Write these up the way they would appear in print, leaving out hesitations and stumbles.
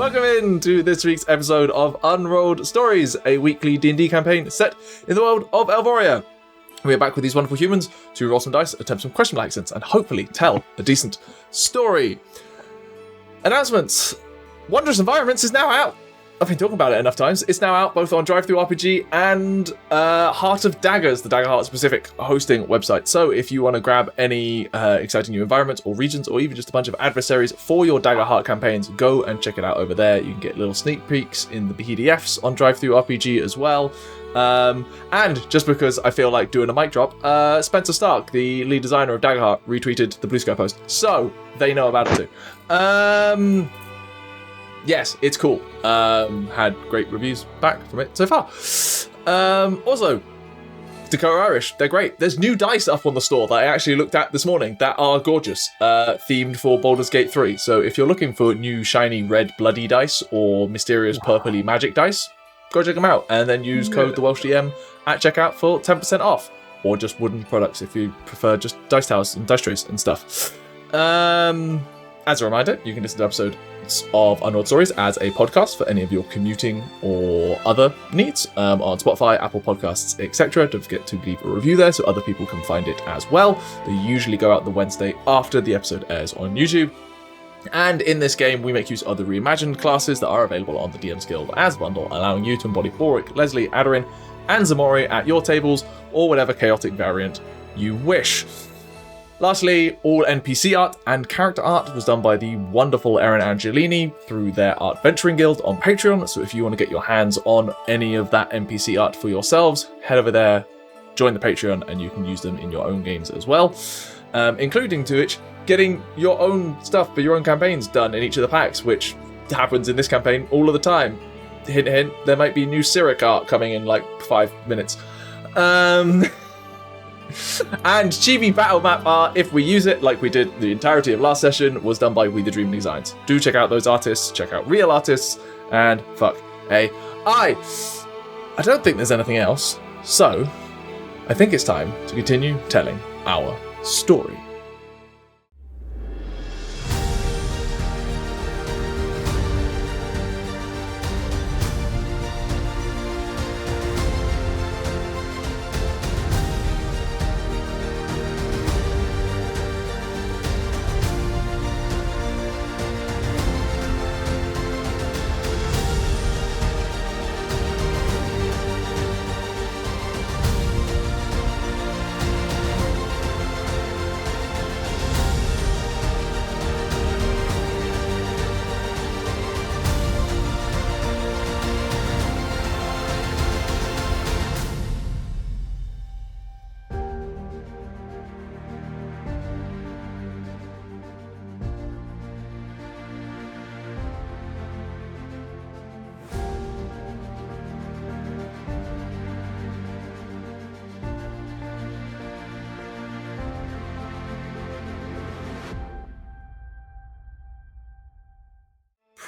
Welcome into this week's episode of Unrolled Stories, a weekly D&D campaign set in the world of Elvoria. We are back with these wonderful humans to roll some dice, attempt some questionable accents, and hopefully tell a decent story. Announcements. Wondrous Environments is now out. I've been talking about it enough times. It's now out both on DriveThruRPG and Heart of Daggers, the Daggerheart specific hosting website. So if you want to grab any exciting new environments or regions or even just a bunch of adversaries for your Daggerheart campaigns, go and check it out over there. You can get little sneak peeks in the PDFs on DriveThruRPG as well. And just because I feel like doing a mic drop, Spencer Stark, the lead designer of Daggerheart, retweeted the BlueSky post. So they know about it too. Yes, it's cool. Had great reviews back from it so far. Also, Dakota Irish, they're great. There's new dice up on the store that I actually looked at this morning that are gorgeous, themed for Baldur's Gate 3. So if you're looking for new shiny red bloody dice or mysterious purpley magic dice, go check them out. And then use code the Welsh DM at checkout for 10% off. Or just wooden products if you prefer just dice towers and dice trays and stuff. As a reminder, you can listen to episodes of Unrolled Stories as a podcast for any of your commuting or other needs on Spotify, Apple Podcasts, etc. Don't forget to leave a review there so other people can find it as well. They usually go out the Wednesday after the episode airs on YouTube. And in this game, we make use of the Reimagined Classes that are available on the DM's Guild as bundle, allowing you to embody Balrick, Lesley, Aderyn, and Ximori at your tables, or whatever chaotic variant you wish. Lastly, all NPC art and character art was done by the wonderful Erin Angelini through their Art Venturing Guild on Patreon. So if you want to get your hands on any of that NPC art for yourselves, head over there, join the Patreon, and you can use them in your own games as well. Including to which, getting your own stuff for your own campaigns done in each of the packs, which happens in this campaign all of the time. Hint, hint, there might be new Cyric art coming in like 5 minutes. And Chibi battle map art, if we use it, like we did the entirety of last session, was done by WeTheDreamingDesigns. Do check out those artists, check out real artists, and fuck AI. I don't think there's anything else, so I think it's time to continue telling our story.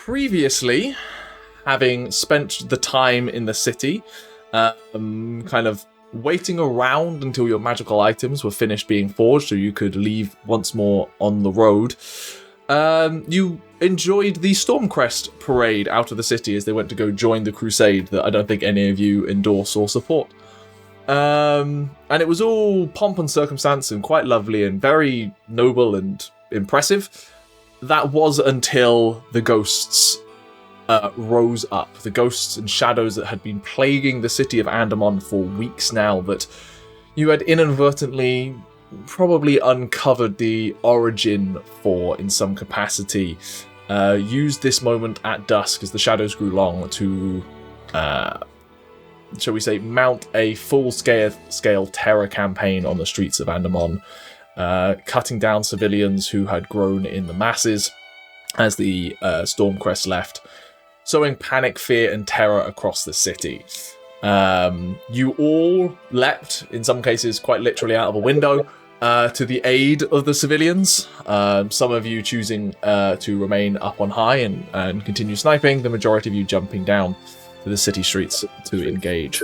Previously, having spent the time in the city, kind of waiting around until your magical items were finished being forged so you could leave once more on the road, you enjoyed the Stormcrest parade out of the city as they went to go join the crusade that I don't think any of you endorse or support. And it was all pomp and circumstance and quite lovely and very noble and impressive. That was until the ghosts rose up. The ghosts and shadows that had been plaguing the city of Andemon for weeks now, that you had inadvertently probably uncovered the origin for in some capacity, used this moment at dusk as the shadows grew long to, shall we say, mount a full-scale terror campaign on the streets of Andemon, cutting down civilians who had grown in the masses as the Stormcrest left, sowing panic, fear, and terror across the city. You all leapt, in some cases quite literally out of a window, to the aid of the civilians. Some of you choosing to remain up on high and continue sniping, the majority of you jumping down to the city streets to engage.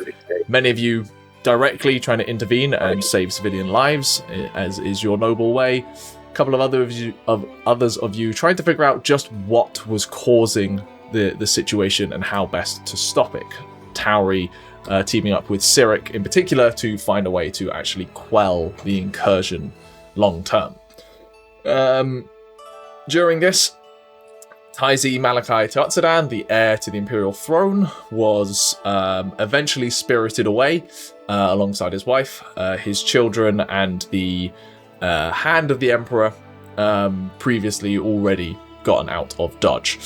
Many of you directly trying to intervene and save civilian lives, as is your noble way. A couple of others of you trying to figure out just what was causing the situation and how best to stop it. Tauri teaming up with Cyric in particular to find a way to actually quell the incursion long term. During this, Taizi Malachi Teotzadan, the heir to the Imperial throne, was eventually spirited away alongside his wife, his children, and the hand of the Emperor, previously already gotten out of Dodge.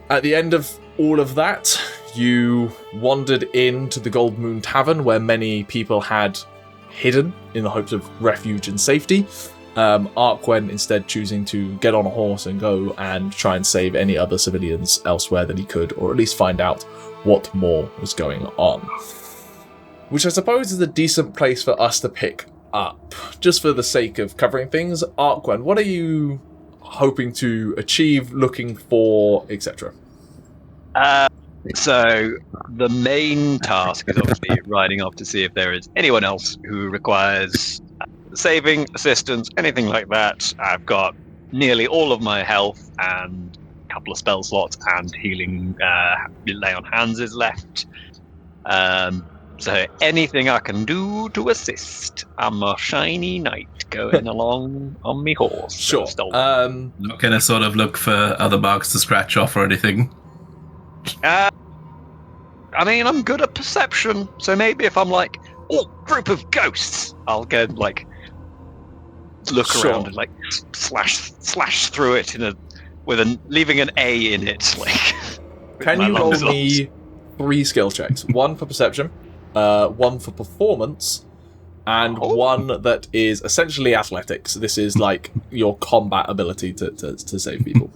At the end of all of that, you wandered into the Gold Moon Tavern, where many people had hidden in the hopes of refuge and safety. Arquen instead choosing to get on a horse and go and try and save any other civilians elsewhere that he could, or at least find out what more was going on. Which I suppose is a decent place for us to pick up, just for the sake of covering things. Arquen, what are you hoping to achieve, looking for, etc.? So the main task is obviously riding off to see if there is anyone else who requires saving, assistance, anything like that. I've got nearly all of my health and a couple of spell slots, and healing lay on hands is left. So anything I can do to assist. I'm a shiny knight going along on me horse. Sure. Not gonna sort of look for other marks to scratch off or anything. I mean, I'm good at perception, so maybe if I'm like, oh, group of ghosts, I'll go like look around and like slash through it leaving an A in it. Like, can you roll me 3 skill checks? 1 for perception, 1 for performance, and 1 that is essentially athletics. This is like your combat ability to save people.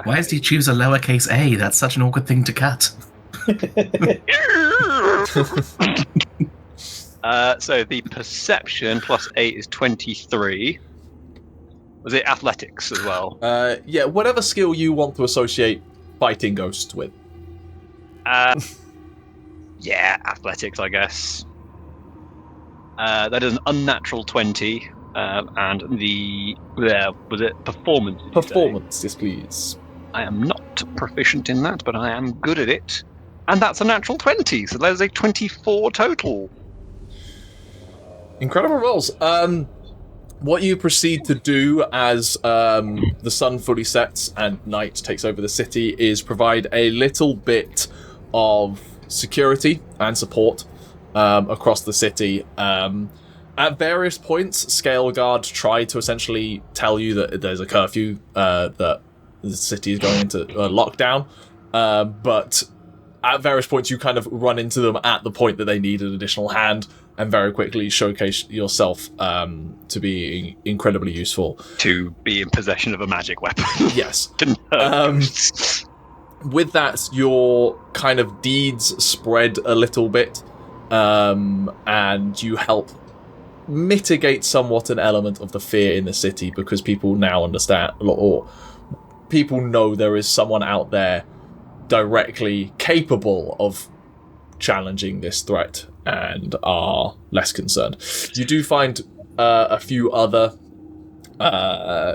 Why did he choose a lowercase a? That's such an awkward thing to cut. So the perception plus 8 is 23. Was it athletics as well? Yeah, whatever skill you want to associate fighting ghosts with. Yeah, athletics, I guess. That is an unnatural 20. And was it performance? Performance, yes, please. I am not proficient in that, but I am good at it. And that's a natural 20, so there's a 24 total. Incredible rolls. What you proceed to do as the sun fully sets and night takes over the city is provide a little bit of security and support across the city. At various points, Scale Guard try to essentially tell you that there's a curfew, that the city is going into lockdown, but at various points you kind of run into them at the point that they need an additional hand, and very quickly showcase yourself to be incredibly useful. To be in possession of a magic weapon. Yes. With that, your kind of deeds spread a little bit, and you help mitigate somewhat an element of the fear in the city, because people now understand, or people know there is someone out there directly capable of challenging this threat and are less concerned. You do find a few other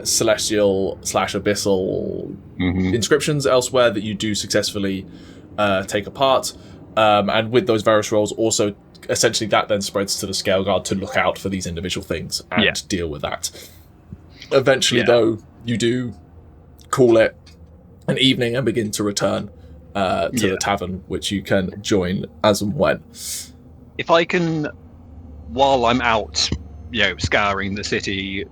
celestial / abyssal inscriptions elsewhere that you do successfully take apart, and with those various rolls also essentially that then spreads to the Scale Guard to look out for these individual things and deal with that. Eventually, though, you do call it an evening and begin to return to the tavern, which you can join as and when. If I can, while I'm out, scouring the city,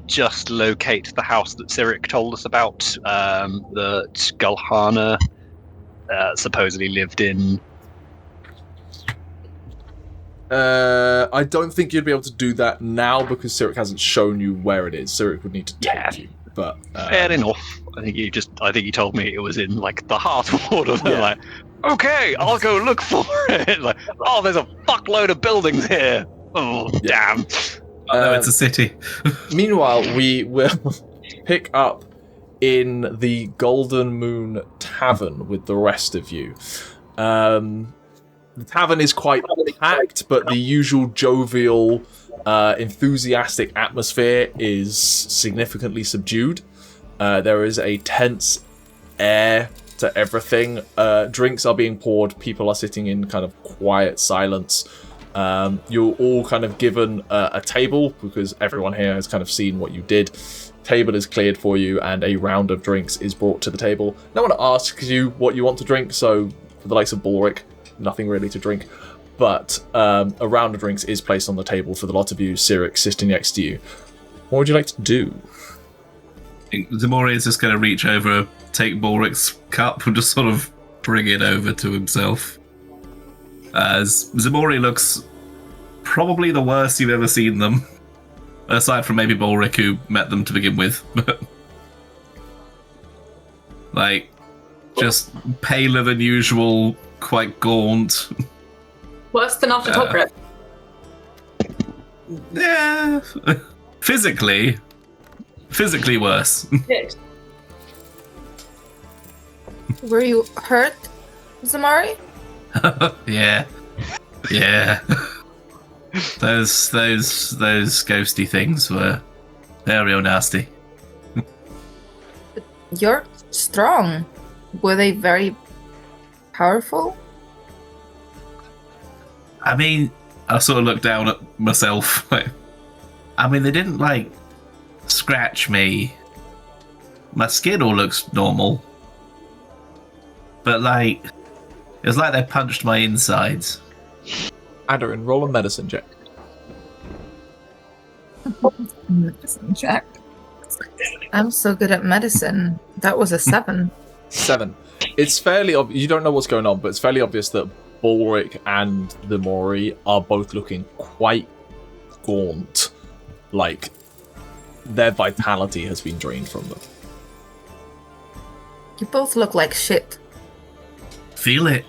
just locate the house that Cyric told us about, that Gulhana supposedly lived in. I don't think you'd be able to do that now because Cyric hasn't shown you where it is. Cyric would need to take you. But fair enough. I think he told me it was in like the heart ward of it. Like, okay, I'll go look for it. Like, oh, there's a fuckload of buildings here. Oh, damn. No, it's a city. Meanwhile, we will pick up in the Golden Moon Tavern with the rest of you. The tavern is quite packed, but the usual jovial, enthusiastic atmosphere is significantly subdued. There is a tense air to everything. Drinks are being poured. People are sitting in kind of quiet silence. You're all kind of given a table because everyone here has kind of seen what you did. Table is cleared for you and a round of drinks is brought to the table. No one asks you what you want to drink, so for the likes of Balrick, nothing really to drink. But a round of drinks is placed on the table for the lot of you, Cyric sitting next to you. What would you like to do? Ximori is just going to reach over, take Balrick's cup and just sort of bring it over to himself. As Ximori looks probably the worst you've ever seen them. Aside from maybe Balrick, who met them to begin with. Like, just paler than usual, quite gaunt. Worse than after top grip. Yeah. Physically worse. Good. Were you hurt, Ximori? Yeah. Those ghosty things they're real nasty. You're strong. Were they very powerful? I mean, I sort of look down at myself. Like, I mean, they didn't like scratch me. My skin all looks normal, but like it was like they punched my insides. Aderyn, roll a medicine check. Medicine check. I'm so good at medicine. That was a 7. 7. It's fairly obvious. You don't know what's going on, but it's fairly obvious that Balrick and the Mori are both looking quite gaunt. Like, their vitality has been drained from them. You both look like shit. Feel it.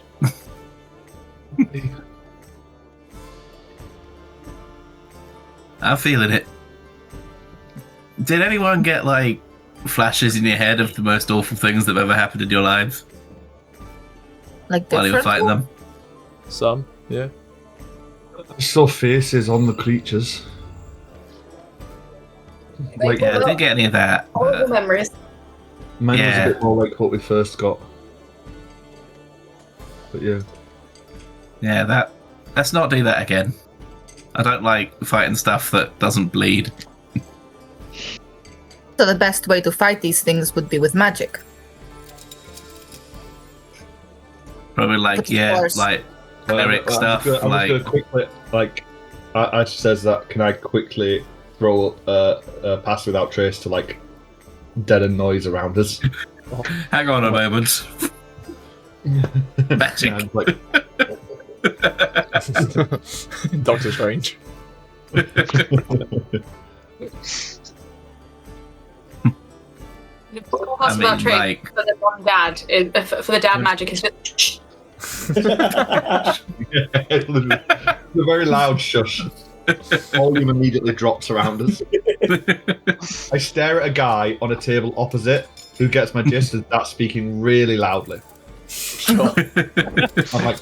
I'm feeling it. Did anyone get, like, flashes in your head of the most awful things that have ever happened in your lives? Like While you were fighting them? Some, yeah. I saw faces on the creatures. Like, Yeah, I didn't get any of that. Horrible memories. mine yeah. was a bit more like what we first got. But yeah. Yeah, let's not do that again. I don't like fighting stuff that doesn't bleed. So the best way to fight these things would be with magic. Probably like, Of yeah, course. like cleric stuff. I'm just gonna quickly, like, I says that, can I quickly throw a pass without trace to, like, deaden noise around us? Hang on a moment. Magic. And, like, Doctor Strange. The pass without trace like, for the non-dad, for the dad magic is just the very loud shush. Volume immediately drops around us. I stare at a guy on a table opposite who gets my gist as that speaking really loudly. Sure. I'm like,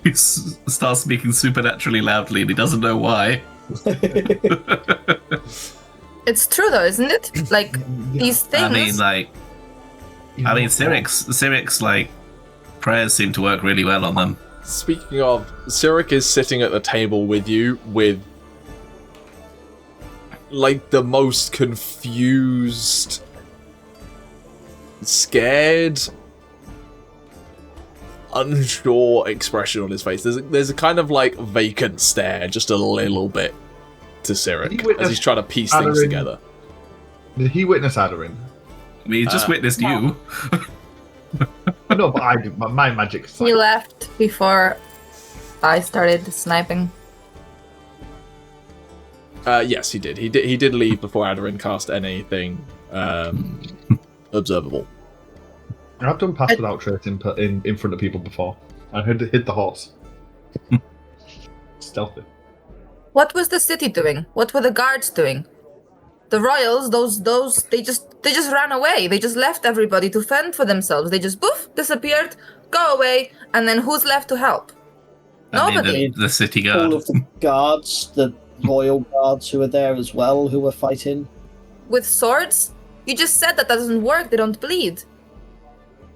he starts speaking supernaturally loudly and he doesn't know why. It's true though, isn't it? Like, these things... I mean, like, Cyric's, like, prayers seem to work really well on them. Speaking of, Cyric is sitting at the table with you with, like, the most confused, scared, unsure expression on his face. There's a kind of, like, vacant stare, just a little bit, to Cyric as he's trying to piece things Aderyn. together. did he witness Aderyn? I mean, he just witnessed you. No, but I did. My magic. He left before I started sniping. Yes, he did. He did leave before Aderyn cast anything observable. I've done pass without trace in front of people before. I hid the horse. Stealthy. What was the city doing? What were the guards doing? The royals, those they just ran away. They just left everybody to fend for themselves. They just poof, disappeared, go away, and then who's left to help? I mean, Nobody. the city All guard. of the guards, the royal guards who were there as well, who were fighting. With swords? You just said that doesn't work. They don't bleed.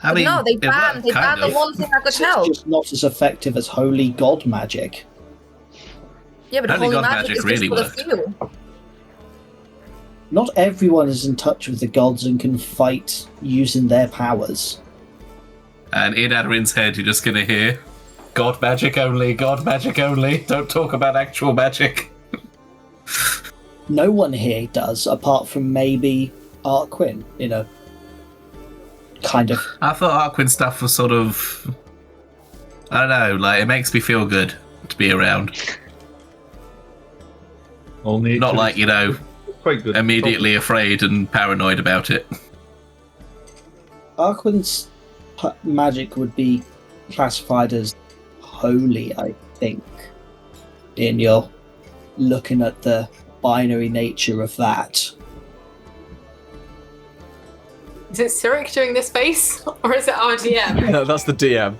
I But mean, no, they it banned worked, kind the of. one thing that could It's help. just not as effective as holy god magic. Yeah, but Holy holy God magic magic is really just for the few. Not everyone is in touch with the gods and can fight using their powers. And in Aderyn's head, you're just going to hear, God magic only, God magic only. Don't talk about actual magic. No one here does, apart from maybe Arquen, kind of. I thought Arquen stuff was sort of, I don't know, like, it makes me feel good to be around. Only Not like, quite good. immediately afraid and paranoid about it. Arquen's magic would be classified as holy, I think. And you're looking at the binary nature of that. Is it Cyric doing this face? Or is it our DM? No, that's the DM.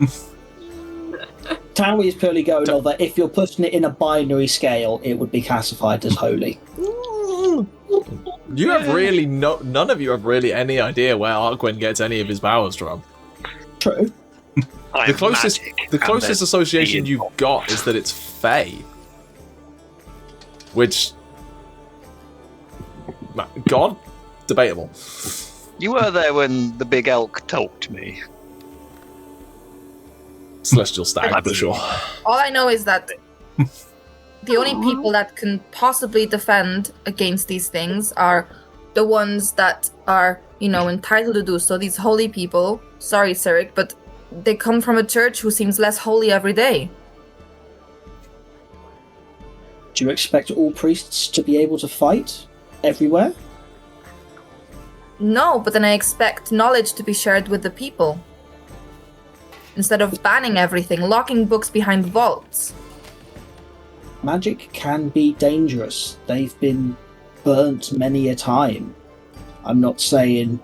Tauri is purely going over, if you're putting it in a binary scale, it would be classified as holy. You have really none of you have really any idea where Arquen gets any of his powers from. True. The closest association you've got is that it's Fae. Which, God, debatable. You were there when the big elk talked to me. Celestial stag, for sure. All I know is that the only people that can possibly defend against these things are the ones that are, entitled to do so. These holy people. Sorry, Cyric, but they come from a church who seems less holy every day. Do you expect all priests to be able to fight everywhere? No, but then I expect knowledge to be shared with the people. Instead of banning everything, locking books behind vaults. Magic can be dangerous. They've been burnt many a time. I'm not saying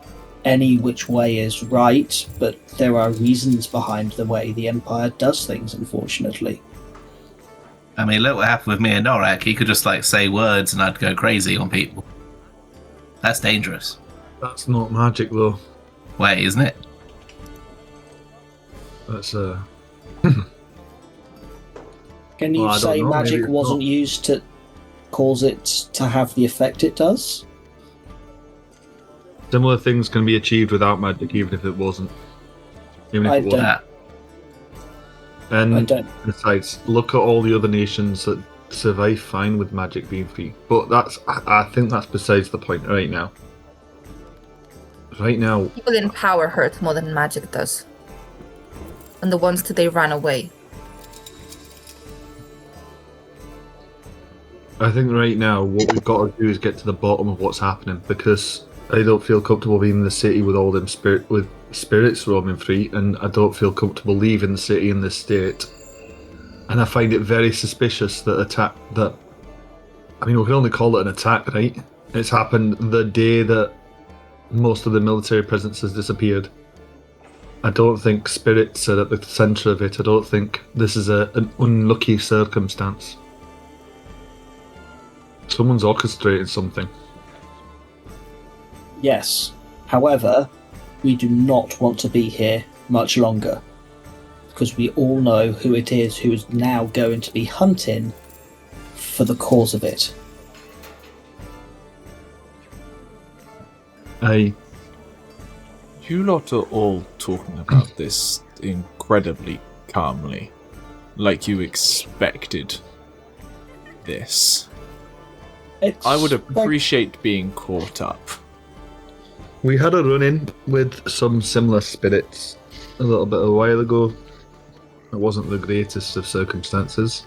any which way is right, but there are reasons behind the way the Empire does things, unfortunately. I mean, look what happened with me and Norak. He could just, say words and I'd go crazy on people. That's dangerous. That's not magic, though. Wait, isn't it? That's Can you Well, I don't say know, maybe magic it's wasn't not. used to cause it to have the effect it does? Similar things can be achieved without magic, even if it wasn't. Even if I it wasn't. Ah, And I don't. besides, look at all the other nations that survive fine with magic being free. But I think that's besides the point right now. Right now, People in power hurt more than magic does. And the ones today ran away. I think right now what we've got to do is get to the bottom of what's happening, because I don't feel comfortable being in the city with all them spirits roaming free, and I don't feel comfortable leaving the city in this state. And I find it very suspicious that we can only call it an attack, right? It's happened the day that most of the military presence has disappeared. I don't think spirits are at the centre of it. I don't think this is an unlucky circumstance. Someone's orchestrating something. Yes. However, we do not want to be here much longer, because we all know who it is who is now going to be hunting for the cause of it. You lot are all talking about this incredibly calmly, like you expected this. I would appreciate being caught up. We had a run-in with some similar spirits a little bit a while ago. It wasn't the greatest of circumstances.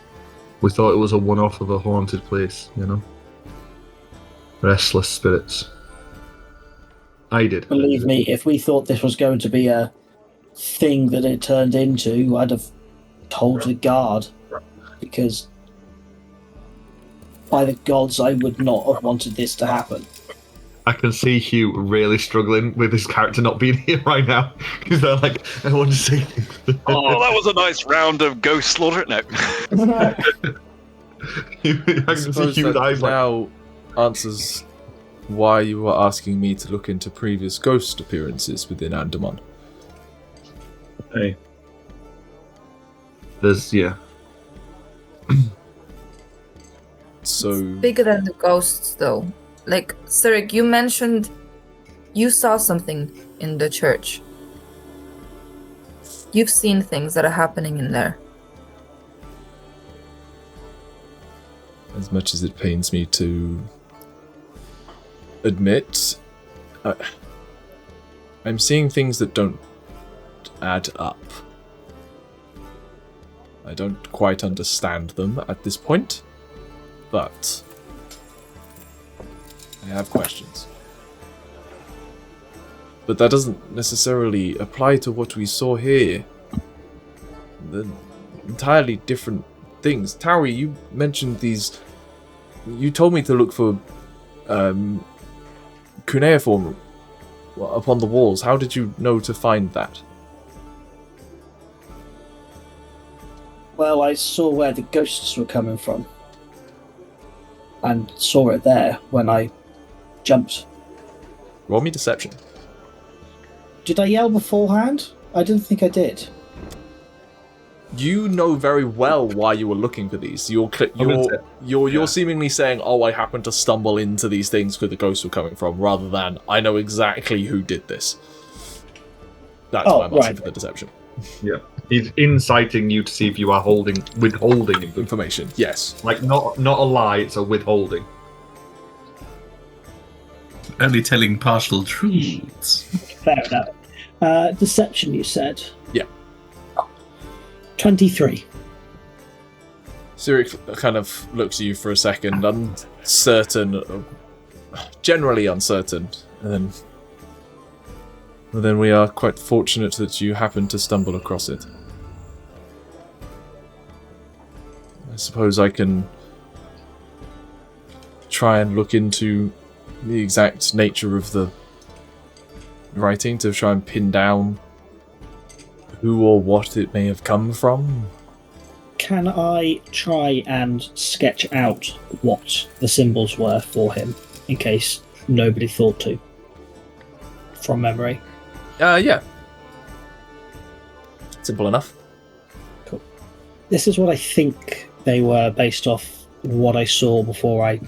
We thought it was a one-off of a haunted place, Restless spirits. I did. Believe me, if we thought this was going to be a thing that it turned into, I'd have told the guard, because by the gods, I would not have wanted this to happen. I can see Hugh really struggling with his character not being here right now. Because they're like, I want to say things. Oh, that was a nice round of ghost slaughter. No. I can see Suppose Hugh's that eyes like, now answers why you were asking me to look into previous ghost appearances within Andemon. Hey. There's, yeah. So... Bigger than the ghosts, though. Like, Surik, you mentioned you saw something in the church. You've seen things that are happening in there. As much as it pains me to admit, I'm seeing things that don't add up. I don't quite understand them at this point, but I have questions. But that doesn't necessarily apply to what we saw here. The entirely different things. Tauri, you mentioned these... You told me to look for cuneiform upon the walls. How did you know to find that? Well, I saw where the ghosts were coming from. And saw it there when I jumped. Roll me deception. Did I yell beforehand? I didn't think I did. You know very well why you were looking for these. You're seemingly saying, "Oh, I happened to stumble into these things where the ghosts were coming from," rather than "I know exactly who did this." That's why I'm asking for the deception. Yeah, he's inciting you to see if you are withholding information. Yes, like not a lie; it's a withholding. Only telling partial truths. Fair enough. Deception, you said? Yeah. 23. Surik kind of looks at you for a second, uncertain, generally uncertain, and then we are quite fortunate that you happened to stumble across it. I suppose I can try and look into the exact nature of the writing to try and pin down who or what it may have come from. Can I try and sketch out what the symbols were for him, in case nobody thought to? From memory. Yeah. Simple enough. Cool. This is what I think they were based off what I saw before I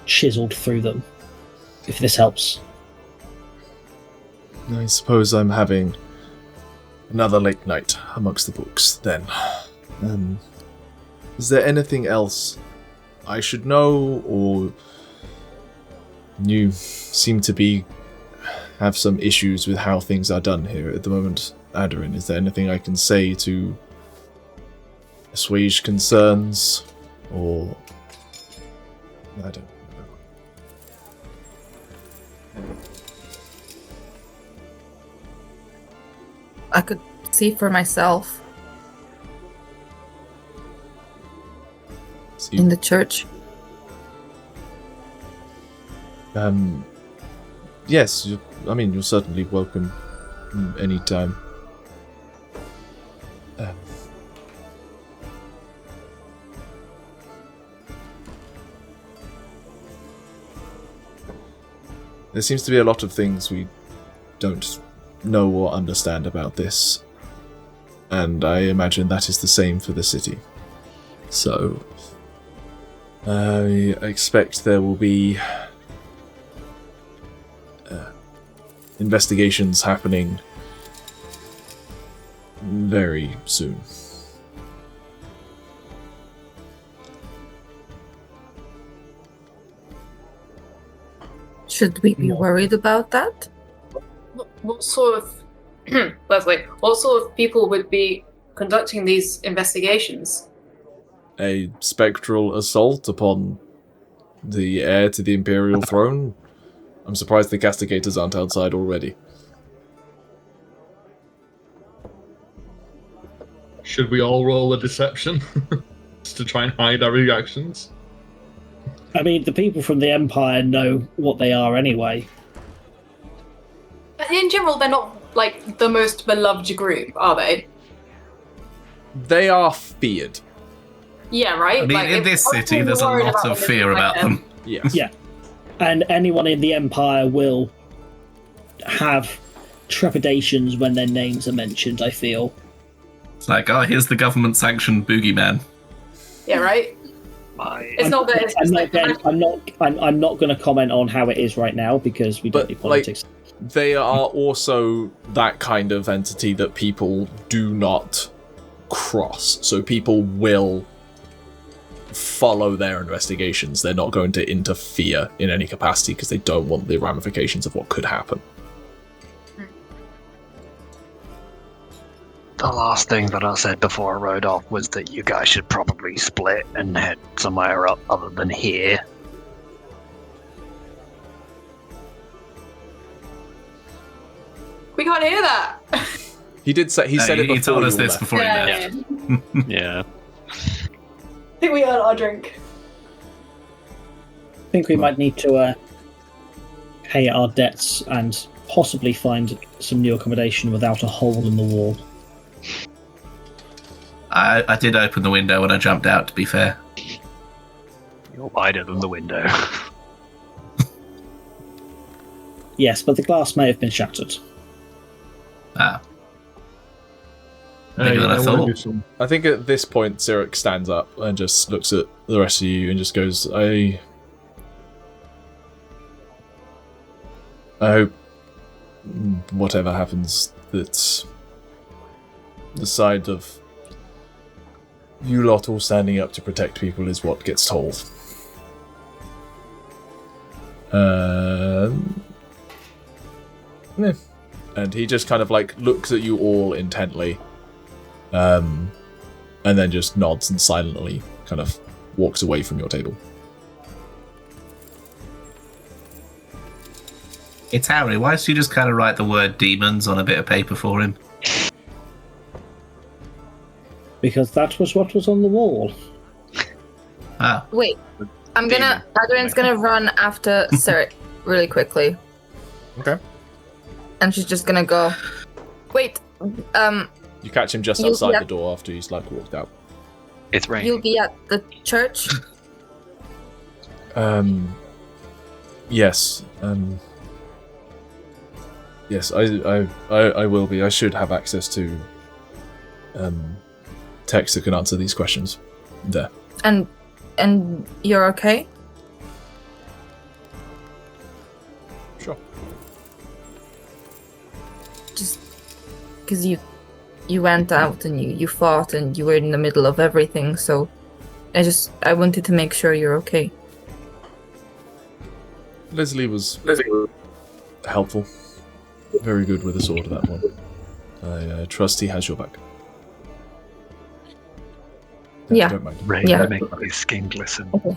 chiseled through them, if this helps. I suppose I'm having another late night amongst the books, then. Is there anything else I should know, or you seem to have some issues with how things are done here at the moment, Aderyn? Is there anything I can say to assuage concerns, or... I don't know. I could see for myself. See. In the church. Yes, you're certainly welcome anytime. There seems to be a lot of things we don't know or understand about this, and I imagine that is the same for the city. So, I expect there will be investigations happening very soon. Should we be worried about that? What sort of Lesley? What sort of people would be conducting these investigations? A spectral assault upon the heir to the Imperial throne? I'm surprised the castigators aren't outside already. Should we all roll a deception? Just to try and hide our reactions? I mean, the people from the Empire know what they are anyway. In general, they're not, like, the most beloved group, are they? They are feared. Yeah, right? I mean, like, in this city, there's a lot of fear about them. Yes. Yeah. And anyone in the Empire will have trepidations when their names are mentioned, I feel. It's like, oh, here's the government-sanctioned boogeyman. Yeah, right? It's not that it's just I'm not going to comment on how it is right now because we don't do politics. They are also that kind of entity that people do not cross. So people will follow their investigations. They're not going to interfere in any capacity because they don't want the ramifications of what could happen. The last thing that I said before I rode off was that you guys should probably split and head somewhere up other than here. We can't hear that. He did say he said it before. He told us you this left. before he left. Yeah. I think we earned our drink. I think we might need to pay our debts and possibly find some new accommodation without a hole in the wall. I did open the window when I jumped out, to be fair. You're wider than the window. Yes, but the glass may have been shattered. Ah. Bigger than I thought. I think at this point, Cyric stands up and just looks at the rest of you and just goes, I hope whatever happens, that the side of you lot all standing up to protect people is what gets told. Yeah. And he just kind of like looks at you all intently, and then just nods and silently kind of walks away from your table. Hey, Tauri, why don't you just kind of write the word demons on a bit of paper for him? Because that was what was on the wall. Ah. Wait, Aderyn's gonna run after Cyric really quickly. Okay. And she's just gonna go, wait, You catch him just outside the door after he's like walked out. It's raining. you'll be at the church? Yes. Yes, I will be. I should have access to text that can answer these questions. There. And you're okay? Sure. Just because you went out and you fought and you were in the middle of everything, so I wanted to make sure you're okay. Lesley was helpful. Very good with a sword, that one. I trust he has your back. Yeah. Don't mind. Rain Yeah. make my skin glisten. Okay.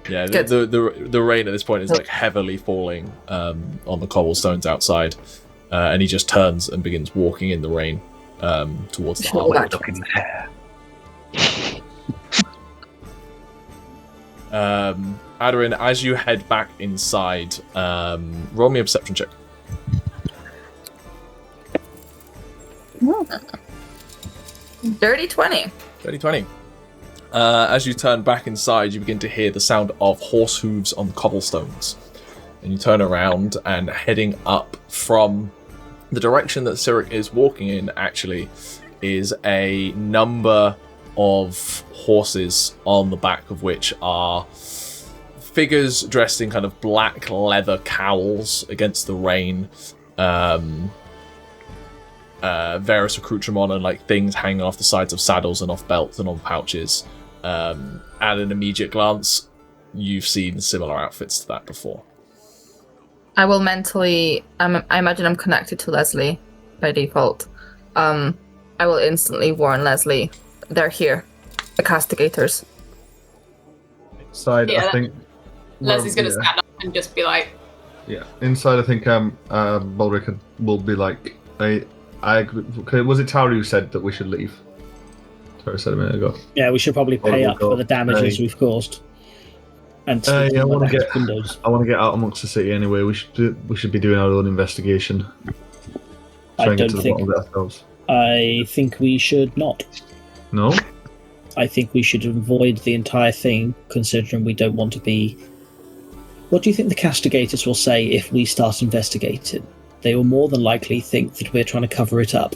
Yeah, Good. the rain at this point is like heavily falling on the cobblestones outside, and he just turns and begins walking in the rain towards the harbour. Back. Looking hair. Aderyn, as you head back inside, roll me a perception check. Dirty 20. 30-20. As you turn back inside, you begin to hear the sound of horse hooves on the cobblestones. And you turn around, and heading up from the direction that Cyric is walking in, actually, is a number of horses on the back of which are figures dressed in kind of black leather cowls against the rain. Various accoutrements and like things hanging off the sides of saddles and off belts and on pouches. At an immediate glance, you've seen similar outfits to that before. I will mentally... I imagine I'm connected to Lesley by default. I will instantly warn Lesley. They're here. The castigators. Inside, Yeah, I think. Leslie's gonna stand up and just be like, Yeah, inside, I think Balrick will be like, was it Tauri who said that we should leave? Tauri said a minute ago. Yeah, we should probably pay we'll up go. for the damages we've caused. And sleep I in want the to back windows. I want to get out amongst the city anyway. We should be doing our own investigation. Try I and get don't to the think. bottom of it ourselves. I think we should not. No. I think we should avoid the entire thing, considering we don't want to be What do you think the castigators will say if we start investigating? They will more than likely think that we're trying to cover it up.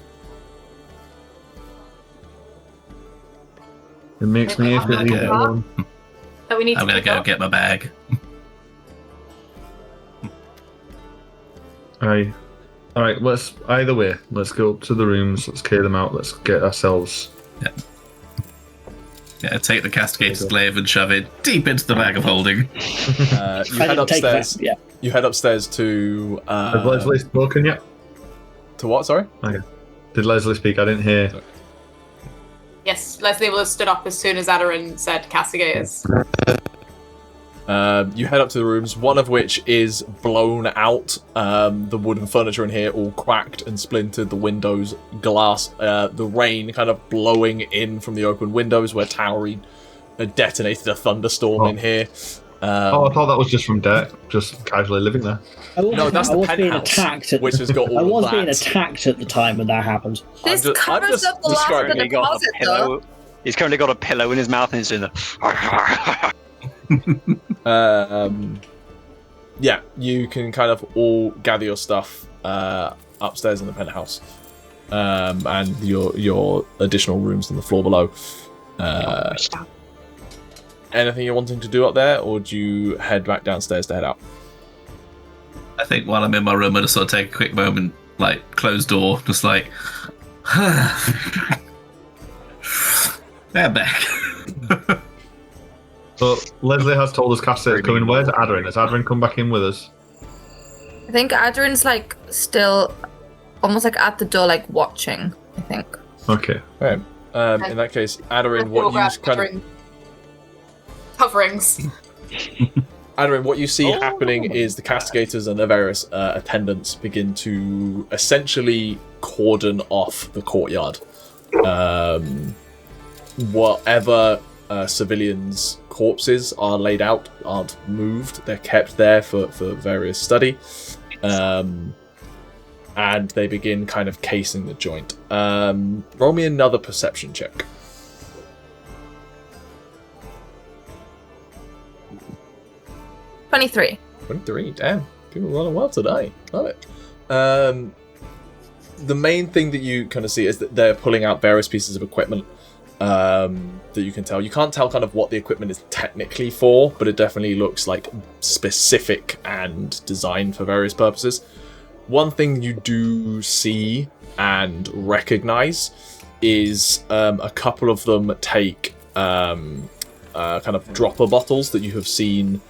It makes me I'm gonna leave it go. alone. That we need I'm to gonna pick go up. get my bag. Aye. Alright, let's either way. Let's go up to the rooms, let's clear them out, let's get ourselves. Yeah, take the castigator's glaive and shove it deep into the bag of holding. You I head didn't take upstairs. that. Yeah. You head upstairs to Has Lesley spoken yet? to what? Sorry. Did Lesley speak? I didn't hear. Yes, Lesley will have stood up as soon as Aderyn said castigators. You head up to the rooms, one of which is blown out. The wooden furniture in here all cracked and splintered. The windows, glass, the rain kind of blowing in from the open windows where Tauri detonated a thunderstorm in here. I thought that was just from Dirk, just casually living there. No, that's the I was being penthouse, attacked. which has got all I was of being that. attacked at the time when that happened. This I'm covers just up the loss of the Currently got a deposit, though. pillow. He's currently got a pillow in his mouth and he's doing the. Yeah, you can kind of all gather your stuff upstairs in the penthouse, and your additional rooms on the floor below. Anything you're wanting to do up there, or do you head back downstairs to head out? I think while I'm in my room, I just sort of take a quick moment, like, close door, just like, they're back. So Lesley has told us castigators coming. Where's Aderyn? Has Aderyn come back in with us? I think Aderyn's like still almost like at the door, like watching. I think. Okay. Right. In that case, Aderyn, what you kind of coverings. Aderyn, what you see happening is the castigators and their various attendants begin to essentially cordon off the courtyard. Whatever civilians' corpses are laid out aren't moved; they're kept there for various study, and they begin kind of casing the joint. Roll me another perception check. 23. 23, damn. People are running well today. Love it. The main thing that you kind of see is that they're pulling out various pieces of equipment that you can tell. You can't tell kind of what the equipment is technically for, but it definitely looks like specific and designed for various purposes. One thing you do see and recognize is a couple of them take kind of dropper bottles that you have seen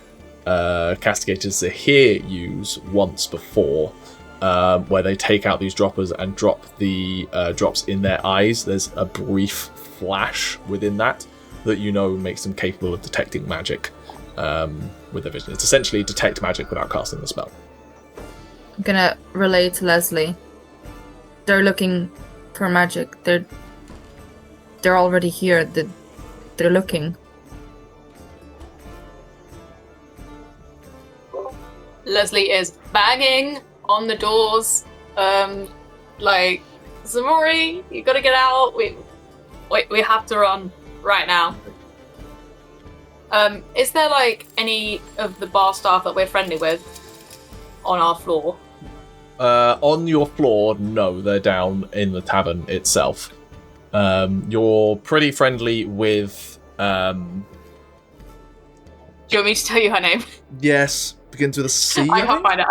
castigators here use once before, where they take out these droppers and drop the drops in their eyes. There's a brief flash within that you know makes them capable of detecting magic with their vision. It's essentially detect magic without casting the spell. I'm gonna relay to Lesley. They're looking for magic. They're already here. They're looking. Lesley is banging on the doors, like, Ximori, you gotta get out. We have to run right now. Is there like any of the bar staff that we're friendly with on our floor? On your floor, no, they're down in the tavern itself. You're pretty friendly with. Do you want me to tell you her name? Yes, begins with a C. I can't find it.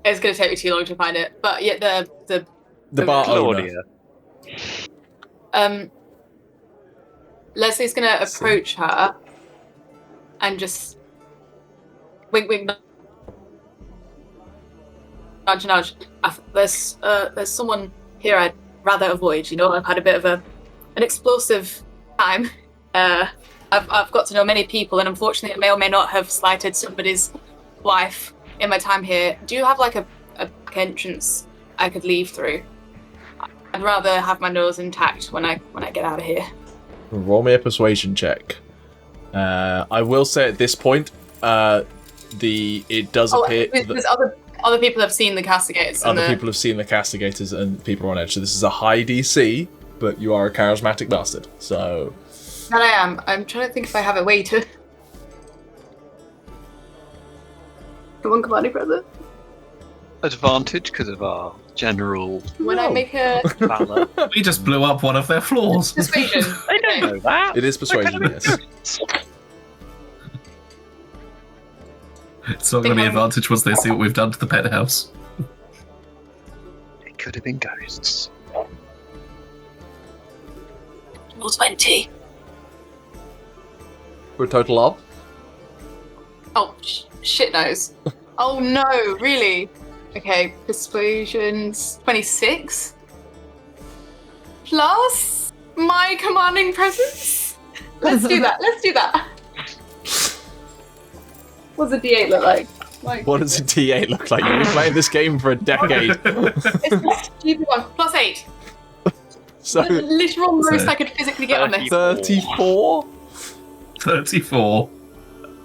It's gonna take me too long to find it. But yeah, the bar owner. Leslie's gonna approach her and just wink, wink, nudge, nudge. There's someone here I'd rather avoid. You know, I've had a bit of an explosive time. I've got to know many people, and unfortunately, I may or may not have slighted somebody's life in my time here. Do you have like a back entrance I could leave through? I'd rather have my nose intact when I get out of here. Roll me a persuasion check. I will say at this point, it does appear There's other people have seen the castigators. Other people have seen the castigators, and people are on edge. So this is a high DC, but you are a charismatic bastard. So That I am. I'm trying to think if I have a way to. Someone commanding present. Advantage because of our general When I make a valor. We just blew up one of their floors. persuasion. I don't know that. It is persuasion, yes. It's not going to be advantage once they see what we've done to the penthouse. It could have been ghosts. Roll 20. For a total of? Oh, shit knows. Oh no, really? Okay, persuasion's 26. Plus my commanding presence? Let's do that, What's a D8 look like? What does a D8 look like? You've been playing this game for a decade. It's a stupid one. Plus 8. So, The literal most I could physically get on this. 34? 34.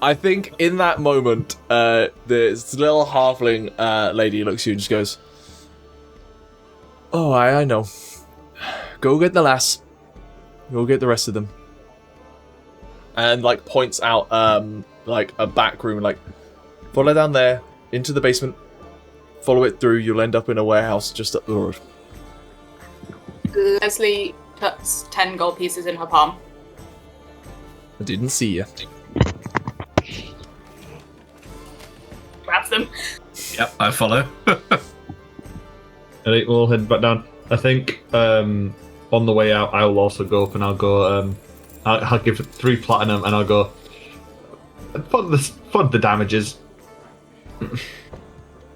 I think in that moment, this little halfling lady looks at you and just goes, "Oh, I know. Go get the lass. Go get the rest of them." And like points out like a back room, like follow down there into the basement. Follow it through. You'll end up in a warehouse just up the road. Lesley puts 10 gold pieces in her palm. I didn't see you. Grabs them. Yep, I follow. Alright, we'll head back down. I think on the way out, I will also go up and I'll go. I'll give 3 platinum and I'll go. Fund the damages.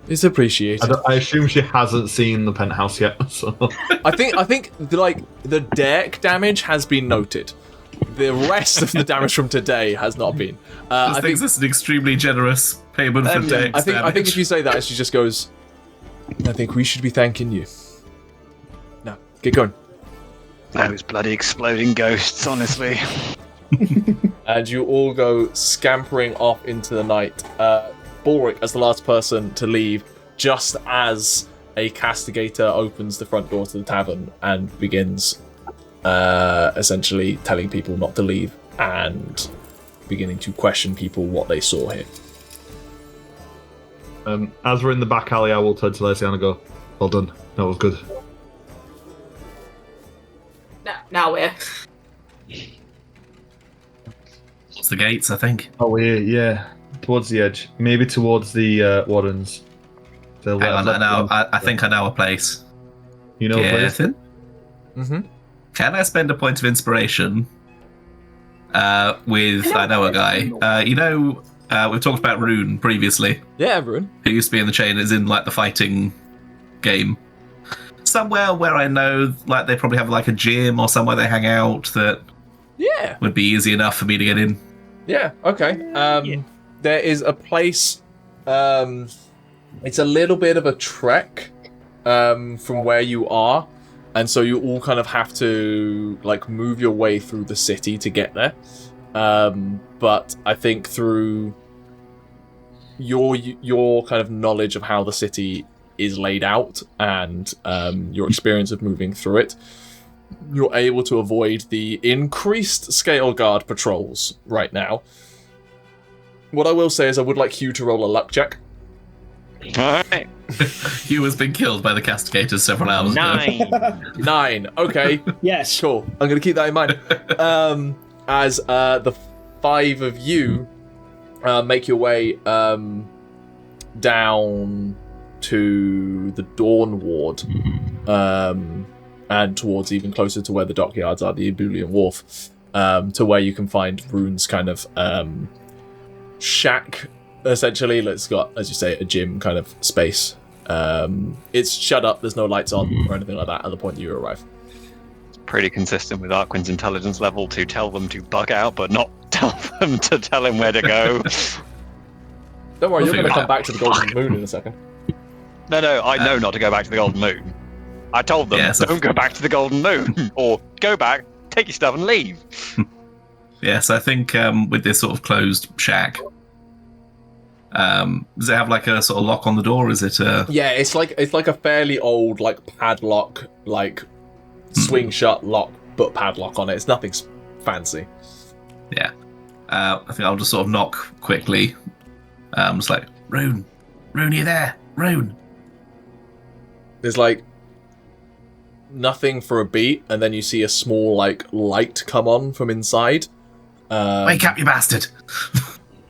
It's appreciated. I assume she hasn't seen the penthouse yet. So I think the deck damage has been noted. The rest of the damage from today has not been. I think this is an extremely generous payment for deck I think if you say that, she just goes, "I think we should be thanking you." Now, get going. Those bloody exploding ghosts, honestly. And you all go scampering off into the night. Balrick, as the last person to leave, just as a castigator opens the front door to the tavern and begins essentially telling people not to leave and beginning to question people what they saw here. as we're in the back alley, I will turn to Lesley and go, "Well done. That was good." Now we're. It's the gates, I think. Oh, yeah. Towards the edge. Maybe towards the wardens. Hang on, I think I know a place. You know a place? Gethin? Mm-hmm. Can I spend a point of inspiration with, I know a guy. We've talked about Rune previously. Yeah, everyone. Who used to be in the chain, is in like the fighting game. Somewhere where I know like they probably have like a gym or somewhere they hang out that would be easy enough for me to get in. Yeah, okay. There is a place, it's a little bit of a trek from where you are, and so you all kind of have to like move your way through the city to get there. But I think through your kind of knowledge of how the city is laid out and your experience of moving through it, you're able to avoid the increased scale guard patrols right now. What I will say is I would like Hugh to roll a luck check. Alright. Hugh has been killed by the castigators several hours ago. 9. Okay. Yes. Cool. I'm going to keep that in mind. As the 5 of you make your way down to the Dawn Ward, and towards even closer to where the dockyards are, the Ebullient Wharf, to where you can find Rune's kind of shack, essentially. It's got, as you say, a gym kind of space. It's shut up, there's no lights on or anything like that at the point that you arrive. Pretty consistent with Arquen's intelligence level to tell them to bug out, but not tell them to tell him where to go. Don't worry, you're going to figure it come out. back to the Golden Moon in a second. No, I know not to go back to the Golden Moon. I told them, don't go back to the Golden Moon. Or go back, take your stuff and leave. Yes, I think with this sort of closed shack, does it have like a sort of lock on the door? Is it a... Yeah, it's like a fairly old like padlock, like swing shut lock, but padlock on it. It's nothing fancy. Yeah. I think I'll just sort of knock quickly. Just like, Rune, you there? Rune. There's like nothing for a beat, and then you see a small like light come on from inside. Wake up, you bastard!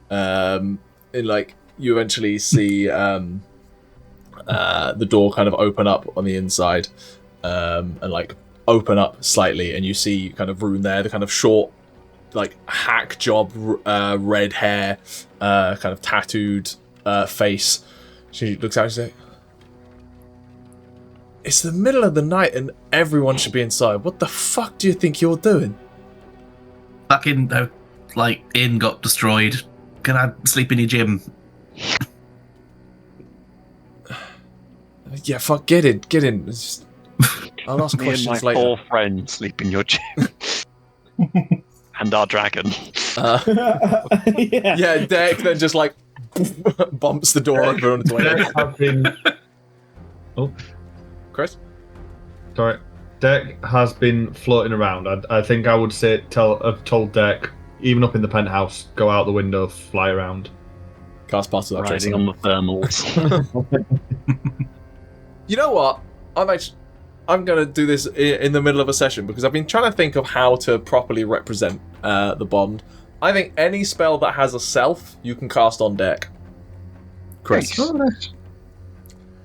And like you eventually see the door kind of open up on the inside, and like open up slightly, and you see kind of Rune there, the kind of short, like hack job, red hair, kind of tattooed face. She looks out and says, "It's the middle of the night and everyone should be inside. What the fuck do you think you're doing?" Fucking, like, inn got destroyed. Can I sleep in your gym? Yeah, fuck, get in. It's just, I'll ask Me and my questions later. 4 friends sleep in your gym. And our dragon. Yeah, Derek then just like bumps the door open on its way. Derek has been. Oh, Chris? sorry. Derek has been floating around. I think I would say I've told Derek, even up in the penthouse, go out the window, fly around. Cast part of that Riding on the thermals. You know what? I'm going to do this in the middle of a session because I've been trying to think of how to properly represent the bond. I think any spell that has a self, you can cast on deck. Chris.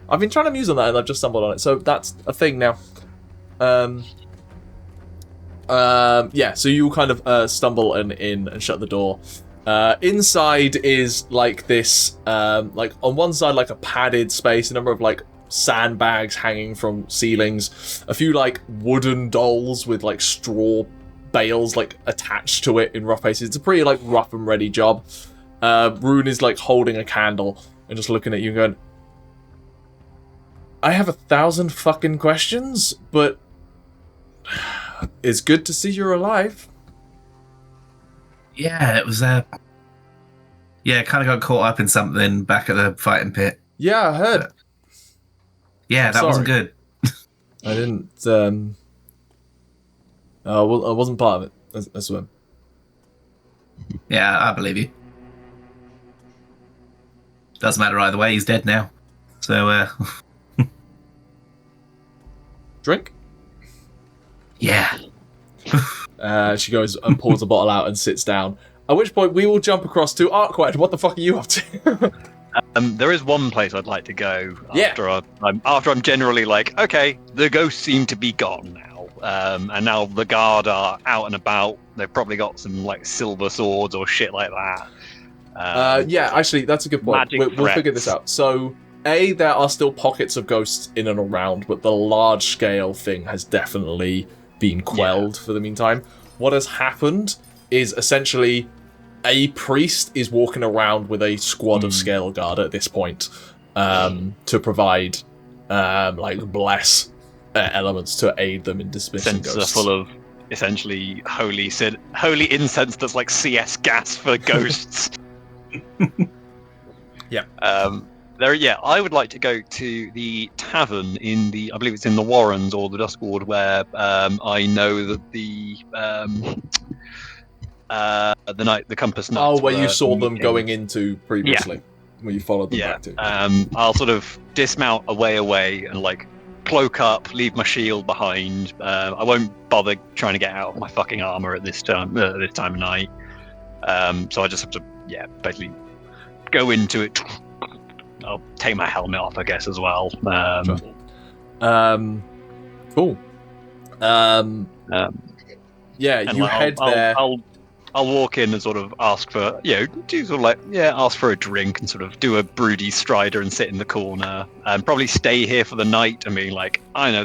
I've been trying to muse on that and I've just stumbled on it. So that's a thing now. Yeah, so you kind of stumble in and shut the door. Inside is like this, like on one side like a padded space, a number of like sandbags hanging from ceilings, a few like wooden dolls with like straw bales like attached to it in rough places. It's a pretty like rough and ready job. Rune is like holding a candle and just looking at you and going, I have 1,000 fucking questions, but it's good to see you're alive. Yeah, it was kind of got caught up in something back at the fighting pit. Yeah, I heard. Yeah, that wasn't good. I didn't, I wasn't part of it, I swear. Yeah, I believe you. Doesn't matter either way, he's dead now. So, Drink? Yeah. She goes and pulls a bottle out and sits down. At which point we will jump across to Arquen. What the fuck are you up to? There is one place I'd like to go Yeah. after I'm generally like, okay, the ghosts seem to be gone now, and now the guard are out and about. They've probably got some like silver swords or shit like that. Yeah, actually, that's a good point. Magic We'll figure this out. So, there are still pockets of ghosts in and around, but the large-scale thing has definitely been quelled for the meantime. What has happened is essentially a priest is walking around with a squad of scale guard at this point to provide like bless elements to aid them in dismissing Scents ghosts. are full of essentially holy incense that's like CS gas for ghosts. Yeah. I would like to go to the tavern I believe it's in the Warrens or the Duskward, where I know that the Compass Knights. Oh, where you were saw them meeting. going into previously, where you followed them back to. I'll sort of dismount away and like cloak up, leave my shield behind. I won't bother trying to get out of my fucking armor at this time of night. So I just have to basically go into it. I'll take my helmet off, I guess, as well. Sure. Cool. Yeah, and you like, head there. I'll walk in and sort of ask for, ask for a drink and sort of do a broody strider and sit in the corner and probably stay here for the night. I mean, like, I know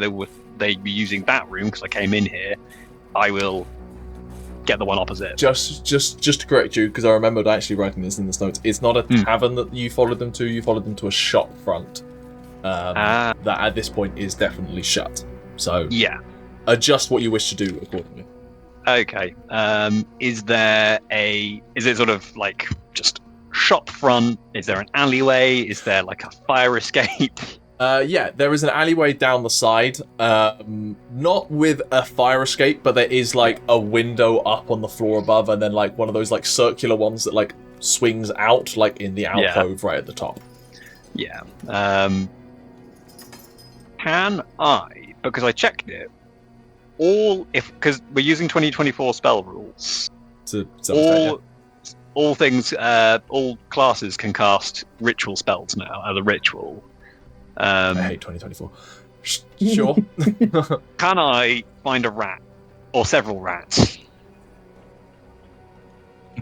they'd be using that room because I came in here. I will get the one opposite. Just to correct you, because I remembered actually writing this in the notes. It's not a tavern that you followed them to. You followed them to a shop front that at this point is definitely shut. So adjust what you wish to do accordingly. Okay. Is it sort of like just shop front? Is there an alleyway? Is there like a fire escape? There is an alleyway down the side, not with a fire escape, but there is like a window up on the floor above, and then like one of those like circular ones that like swings out, like in the alcove right at the top. Yeah. Can I, because I checked it, because we're using 2024 spell rules, all things, all classes can cast ritual spells now as a ritual. I hate 2024. Sure. Can I find a rat or several rats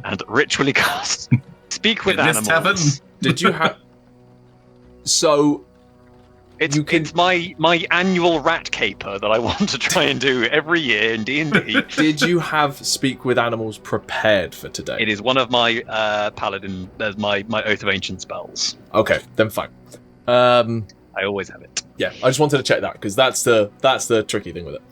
and ritually cast speak with animals? Tavern? Did you have? So it's my annual rat caper that I want to try and do every year in D&D. Did you have speak with animals prepared for today? It is one of my Paladin, my Oath of Ancient spells. Okay, then fine. I always have it. Yeah, I just wanted to check that because that's the tricky thing with it.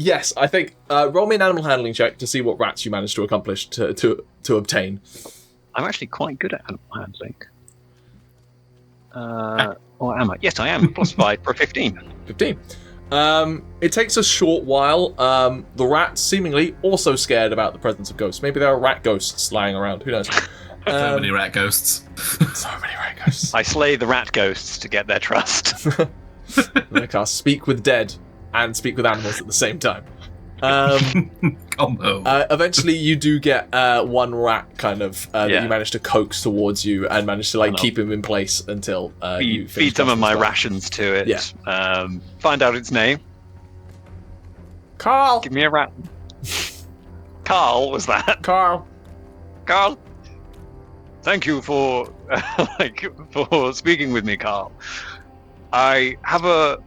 Yes, I think roll me an animal handling check to see what rats you managed to accomplish to obtain. I'm actually quite good at animal handling. Or am I? Yes, I am. +5 for a 15. 15. It takes a short while. The rats seemingly also scared about the presence of ghosts. Maybe there are rat ghosts lying around. Who knows? So many rat ghosts. So many rat ghosts. I slay the rat ghosts to get their trust. I cast Speak with Dead and Speak with Animals at the same time. Combo. Eventually, you do get one rat kind of that you manage to coax towards you and manage to keep him in place until you feed some of my rations to it. Yeah. Find out its name. Carl. Give me a rat. Carl was that? Carl. Thank you for for speaking with me, Carl. I have a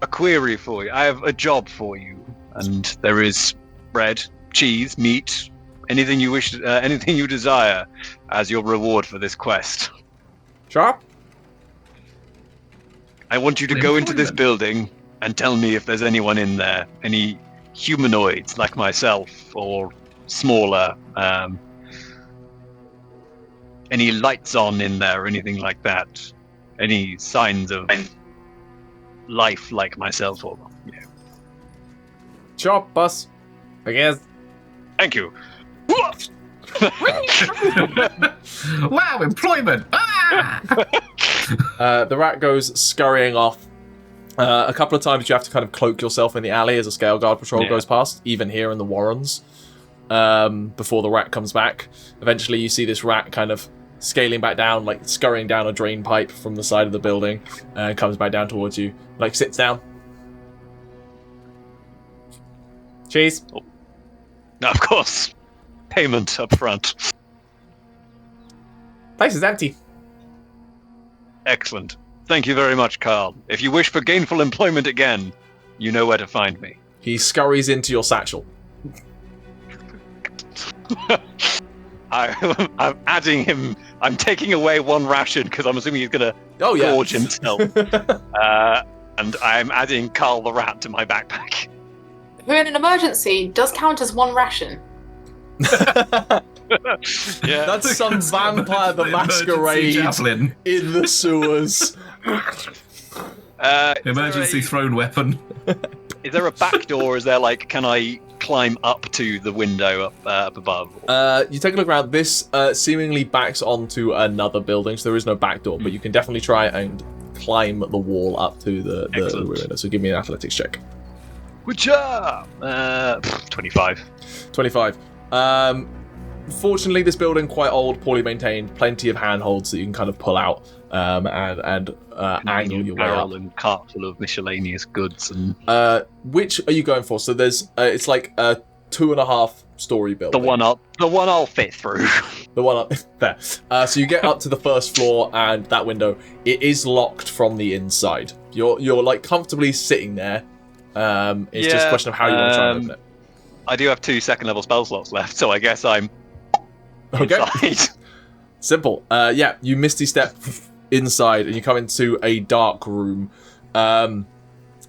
query for you. I have a job for you, and there is bread, cheese, meat, anything you wish, anything you desire, as your reward for this quest. Sure. I want you to go into this building and tell me if there's anyone in there, any humanoids like myself or smaller. Any lights on in there or anything like that? Any signs of life like myself or Sure, boss. I guess. Thank you. Wow, employment! Ah! The rat goes scurrying off. A couple of times you have to kind of cloak yourself in the alley as a scale guard patrol goes past, even here in the Warrens, before the rat comes back. Eventually you see this rat kind of scaling back down, scurrying down a drain pipe from the side of the building, and comes back down towards you. Sits down. Cheese. Oh. Of course. Payment up front. Place is empty. Excellent. Thank you very much, Carl. If you wish for gainful employment again, you know where to find me. He scurries into your satchel. I'm adding him. I'm taking away one ration because I'm assuming he's going to gorge himself. And I'm adding Carl the rat to my backpack. Who in an emergency does count as one ration. Yeah, that's some Vampire the Masquerade in the sewers. Emergency thrown weapon. Is there a back door? Is there can I climb up to the window up above? You take a look around. This seemingly backs onto another building, so there is no back door, but you can definitely try and climb the wall up to the window. So give me an athletics check. Good job! 25. 25. Fortunately, this building quite old, poorly maintained, plenty of handholds that you can kind of pull out and angle your way up. And cart full of miscellaneous goods and. Which are you going for? So there's it's like a 2.5-story building. The one I'll fit through. The one up there. So you get up to the first floor, and that window, it is locked from the inside. You're comfortably sitting there. It's just a question of how you want to try and open it. I do have 2 second-level spell slots left, so I guess I'm inside. Simple. You misty step inside, and you come into a dark room.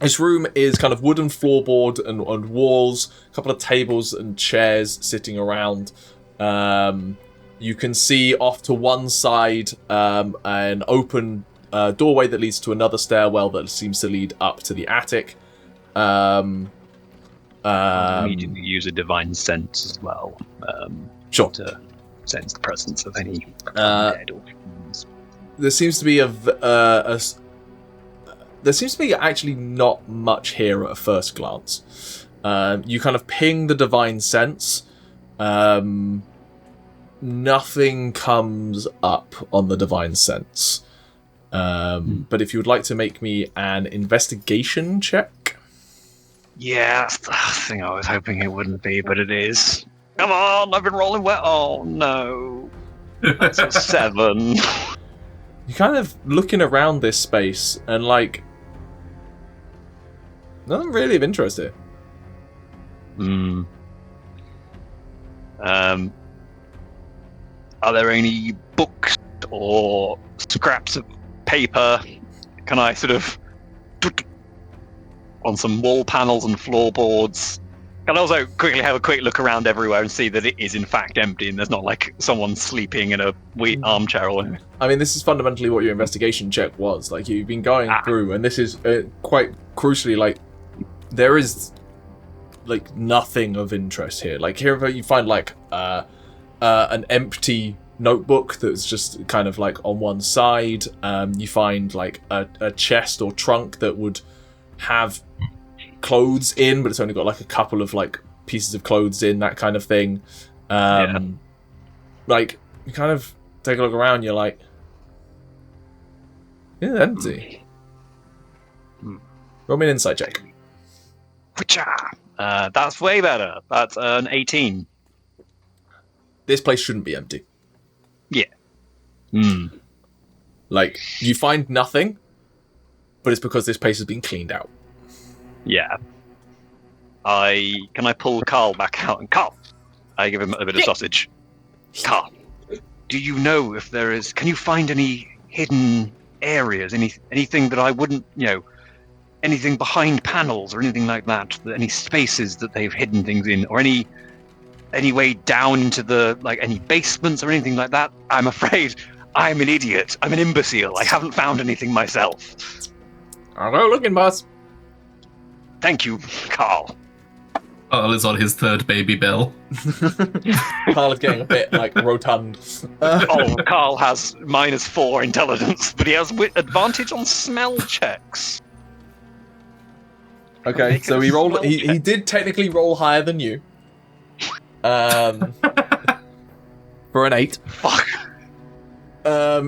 This room is kind of wooden floorboard and walls, a couple of tables and chairs sitting around. You can see off to one side an open doorway that leads to another stairwell that seems to lead up to the attic. I'll immediately use a divine sense as well. Sure. sense the presence of any dead or humans. There seems to be there seems to be actually not much here at a first glance. You kind of ping the divine sense. Nothing comes up on the divine sense. But if you would like to make me an investigation check. Yeah, that's the thing I was hoping it wouldn't be, but it is. Come on, I've been rolling well. Oh no. That's a 7. You're kind of looking around this space and like nothing really of interest here. Are there any books or scraps of paper? Can I sort of on some wall panels and floorboards? Can I also quickly have a quick look around everywhere and see that it is in fact empty and there's not like someone sleeping in a armchair or anything? I mean, this is fundamentally what your investigation check was. Like, you've been going through, and this is quite crucially, like, there is, like, nothing of interest here. Like, here you find, like, an empty notebook that's just kind of, like, on one side. You find, like, a chest or trunk that would have clothes in, but it's only got, like, a couple of, like, pieces of clothes in, that kind of thing. Like, you kind of take a look around, you're like, it's empty. Roll me an insight check. That's way better. That's an 18. This place shouldn't be empty. Yeah. Like, you find nothing, but it's because this place has been cleaned out. Yeah. Can I pull Carl back out? And Carl, I give him a bit of sausage. Carl, do you know if there is? Can you find any hidden areas? Anything that I wouldn't, anything behind panels or anything like that? Any spaces that they've hidden things in, or any way down into the any basements or anything like that? I'm afraid I'm an idiot. I'm an imbecile. I haven't found anything myself. I'll go looking, boss. Thank you, Carl. Carl is on his third baby bell. Carl is getting a bit, rotund. Carl has -4 intelligence, but he has advantage on smell checks. Okay, so he rolled. He did technically roll higher than you. For an 8. Fuck.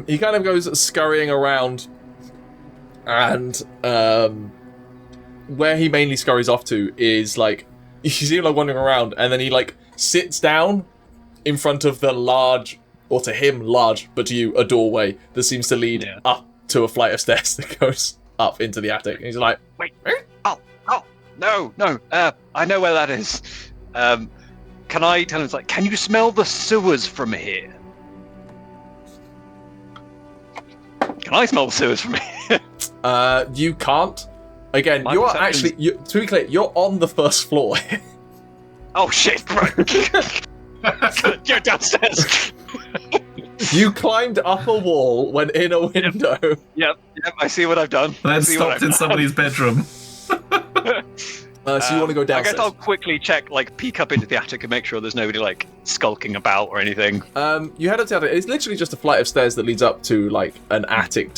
He kind of goes scurrying around, and where he mainly scurries off to is you see him wandering around, and then he sits down in front of the large, or to him large, but to you a doorway that seems to lead up to a flight of stairs that goes up into the attic. And he's like, "Wait, no, I know where that is. Can I tell him can you smell the sewers from here? Can I smell the sewers from here?" You can't. Again, you're actually, to be clear, you're on the first floor. Oh shit, right. Go downstairs. You climbed up a wall, went in a window. Yep, I see what I've done. Then stopped in somebody's bedroom. So you want to go downstairs? I guess I'll quickly check, peek up into the attic and make sure there's nobody, skulking about or anything. You head up to the attic. It's literally just a flight of stairs that leads up to, an attic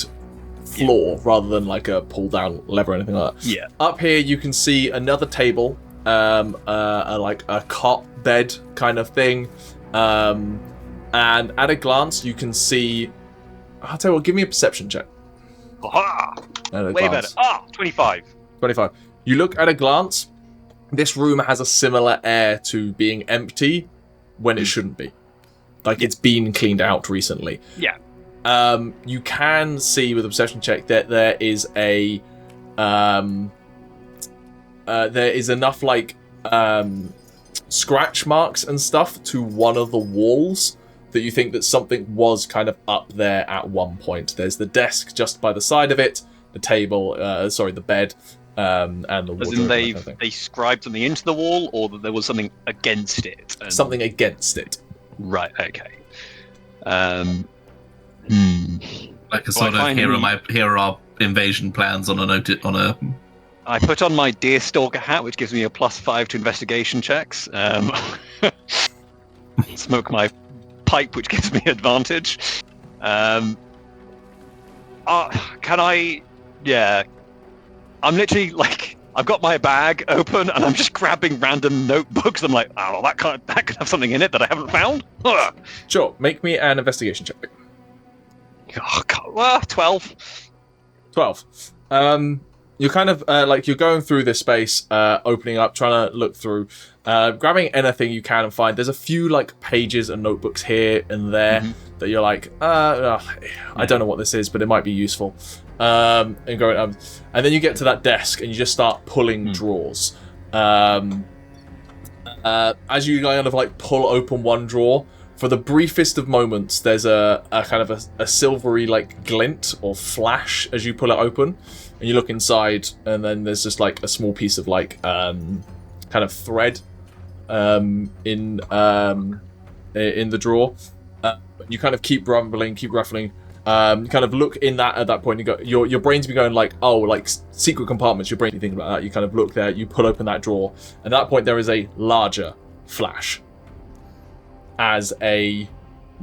floor rather than, a pull-down lever or anything like that. Yeah. Up here, you can see another table, a cot bed kind of thing, and at a glance, you can see... I'll tell you what, give me a perception check. Aha! Way better. 25. 25. You look at a glance, this room has a similar air to being empty when it shouldn't be. It's been cleaned out recently. Yeah. You can see with a perception check that there is a there is enough scratch marks and stuff to one of the walls that you think that something was kind of up there at one point. There's the desk just by the side of it, the table, the bed, and the wardrobe. As in they scribed something into the wall, or that there was something against it? Something against it. Right, okay. Like a sort of here are our invasion plans on a. I put on my Deerstalker hat, which gives me a +5 to investigation checks. Smoke my pipe, which gives me advantage. Can I? Yeah. I'm literally like, I've got my bag open and I'm just grabbing random notebooks. I'm like, oh, that could have something in it that I haven't found. Ugh. Sure, make me an investigation check. Oh, God. Well, 12. 12. You're kind of like you're going through this space, opening up, trying to look through, grabbing anything you can and find. There's a few like pages and notebooks here and there that you're like, I don't know what this is, but it might be useful. And going, and then you get to that desk and you just start pulling drawers. As you kind of like pull open one drawer, for the briefest of moments, there's a kind of a silvery like glint or flash as you pull it open. And you look inside, and then there's just like a small piece of like kind of thread in the drawer. You kind of keep ruffling. You kind of look in that at that point. You go, your brain's been going like, oh, like secret compartments. Your brain's thinking about that. You kind of look there. You pull open that drawer, and at that point there is a larger flash as a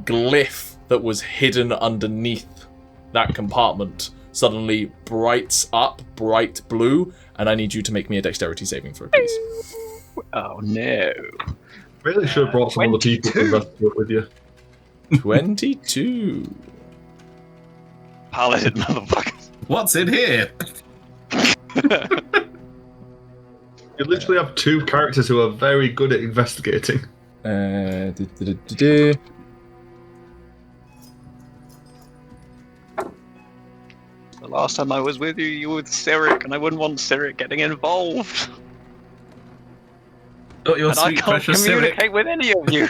glyph that was hidden underneath that compartment suddenly brights up, bright blue, and I need you to make me a dexterity saving throw, please. Oh no. Really should have brought some other people to investigate with you. 22. Paladin, motherfucker. What's in here? You literally have two characters who are very good at investigating. The last time I was with you, you were with Cyric, and I wouldn't want Cyric getting involved. Not your And I sweet can't precious communicate Cyric. with any of you.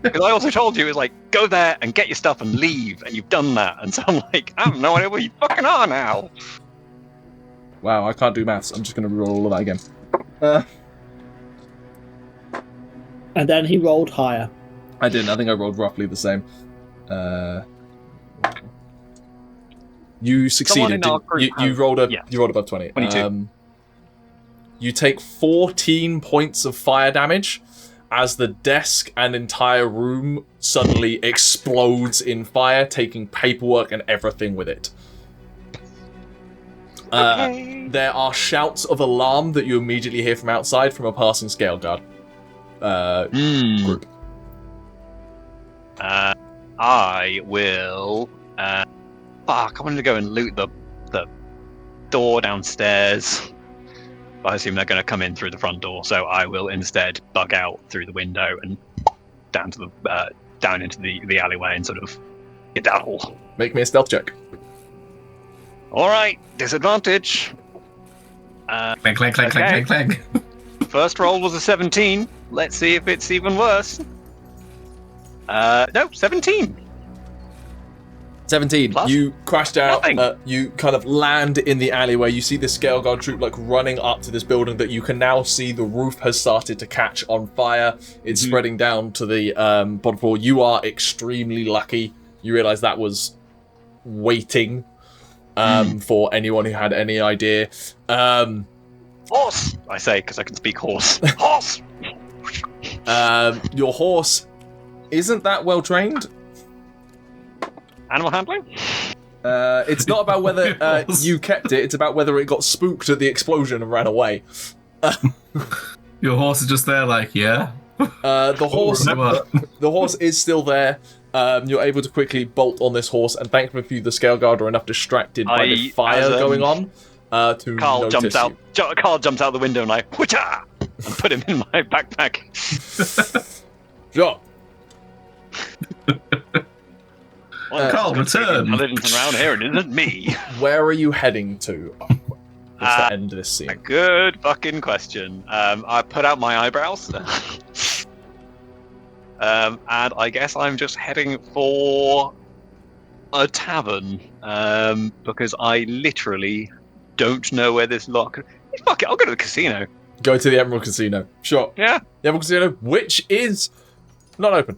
Because I also told you, it's like, go there and get your stuff and leave, and you've done that. And so I'm like, I have no idea where you fucking are now. Wow, I can't do maths. I'm just going to roll all of that again. And then he rolled higher. I didn't. I think I rolled roughly the same. You succeeded. Someone in our group You rolled yeah. You rolled above 20. 22. You take 14 points of fire damage as the desk and entire room suddenly explodes in fire, taking paperwork and everything with it. There are shouts of alarm that you immediately hear from outside from a passing scale guard group. I will. Fuck! I wanted to go and loot the door downstairs. But I assume they're going to come in through the front door, so I will instead bug out through the window and down to the down into the alleyway and sort of get that hole. Make me a stealth check. All right, disadvantage. Clang, clang, clang, clang, clang, clang. First roll was a 17. Let's see if it's even worse. No, 17. 17. Plus? You crashed out. Nothing. You kind of land in the alleyway. You see the scale guard troop like running up to this building that you can now see the roof has started to catch on fire. It's spreading down to the bottom floor. You are extremely lucky. You realize that was waiting for anyone who had any idea. Horse, I say, because I can speak horse. Horse! Your horse isn't that well trained. Animal handling? It's not about whether you kept it, it's about whether it got spooked at the explosion and ran away. Your horse is just there like, yeah? The horse is still there. You're able to quickly bolt on this horse, and thankfully the scale guard are enough distracted by the fire going on to Carl notice jumps out. Carl jumps out the window and like, whoocha! And put him in my backpack. Sure. Carl, return. Intelligence around here, and it isn't me. Where are you heading to? To end this scene. A good fucking question. I put out my eyebrows. And I guess I'm just heading for a tavern. Because I literally don't know where this lock... Fuck it, I'll go to the casino. Go to the Emerald Casino. Sure. Yeah. The Emerald Casino, which is not open.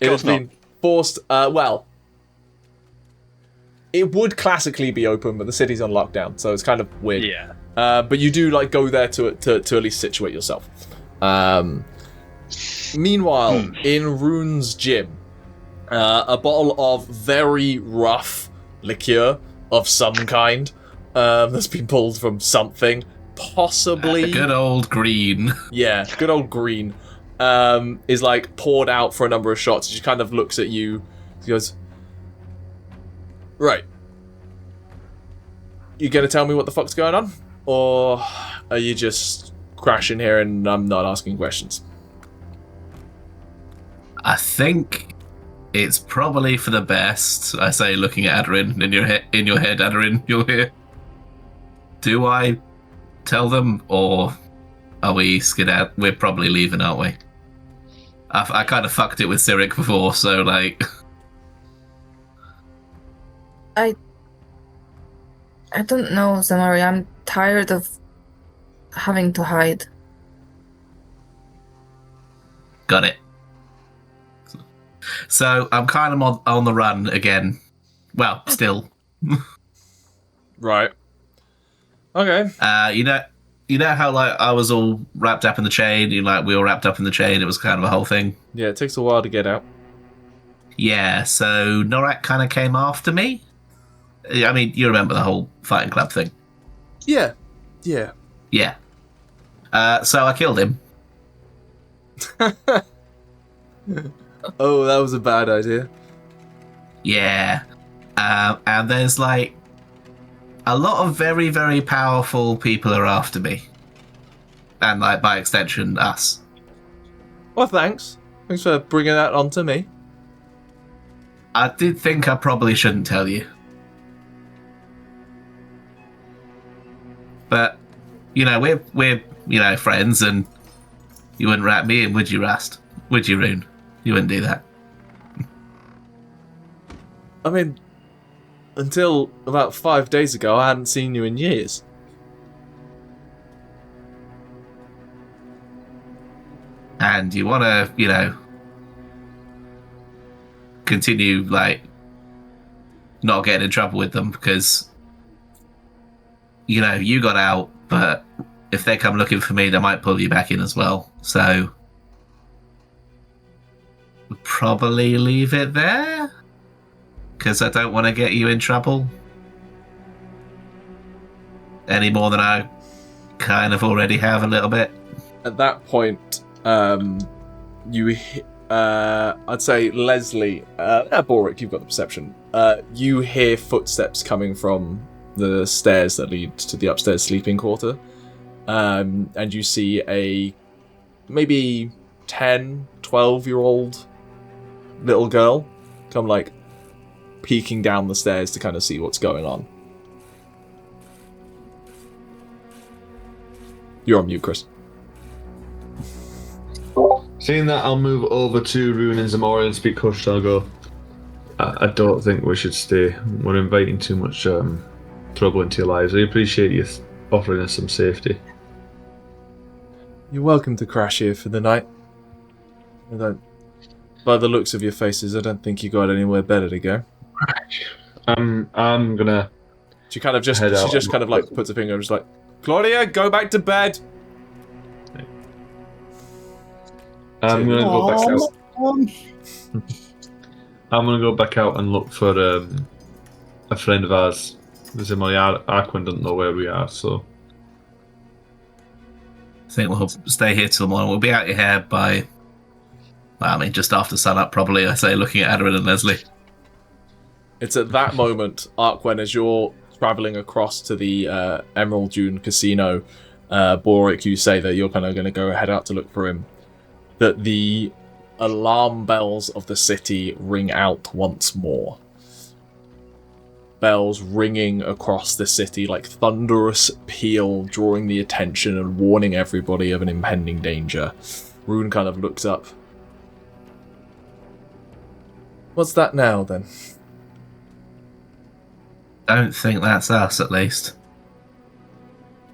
It has been forced... well... It would classically be open, but the city's on lockdown, so it's kind of weird. Yeah. But you do like go there to at least situate yourself. Meanwhile, in Rune's gym, a bottle of very rough liqueur of some kind that's been pulled from something, possibly good old green. Yeah, good old green. Is like poured out for a number of shots. She kind of looks at you. She goes, "Right, you gonna tell me what the fuck's going on, or are you just crashing here and I'm not asking questions?" I think it's probably for the best. I say, looking at Aderyn in your head, Aderyn, you'll hear. Do I tell them, or are we skedaddling? We're probably leaving, aren't we? I kind of fucked it with Cyric before, so like. I don't know, Ximori. I'm tired of having to hide. Got it. So I'm kind of on the run again. Well, still. Right. Okay. You know how like I was all wrapped up in the chain. We all wrapped up in the chain. It was kind of a whole thing. Yeah, it takes a while to get out. Yeah. So Norak kind of came after me. I mean, you remember the whole fighting club thing? Yeah. Yeah. So I killed him. Oh, that was a bad idea. Yeah. And there's like a lot of very, very powerful people are after me. And like by extension, us. Well, thanks. Thanks for bringing that on to me. I did think I probably shouldn't tell you. But, we're friends, and you wouldn't rat me in, would you, Rast? Would you, Rune? You wouldn't do that. I mean, until about 5 days ago, I hadn't seen you in years. And you want to, continue, not getting in trouble with them because, you got out, but if they come looking for me, they might pull you back in as well. So, we'll probably leave it there because I don't want to get you in trouble any more than I kind of already have a little bit. At that point, I'd say Lesley, Balrick, you've got the perception. You hear footsteps coming from the stairs that lead to the upstairs sleeping quarter. And you see a maybe 10, 12-year-old little girl come peeking down the stairs to kind of see what's going on. You're on mute, Chris. Seeing that, I'll move over to Rune and Ximori and speak hushed. I'll go, I don't think we should stay. We're inviting too much trouble into your lives. I appreciate you offering us some safety. You're welcome to crash here for the night. By the looks of your faces, I don't think you got anywhere better to go. I'm gonna. She kind of just puts a finger and just Claudia, go back to bed. I'm gonna go back out. I'm gonna go back out and look for a friend of ours. Ximori, Arquen doesn't know where we are, so I think we'll stay here till morning. We'll be out here by, just after sunup, probably. I say, looking at Aderyn and Lesley. It's at that moment, Arquen, as you're travelling across to the Emerald Dune Casino, Balrick, you say that you're kind of going to go head out to look for him, that the alarm bells of the city ring out once more. Bells ringing across the city like thunderous peal, drawing the attention and warning everybody of an impending danger. Rune kind of looks up. What's that now, then? Don't think that's us, at least.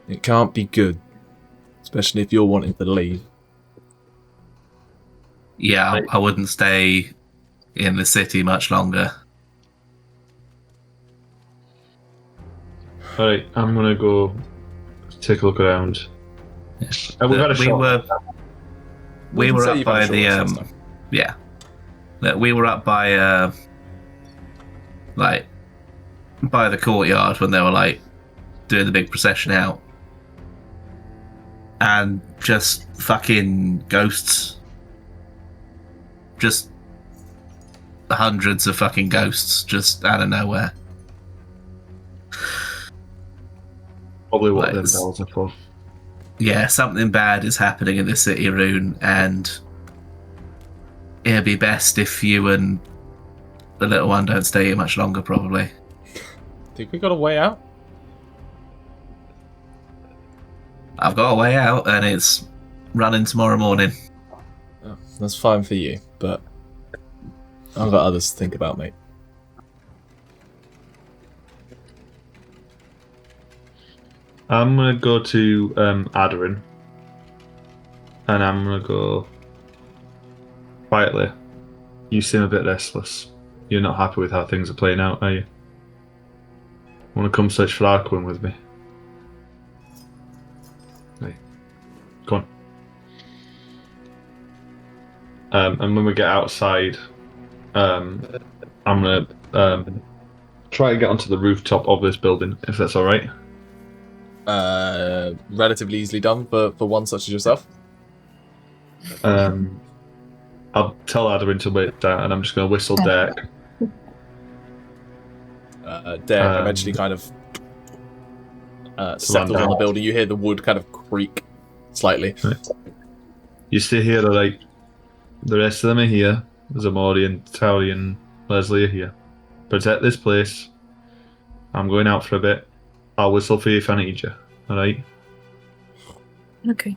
It can't be good. Especially if you're wanting to leave. Yeah, I wouldn't stay in the city much longer. Alright, I'm gonna go take a look around. Yeah. We've had a shot. we were say up you've had by a short the rest last time. yeah. Look, we were up by like by the courtyard when they were like doing the big procession out, and just fucking ghosts, just hundreds of fucking ghosts just out of nowhere. Probably what Like, them bells are for. Yeah, something bad is happening in the city, Rune, and it'd be best if you and the little one don't stay here much longer, probably. Think we got a way out? I've got a way out, and it's running tomorrow morning. Oh, that's fine for you, but I've got others to think about, mate. I'm gonna go to Aderyn, and I'm gonna go quietly. You seem a bit restless. You're not happy with how things are playing out, are you? Want to come search for Arquen with me? Hey, go on. And when we get outside, I'm gonna try to get onto the rooftop of this building, if that's all right. Relatively easily done for one such as yourself. I'll tell Aderyn to wait down, and I'm just going to whistle Derek. Derek eventually kind of settles on the building. You hear the wood kind of creak slightly. Right. You stay here, like the rest of them are here. Ximori and Tauri and Lesley are here. Protect this place. I'm going out for a bit. I'll whistle for you if I need you. All right. Okay.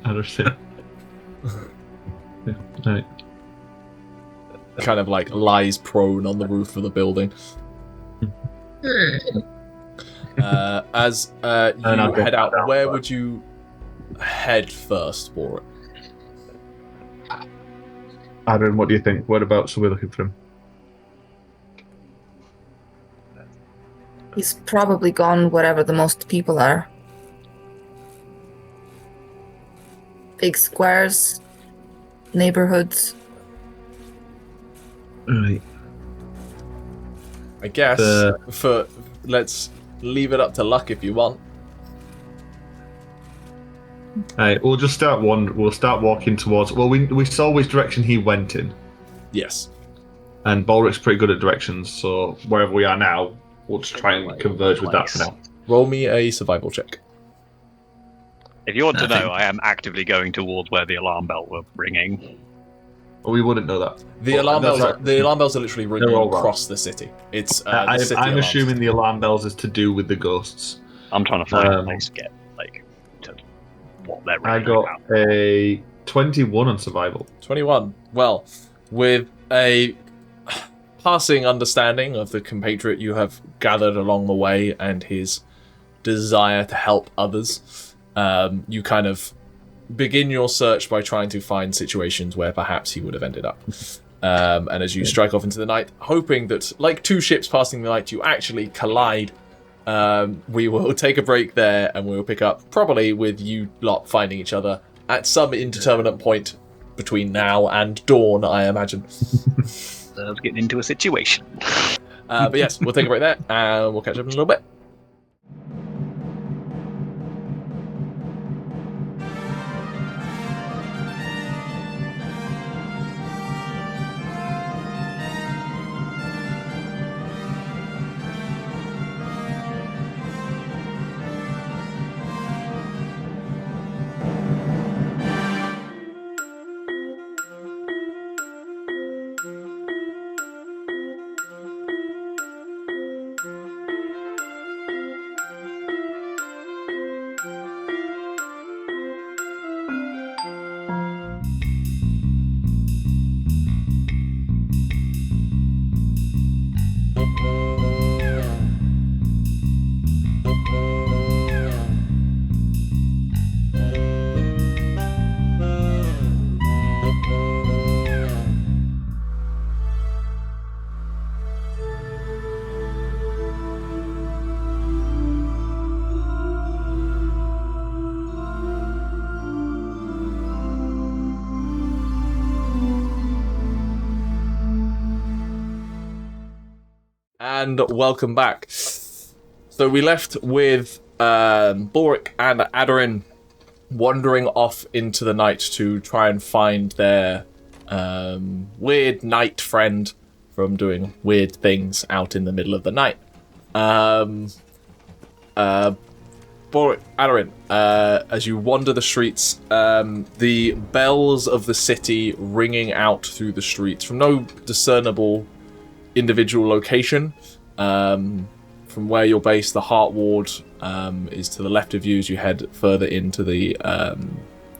Understand. Yeah. All right. Kind of like lies prone on the roof of the building. As you head out, where would you head first for it? Aderyn, what do you think? Whereabouts are we looking for him? He's probably gone wherever the most people are. Big squares, neighborhoods. Right. I guess let's leave it up to luck if you want. Alright, we'll just start we'll start walking towards. Well, we saw which direction he went in, Yes. and Balrick's pretty good at directions. So wherever we are now, we'll just try and converge with that for now. Roll me a survival check. If you want to know, I am actively going towards where the alarm bell were ringing. Well, we wouldn't know that. The alarm bells. Right. The alarm bells are literally ringing They're all right. across the city. It's I'm city alarms. assuming the alarm bells is to do with the ghosts. I'm trying to find a place to get to what they're I ringing got about. a 21 on survival. 21. Well, with a passing understanding of the compatriot you have gathered along the way and his desire to help others, you kind of begin your search by trying to find situations where perhaps he would have ended up. And as you strike off into the night, hoping that, like two ships passing the night, you actually collide, we will take a break there and we will pick up probably with you lot finding each other at some indeterminate point between now and dawn, I imagine. I was getting into a situation. But yes, we'll take a break there and we'll catch up in a little bit. and welcome back. So we left with Balrick and Aderyn wandering off into the night to try and find their weird night friend from doing weird things out in the middle of the night. Balrick, Aderyn, as you wander the streets, the bells of the city ringing out through the streets from no discernible individual location. From where you're based, the Heart Ward is to the left of you as you head further into the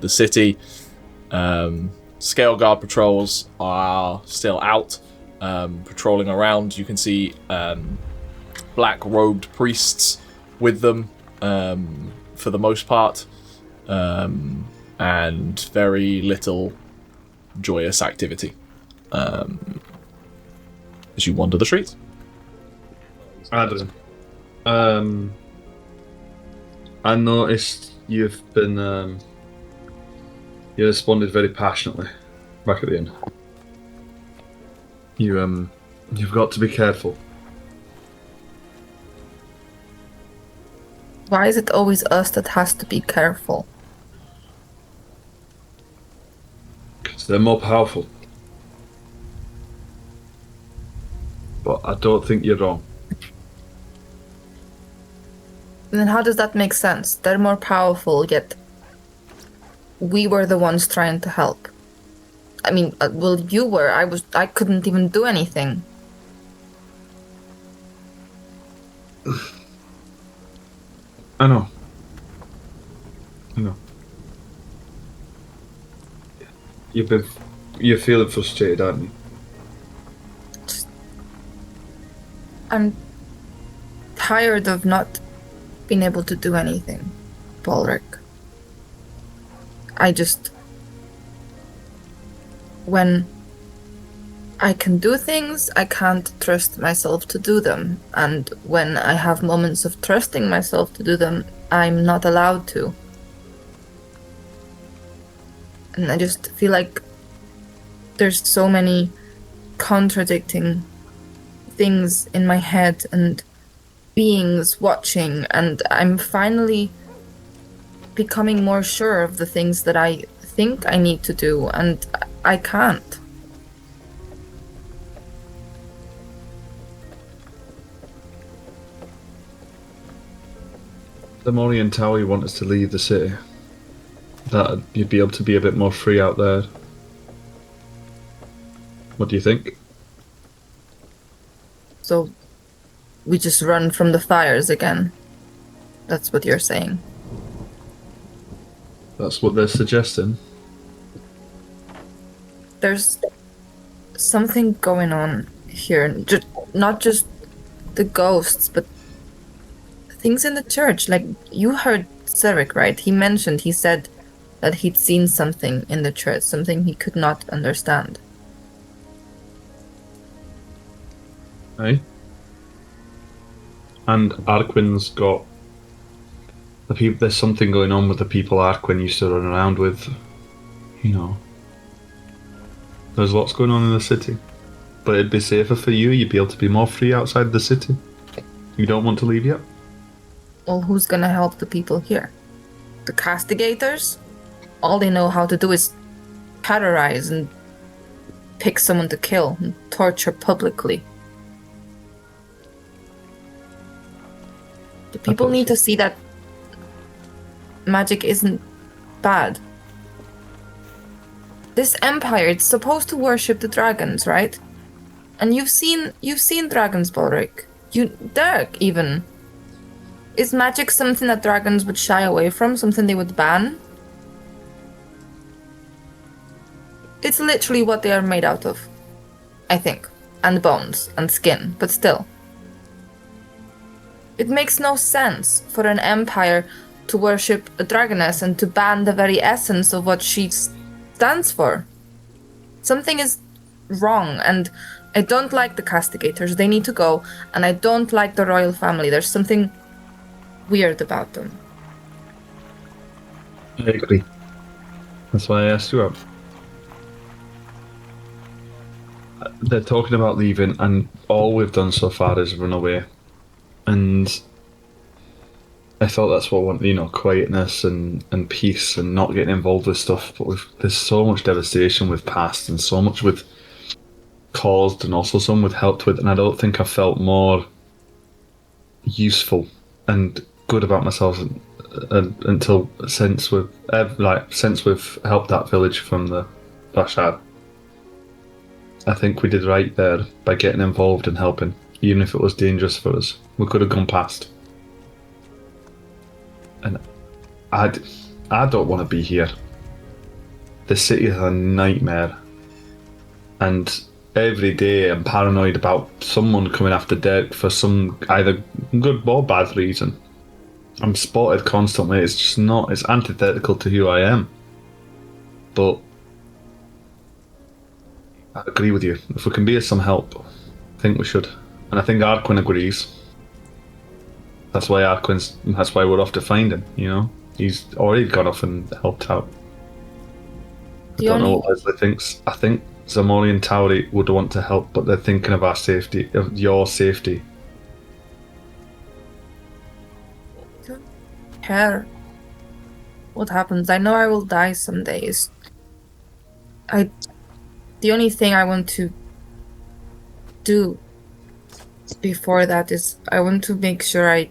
city. Scale Guard patrols are still out, patrolling around. You can see black-robed priests with them, for the most part, and very little joyous activity as you wander the streets. Aderyn, I noticed you've been you responded very passionately back at the inn. You've got to be careful. Why is it always us that has to be careful? Because they're more powerful. But I don't think you're wrong. Then how does that make sense? They're more powerful, yet we were the ones trying to help. I mean, well, you were. I couldn't even do anything. I know. You're feeling frustrated, aren't you? I'm tired of not being able to do anything, Balrick. When I can do things, I can't trust myself to do them. And when I have moments of trusting myself to do them, I'm not allowed to. And I just feel like there's so many contradicting things in my head and beings watching, and I'm finally becoming more sure of the things that I think I need to do, and I can't. Ximori and Tauri want us to leave the city. That you'd be able to be a bit more free out there. What do you think? So we just run from the fires again. That's what you're saying. That's what they're suggesting. There's something going on here. Not just the ghosts, but things in the church. Like, you heard Ceric, right? He said that he'd seen something in the church, something he could not understand. Hey? And Arquen's got the people. There's something going on with the people Arquen used to run around with. You know, there's lots going on in the city, but it'd be safer for you. You'd be able to be more free outside the city. You don't want to leave yet? Well, who's gonna help the people here? The castigators? All they know how to do is terrorize and pick someone to kill and torture publicly. The people need to see that magic isn't bad. This empire, it's supposed to worship the dragons, right? And you've seen dragons, Balrick. Derek, even. Is magic something that dragons would shy away from? Something they would ban? It's literally what they are made out of, I think. And bones, and skin, but still. It makes no sense for an empire to worship a dragoness and to ban the very essence of what she stands for. Something is wrong, and I don't like the castigators. They need to go, and I don't like the royal family. There's something weird about them. I agree. That's why I asked you out. they're talking about leaving, and all we've done so far is run away. And I thought that's what I want, quietness and peace and not getting involved with stuff. But there's so much devastation with past and so much with caused and also some with helped with, and I don't think I felt more useful and good about myself until since we've helped that village from the Bashar. I think we did right there by getting involved and helping, even if it was dangerous for us. We could have gone past. And I don't want to be here. The city is a nightmare, and every day I'm paranoid about someone coming after Dirk for some either good or bad reason. I'm spotted constantly. It's just not. It's antithetical to who I am. But I agree with you. If we can be of some help, I think we should. And I think Arquen agrees. That's why we're off to find him, He's already gone off and helped out. I don't know what Lesley thinks. I think Ximori and Tauri would want to help, but they're thinking of our safety, of your safety. I don't care what happens. I know I will die some days. The only thing I want to do before that is I want to make sure I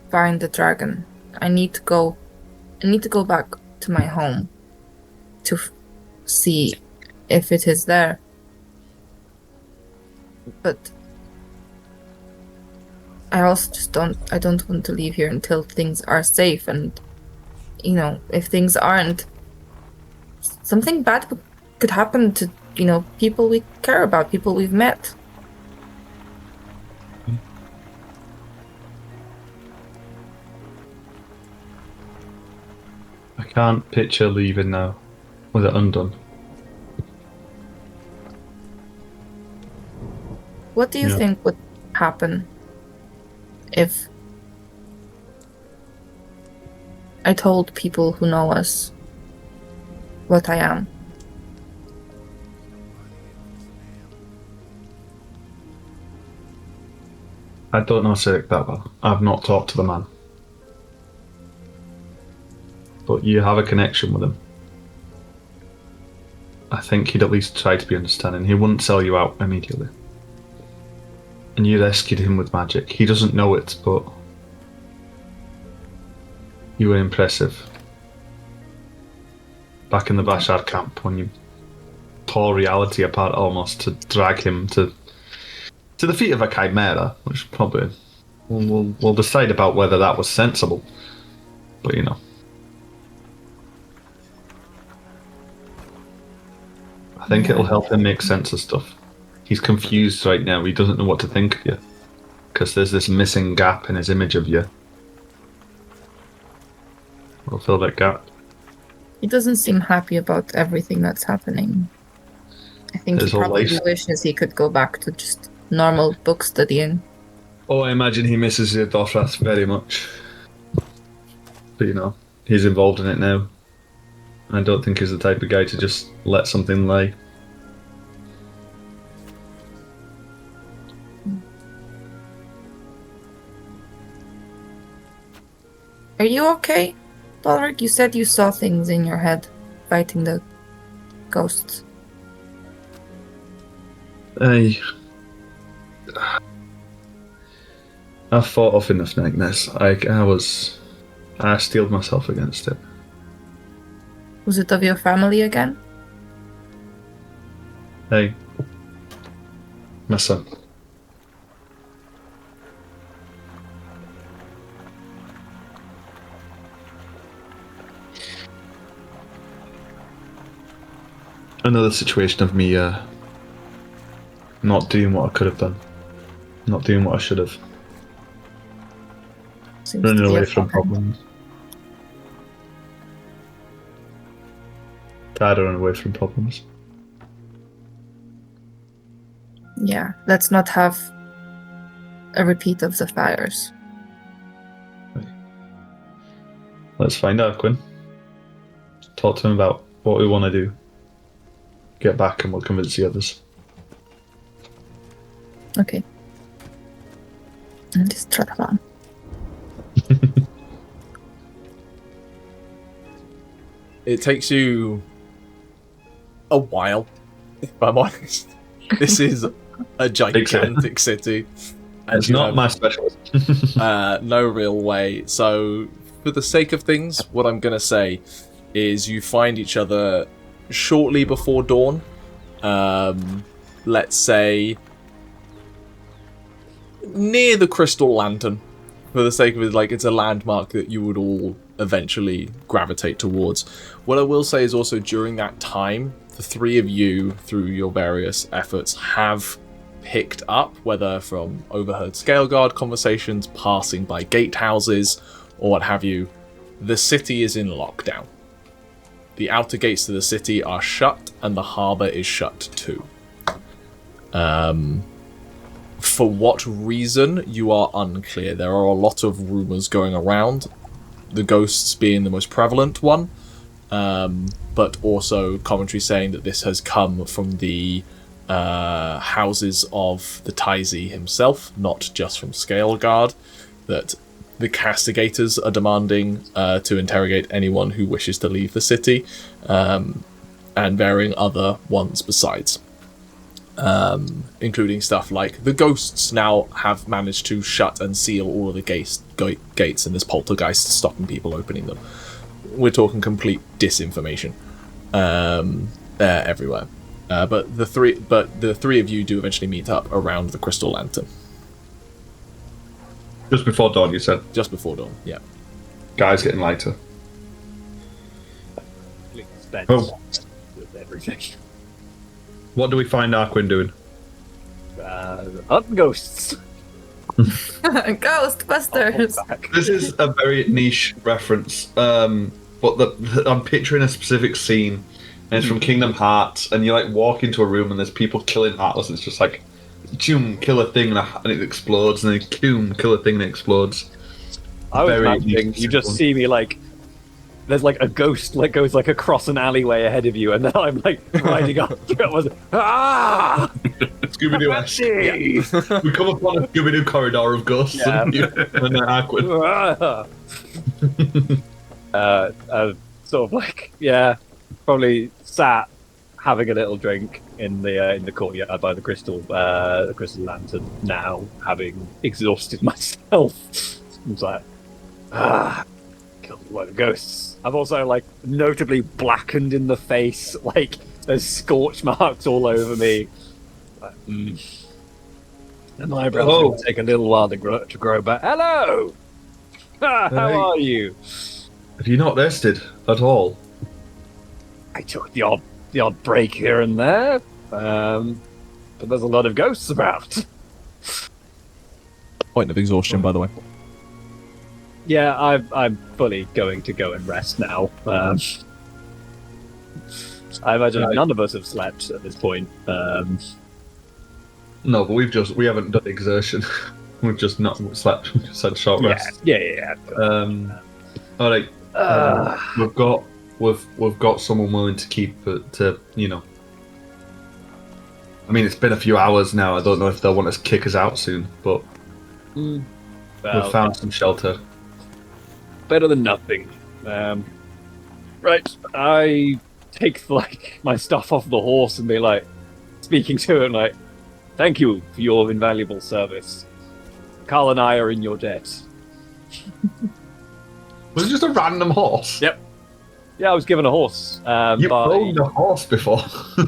find the dragon. I need to go back to my home to see if it is there. But I also just don't want to leave here until things are safe, and if things aren't, something bad could happen to people we care about, people we've met. I can't picture leaving now with it undone. What do you think would happen if I told people who know us what I am? I don't know Sirik that well. I've not talked to the man. But you have a connection with him. I think he'd at least try to be understanding. He wouldn't sell you out immediately. And you rescued him with magic. He doesn't know it, but you were impressive. Back in the Bashar camp, when you tore reality apart almost to drag him to the feet of a chimera, which probably we'll decide about whether that was sensible. But I think it'll help him make sense of stuff. He's confused right now. He doesn't know what to think of you. Because there's this missing gap in his image of you. We'll fill that gap. He doesn't seem happy about everything that's happening. I think he probably wishes he could go back to just normal book studying. Oh, I imagine he misses the Dothrath very much. But he's involved in it now. I don't think he's the type of guy to just let something lie. Are you okay, Balrick? You said you saw things in your head, fighting the ghosts. I've fought off enough nightmares. I steeled myself against it. Was it of your family again? Hey, my son. Another situation of me not doing what I could have done, not doing what I should have, running away from problems. Tired of running away from problems. Yeah, let's not have a repeat of the fires. Let's find out, Arquen. Talk to him about what we want to do. Get back and we'll convince the others. Okay. And just trot along. It takes you a while, if I'm honest. This is a gigantic city. And It's not my specialist. no real way. So, for the sake of things, what I'm going to say is you find each other shortly before dawn. Let's say near the Crystal Lantern. For the sake of it, like, it's a landmark that you would all eventually gravitate towards. What I will say is also during that time, the three of you, through your various efforts, have picked up, whether from overheard Scaleguard conversations, passing by gatehouses, or what have you, the city is in lockdown. The outer gates to the city are shut, and the harbour is shut too. For what reason, you are unclear. There are a lot of rumours going around, the ghosts being the most prevalent one, but also commentary saying that this has come from the houses of the Taisi himself, not just from Scaleguard, that the castigators are demanding to interrogate anyone who wishes to leave the city, and varying other ones besides. Including stuff like the ghosts now have managed to shut and seal all of the gates, and there's poltergeists stopping people opening them. We're talking complete disinformation everywhere. But the three of you do eventually meet up around the Crystal Lantern. Just before dawn, you said? Just before dawn, yeah. Guy's getting lighter. Oh. With everything. What do we find Arquen doing? Hunting ghosts. Ghostbusters. This is a very niche reference, but I'm picturing a specific scene, and it's from Kingdom Hearts, and you like walk into a room and there's people killing Heartless, and it's just like, choom, kill a thing, and it explodes, and then choom, kill a thing, and it explodes. I was Very imagining niche you just one. see me like, there's like a ghost that goes like across an alleyway ahead of you, and then I'm like riding up. Ah! Scooby-Doo-esque. We come upon a Scooby-Doo corridor of ghosts, Yeah. and then Arquen. Sort of like, yeah, probably sat having a little drink in the courtyard by the crystal lantern now, having exhausted myself. It's like, killed a load of ghosts. I've also like notably blackened in the face, like there's scorch marks all over me. Like, And my eyebrows will take a little while to grow back. Hello! How are you? Have you not rested at all? I took the odd break here and there, but there's a lot of ghosts about. Point of exhaustion, by the way. Yeah, I'm fully going to go and rest now. I imagine none of us have slept at this point. No, but we haven't done exertion. We've just not slept. We've just had short rest. Yeah. All right. We've got someone willing to keep it. To I mean, it's been a few hours now. I don't know if they'll want to kick us out soon, but we've found some shelter. Better than nothing. Right, I take like my stuff off the horse and be like, speaking to it, like, thank you for your invaluable service. Carl and I are in your debt. Was it just a random horse? Yep. Yeah, I was given a horse. You've owned a horse before.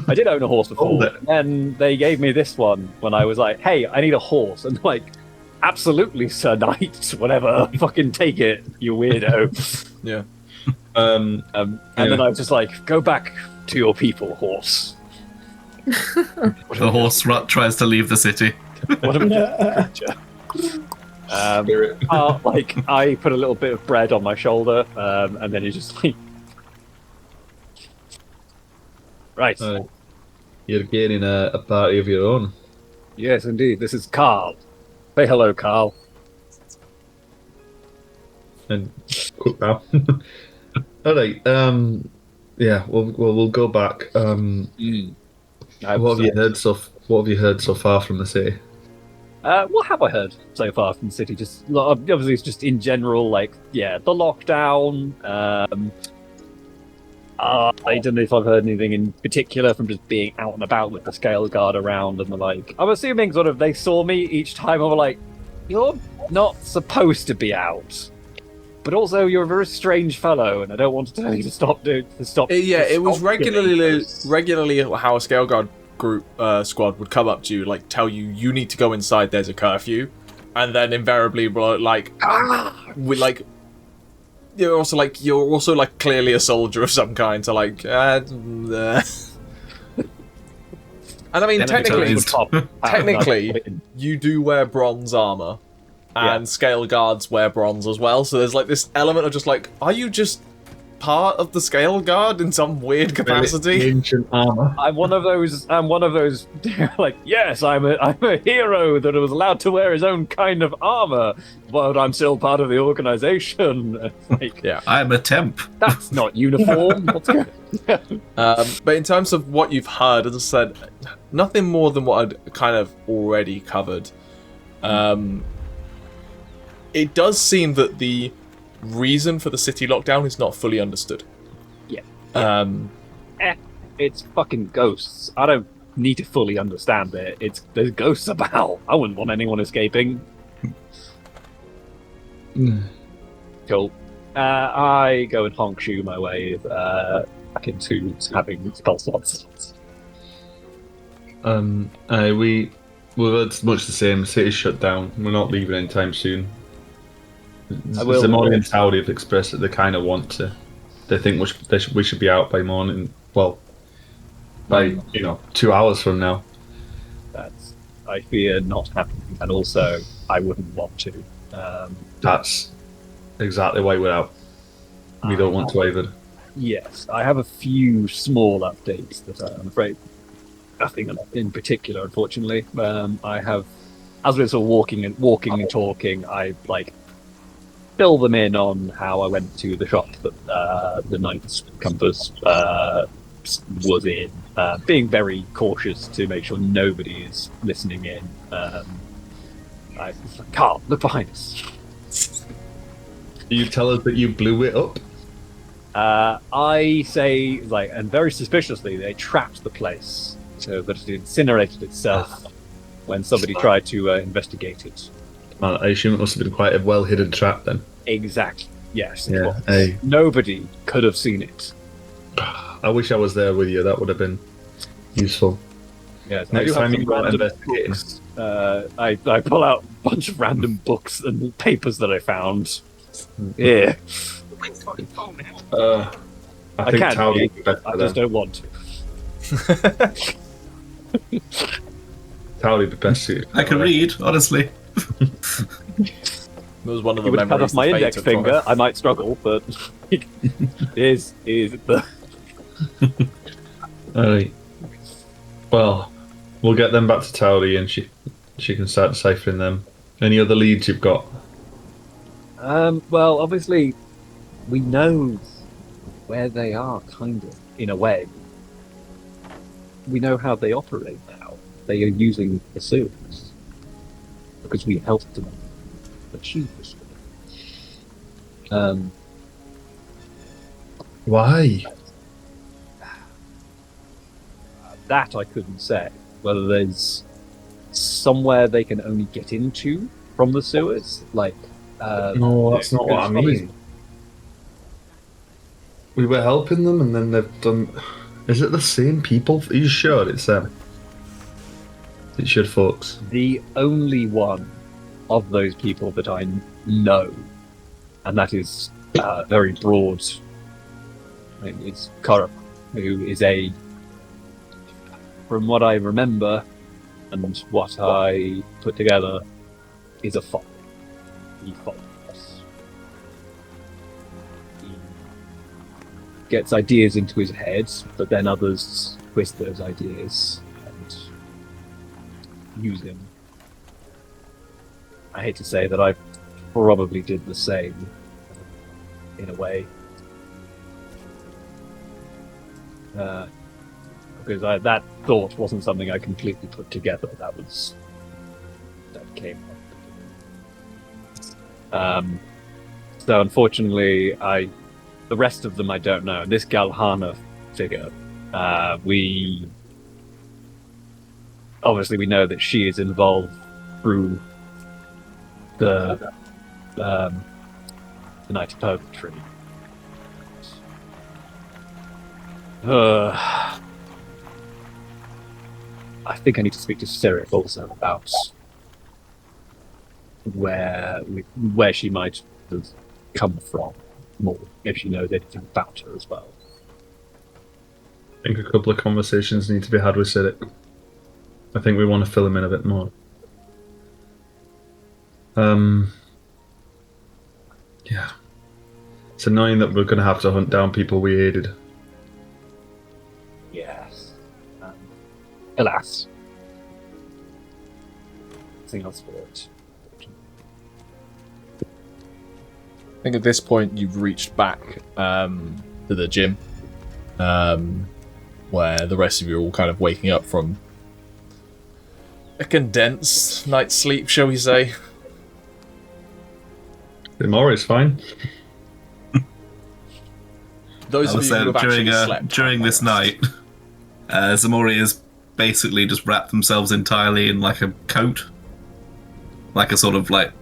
I did own a horse before. Owned it. And they gave me this one when I was like, hey, I need a horse. And like, absolutely, Sir Knight, whatever. Fucking take it, you weirdo. Yeah. And then I was just like, go back to your people, horse. The horse tries to leave the city. What a creature. Like, I put a little bit of bread on my shoulder, and then he just like, right. You're gaining a party of your own. Yes, indeed. This is Carl. Say hello, Carl. And cook now. All right. Yeah. We'll go back. What have you heard so far from the city? What have I heard so far from the city? Just obviously, it's just in general, like the lockdown. I don't know if I've heard anything in particular from just being out and about with the scale guard around and the like. I'm assuming sort of they saw me each time. I was like, "You're not supposed to be out, but also you're a very strange fellow, and I don't want to tell you to stop." It was regularly how a scale guard group squad would come up to you, like tell you need to go inside. There's a curfew, and then invariably like you're also clearly a soldier of some kind. So like, and I mean technically, you do wear bronze armor, and scale guards wear bronze as well. So there's like this element of just like, are you just part of the scale guard in some weird capacity? Ancient armor. I'm one of those. Like, yes, I'm a hero that was allowed to wear his own kind of armor, but I'm still part of the organization. Like, I'm a temp. That's not uniform. But in terms of what you've heard, as I said, nothing more than what I'd kind of already covered. It does seem that the reason for the city lockdown is not fully understood. It's fucking ghosts. I don't need to fully understand it. There's ghosts about. I wouldn't want anyone escaping. Cool. I go and honk shoe my way back into having spell slots. We're much the same. The city's shut down. We're not leaving anytime soon. Ximori and Tauri have expressed that they kind of want to. They think we should be out by morning. Well, by 2 hours from now. That's, I fear, not happening, and also I wouldn't want to. That's exactly why we're out. We don't want to either. Yes, I have a few small updates that I'm afraid nothing in particular, unfortunately. I have, as we're sort of walking and talking, I fill them in on how I went to the shop that the Knight's Compass was in, being very cautious to make sure nobody is listening in. Carl, look behind us. Do you tell us that you blew it up? I say, and very suspiciously, they trapped the place so that it incinerated itself when somebody tried to investigate it. Man, I assume it must have been quite a well-hidden trap then. Exactly. Yes. It Yeah. was. Hey. Nobody could have seen it. I wish I was there with you. That would have been useful. Yes. Next time you go random investigating. books. I pull out a bunch of random books and papers that I found. Yeah. I I think can. Tauri would be better I for just them. don't want to. Tauri would be best suited. I can read, honestly. It was one of the You would cut memories off my that Faye index took from finger. her. I might struggle, but is the. Alright. Well, we'll get them back to Tauri and she can start deciphering them. Any other leads you've got? Well, obviously, we know where they are, kind of, in a way. We know how they operate now. They are using the sewers. Because we helped them achieve this. Why? That I couldn't say. Whether there's somewhere they can only get into from the sewers, No, that's not what I mean. We were helping them and then they've done... Is it the same people? Are you sure it's them? It should, folks. The only one of those people that I know, and that is very broad, it's Korok, who is from what I remember and what I put together, is a fox. He follows us. He gets ideas into his head, but then others twist those ideas and use him. I hate to say that I probably did the same, in a way. Because that thought wasn't something I completely put together. That that came up. So unfortunately, the rest of them I don't know. This Galhana figure, we know that she is involved through the Night of Purgatory. I think I need to speak to Cyril also about where she might have come from more, if she knows anything about her as well. I think a couple of conversations need to be had with Siddiq. I think we want to fill him in a bit more. Yeah. It's annoying that we're going to have to hunt down people we aided. Yes. Alas. Nothing else for it. I think at this point you've reached back to the gym, where the rest of you are all kind of waking up from a condensed night's sleep, shall we say. Ximori's fine. Those of you who have actually slept during this night, Ximori has basically just wrapped themselves entirely in like a coat, like a sort of like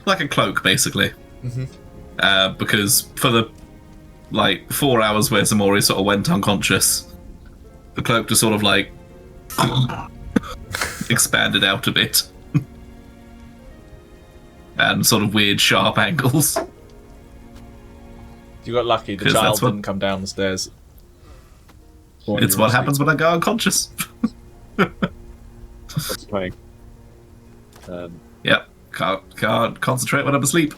a cloak, basically. Mm-hmm. Because for the 4 hours where Ximori sort of went unconscious, the cloak just sort of like expanded out a bit. And sort of weird sharp angles. You got lucky, the child didn't come down the stairs. It's what happens when I go unconscious. What's playing? Yep, can't concentrate when I'm asleep.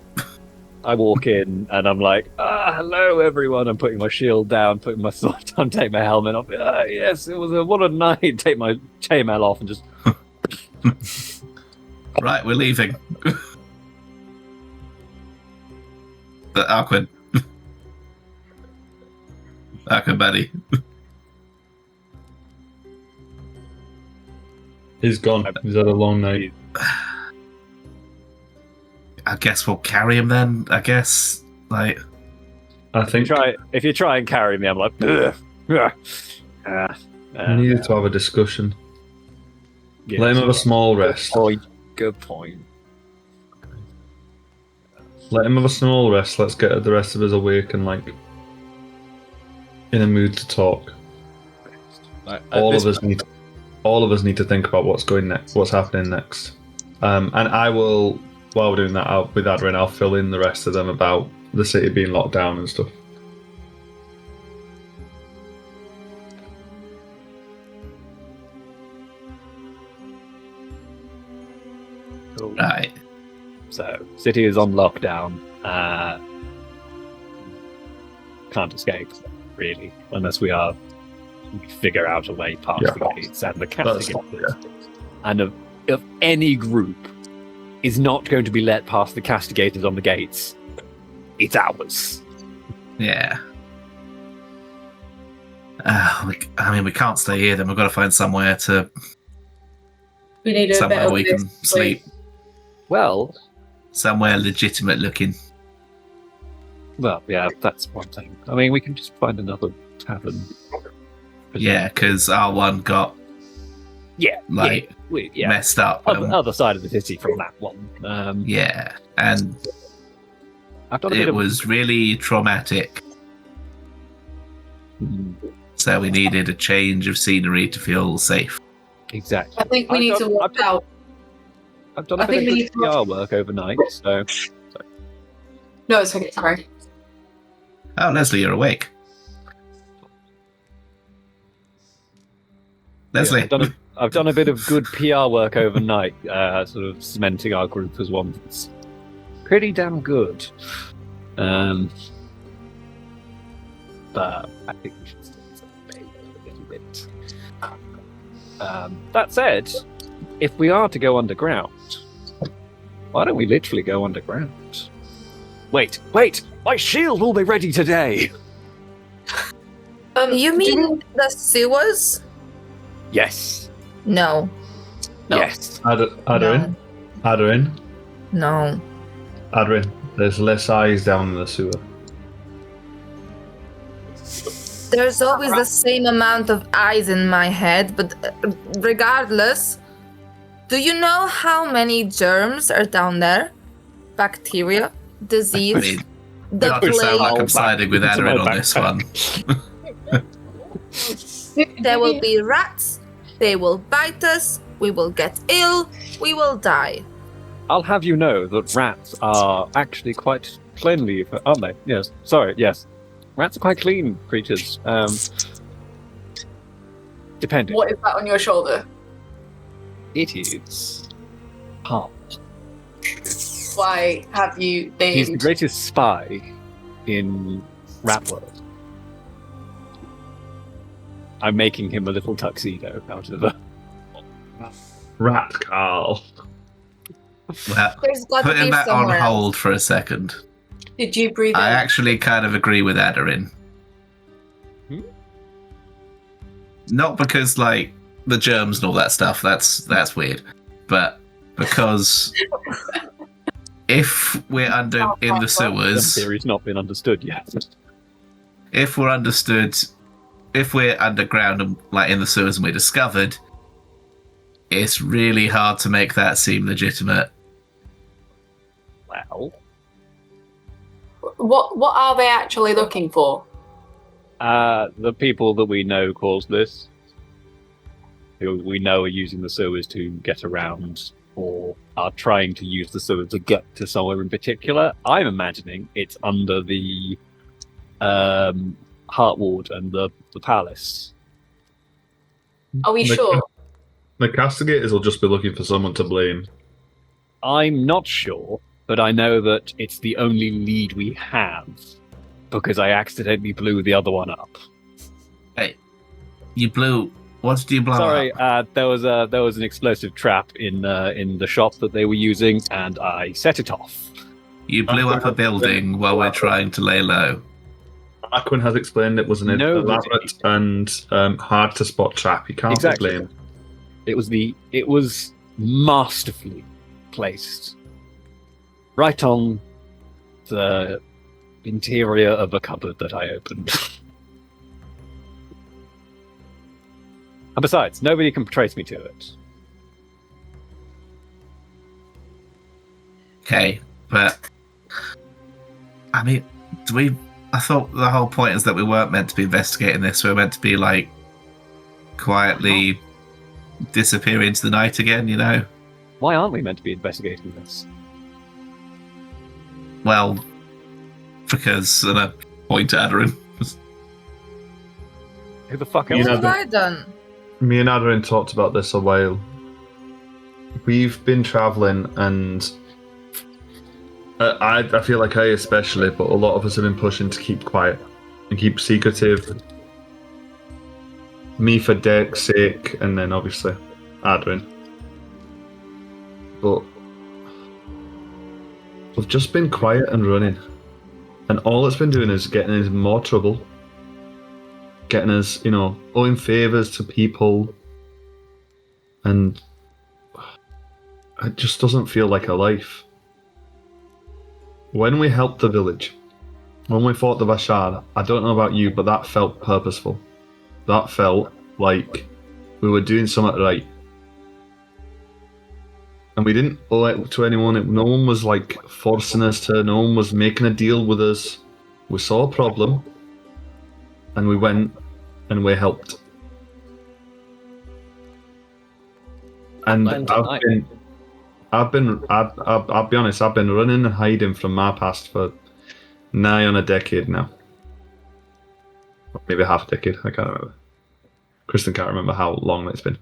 I walk in and I'm like, hello everyone. I'm putting my shield down, putting my sword down, take my helmet off. Yes, it was what a night. Take my chainmail off and just. Right, we're leaving. Arquen. Arquen, buddy. He's gone. He's had a long night. I guess we'll carry him then. I guess, I think if you try and carry me, I'm like, we needed to have a discussion. Yeah, Let him have a small rest. Good point. Let him have a small rest. Let's get the rest of us awake and in a mood to talk. All of us need to think about what's happening next. And I will, while we're doing that, with Aderyn, I'll fill in the rest of them about the city being locked down and stuff. Cool. right. So, city is on lockdown. Can't escape, really, unless we figure out a way past the gates and the castigators. And if any group is not going to be let past the castigators on the gates, it's ours. Yeah. We can't stay here. Then we've got to find somewhere We need somewhere we can sleep. Well, somewhere legitimate looking. Well, yeah, that's one thing. I mean, we can just find another tavern. Yeah, because our one got messed up. Other side of the city from that one. Yeah, and it was really traumatic. So we needed a change of scenery to feel safe. Exactly. I think we need to walk out. I've done a bit of good PR work overnight, so... No, it's okay, sorry. Oh, Lesley, you're awake. Lesley. Yeah, I've done a bit of good PR work overnight, sort of cementing our group as one. It's pretty damn good. But I think we should still a little bit. That said, if we are to go underground, why don't we literally go underground? Wait! My shield will be ready today! You mean the sewers? Yes. No. No. Yes. Aderyn? Aderyn? No. Aderyn, there's less eyes down in the sewer. There's always the same amount of eyes in my head, but regardless, do you know how many germs are down there? Bacteria, disease, I mean, the not to sound like plague. I'm siding with Into my Aderyn on this backpack. one. There will be rats. They will bite us. We will get ill. We will die. I'll have you know that rats are actually quite cleanly, aren't they? Yes. Sorry, yes. Rats are quite clean creatures. Depending. What is that on your shoulder? It is Palm. Why have you He's the named... greatest spy in Rat World. I'm making him a little tuxedo out of a... Rat Carl. Well, There's got to putting be that on somewhere hold else. for a second. Did you breathe I in? actually kind of agree with Aderyn. Hmm? Not because like the germs and all that stuff. That's weird, but because if we're in the The sewers, theory's not been understood yet. if we're underground and like in the sewers and we're discovered, it's really hard to make that seem legitimate. Well, What are they actually looking for? the people that we know caused this, who we know are using the sewers to get around or are trying to use the sewers to get to somewhere in particular, I'm imagining it's under the Heartward and the palace. Are we The- sure? The castigators will just be looking for someone to blame. I'm not sure, but I know that it's the only lead we have because I accidentally blew the other one up. You blew. What did you blow Sorry, up? there was an explosive trap in the shop that they were using, and I set it off. You blew up a building while we're trying to lay low. Arquen has explained it was an Nobody. elaborate and hard to spot trap. You can't Exactly. blame. It was masterfully placed, right on the interior of a cupboard that I opened. And besides, nobody can trace me to it. Okay, but I mean, I thought the whole point is that we weren't meant to be investigating this. We were meant to be like quietly disappear into the night again, you know? Why aren't we meant to be investigating this? Well, because, and I point at Aderyn. Who the fuck You else? know, What have I done? Me and Aderyn talked about this a while. We've been traveling, and I feel like I especially, but a lot of us have been pushing to keep quiet and keep secretive. Me for Deck's sake, and then obviously Aderyn. But we've just been quiet and running, and all it's been doing is getting us in more trouble. Getting us, owing favours to people, and it just doesn't feel like a life. When we helped the village, when we fought the Vashar, I don't know about you, but that felt purposeful. That felt like we were doing something right. And we didn't owe it to anyone. No one was like forcing us to, no one was making a deal with us. We saw a problem, and we went and we helped. And I'll be honest, I've been running and hiding from my past for nigh on a decade now. Maybe half a decade, I can't remember. Kristen can't remember how long it's been.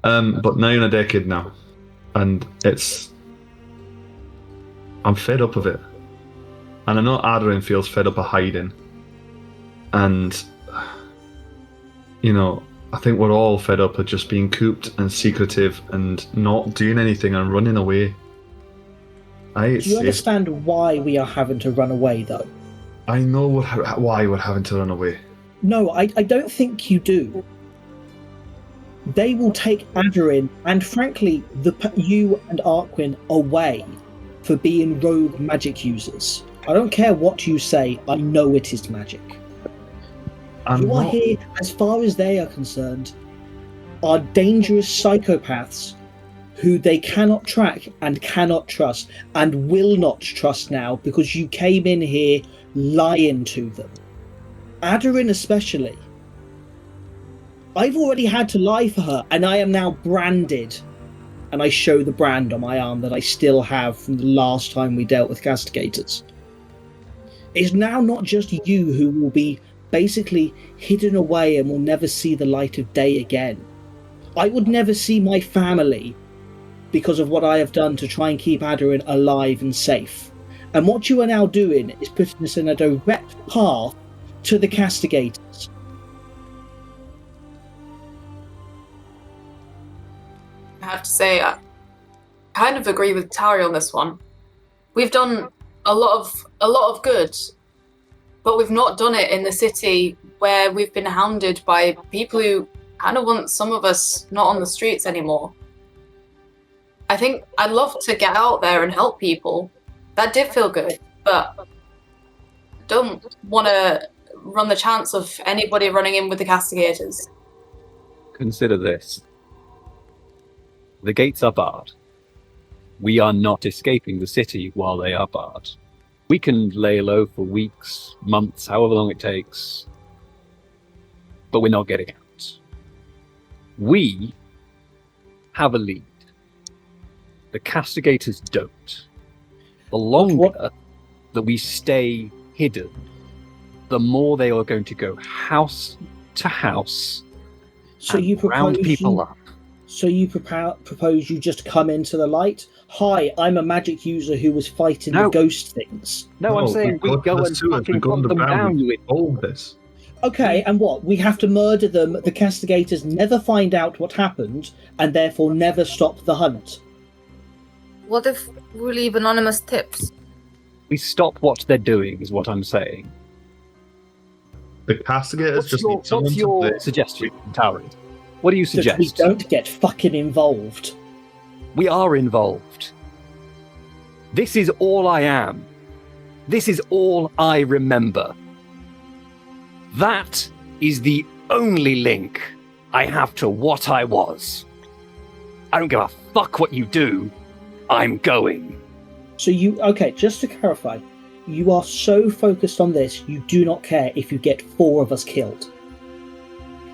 But nigh on a decade now. And I'm fed up of it. And I know Aderyn feels fed up of hiding. And I think we're all fed up of just being cooped and secretive and not doing anything and running away. Do you understand why we are having to run away, though? I know why we're having to run away. No, I don't think you do. they will take Aderyn and, frankly, you and Arquen away for being rogue magic users. I don't care what you say, I know it is magic. You are here, as far as they are concerned, are dangerous psychopaths who they cannot track and cannot trust and will not trust now because you came in here lying to them. Aderyn especially. I've already had to lie for her and I am now branded. And I show the brand on my arm that I still have from the last time we dealt with castigators. It's now not just you who will be basically hidden away and will never see the light of day again. I would never see my family because of what I have done to try and keep Aderyn alive and safe. And what you are now doing is putting us in a direct path to the castigators. I have to say, I kind of agree with Tauri on this one. We've done a lot of good, but we've not done it in the city where we've been hounded by people who kind of want some of us not on the streets anymore. I think I'd love to get out there and help people. That did feel good, but don't want to run the chance of anybody running in with the castigators. Consider this. The gates are barred. We are not escaping the city while they are barred. We can lay low for weeks, months, however long it takes, but we're not getting out. We have a lead. The castigators don't. The longer that we stay hidden, the more they are going to go house to house and round people up. So you propose you just come into the light? Hi, I'm a magic user who was fighting the ghost things. No, I'm saying we go and fucking hunt them down, you idiot. Okay, and what? We have to murder them, the castigators never find out what happened, and therefore never stop the hunt. What if we leave anonymous tips? We stop what they're doing, is what I'm saying. The castigators What's your suggestion, Tauri? What do you suggest? That we don't get fucking involved. We are involved. This is all I am. This is all I remember. That is the only link I have to what I was. I don't give a fuck what you do. I'm going. So just to clarify, you are so focused on this, you do not care if you get 4 of us killed.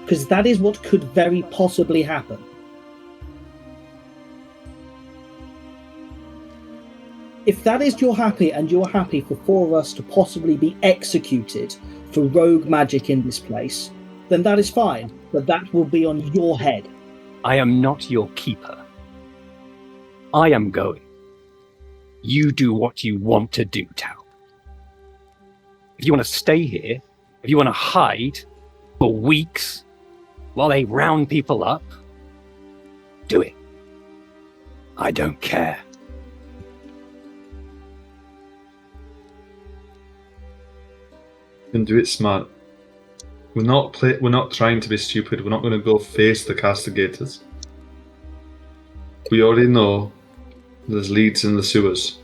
Because that is what could very possibly happen. If that is you're happy for 4 of us to possibly be executed for rogue magic in this place, then that is fine, but that will be on your head. I am not your keeper. I am going. You do what you want to do, Tao. If you want to stay here, if you want to hide for weeks while they round people up, do it. I don't care. And do it smart. We're not trying to be stupid. We're not going to go face the castigators. We already know there's leads in the sewers.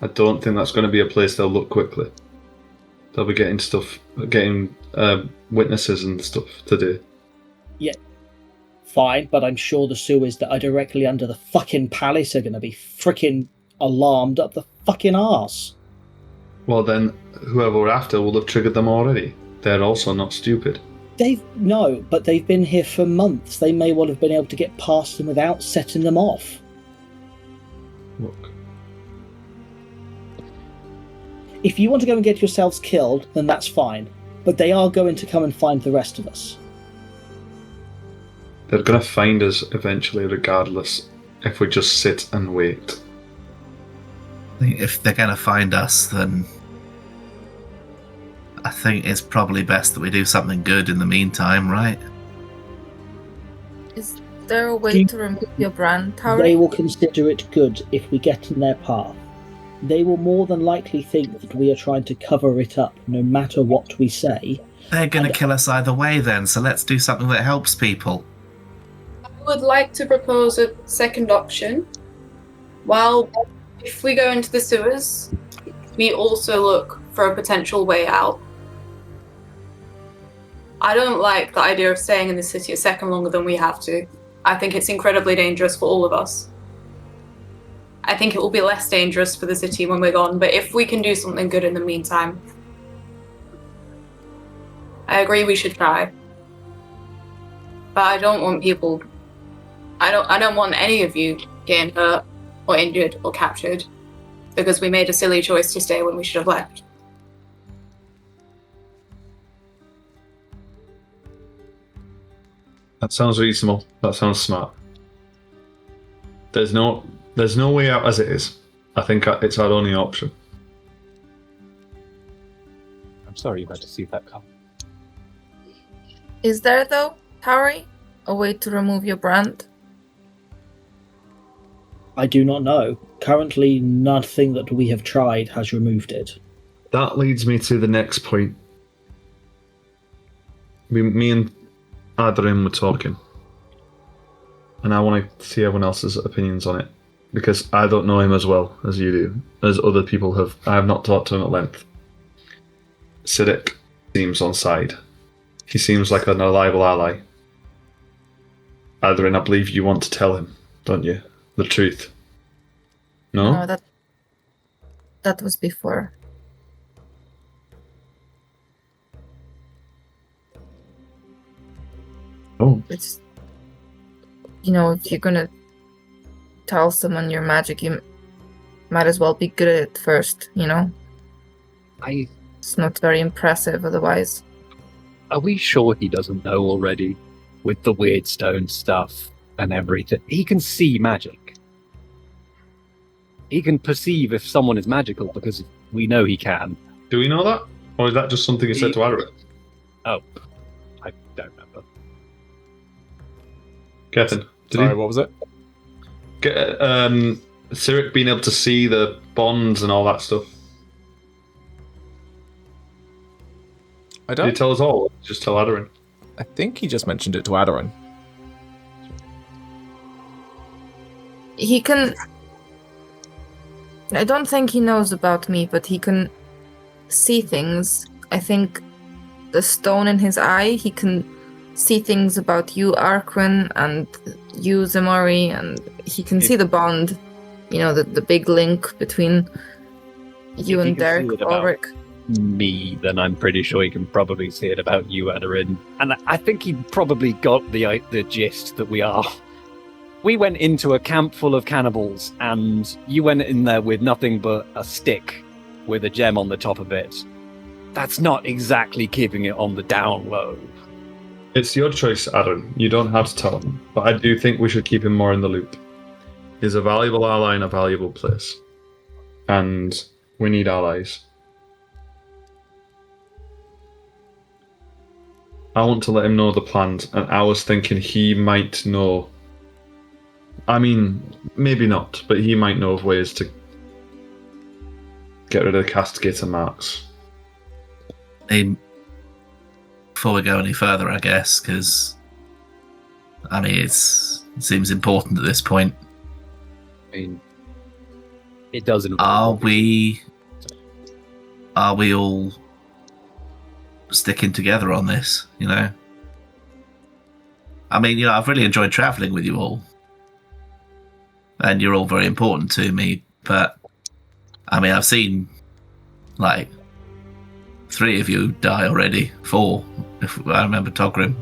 I don't think that's going to be a place they'll look quickly. They'll be getting witnesses and stuff today. Yeah, fine, but I'm sure the sewers that are directly under the fucking palace are going to be freaking alarmed up the fucking arse. Well then, whoever we're after will have triggered them already. They're also not stupid. But they've been here for months. They may well have been able to get past them without setting them off. Look. If you want to go and get yourselves killed, then that's fine. But they are going to come and find the rest of us. They're going to find us eventually, regardless, if we just sit and wait. I think if they're going to find us, then I think it's probably best that we do something good in the meantime, right? Is there a way to remove your brand, Tauri? They will consider it good if we get in their path. They will more than likely think that we are trying to cover it up, no matter what we say. They're going to kill us either way then, so let's do something that helps people. would like to propose a second option. While if we go into the sewers, we also look for a potential way out. I don't like the idea of staying in the city a second longer than we have to. I think it's incredibly dangerous for all of us. I think it will be less dangerous for the city when we're gone, but if we can do something good in the meantime, I agree we should try. But I don't want people... I don't want any of you getting hurt or injured or captured because we made a silly choice to stay when we should have left. That sounds reasonable. That sounds smart. There's no way out as it is. I think it's our only option. I'm sorry you had to see that come. Is there, though, Tauri, a way to remove your brand? I do not know. Currently, nothing that we have tried has removed it. That leads me to the next point. Me and Aderyn were talking, and I want to see everyone else's opinions on it, because I don't know him as well as you do, as other people have. I have not talked to him at length. Siddiq seems on side. He seems like an reliable ally. Aderyn, I believe you want to tell him, don't you? The truth. No? No, that was before. Oh. It's, if you're gonna tell someone your magic, you might as well be good at it first, It's not very impressive otherwise. Are we sure he doesn't know already? With the weird stone stuff and everything. He can see magic. He can perceive if someone is magical because we know he can. Do we know that? Or is that just something he said to Aderyn? Oh, I don't remember. Kevin, Sorry, what was it? Cyric being able to see the bonds and all that stuff. I Did you don't. tell us all? Just tell Aderyn. I think he just mentioned it to Aderyn. He can... I don't think he knows about me, but he can see things. I think the stone in his eye, he can see things about you, Arquen, and you, Ximori, and he can see the bond, the big link between you and Derek Balrick. Me, then I'm pretty sure he can probably see it about you, Aderyn. And I think he probably got the gist that we went into a camp full of cannibals, and you went in there with nothing but a stick with a gem on the top of it. That's not exactly keeping it on the down low. It's your choice, Aderyn. You don't have to tell him, but I do think we should keep him more in the loop. He's a valuable ally in a valuable place, and we need allies. I want to let him know the plans, and I was thinking he might know. I mean, maybe not, but he might know of ways to get rid of the castigator marks. Before we go any further, I guess, because it seems important at this point. It doesn't. Are we all sticking together on this? I've really enjoyed traveling with you all, and you're all very important to me. But I've seen 3 of you die already. 4, if I remember Togrim.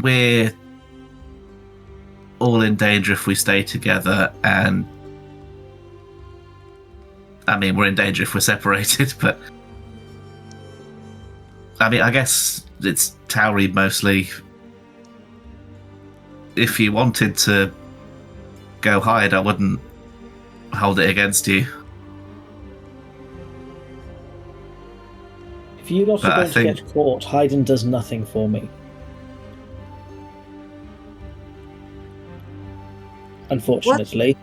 We're all in danger if we stay together, and we're in danger if we're separated, but I guess it's Tauri mostly. If you wanted to go hide, I wouldn't hold it against you. If you lot are going to get caught, hiding does nothing for me. Unfortunately.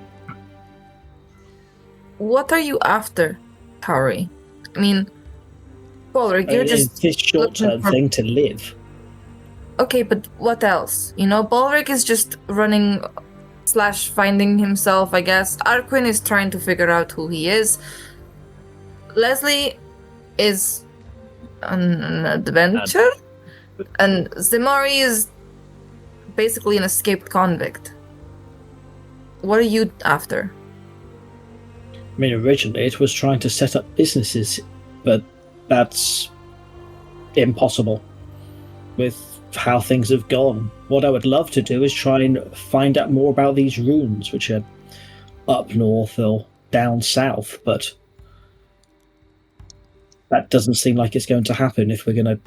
What are you after, Tauri? Balrick, you're just this short-term looking for- thing to live. Okay, but what else? You know, Balrick is just running / finding himself, I guess. Arquen is trying to figure out who he is. Lesley is on an adventure. And Ximori is basically an escaped convict. What are you after? I mean, originally it was trying to set up businesses, but that's impossible with how things have gone. What I would love to do is try and find out more about these runes, which are up north or down south, but that doesn't seem like it's going to happen if we're going to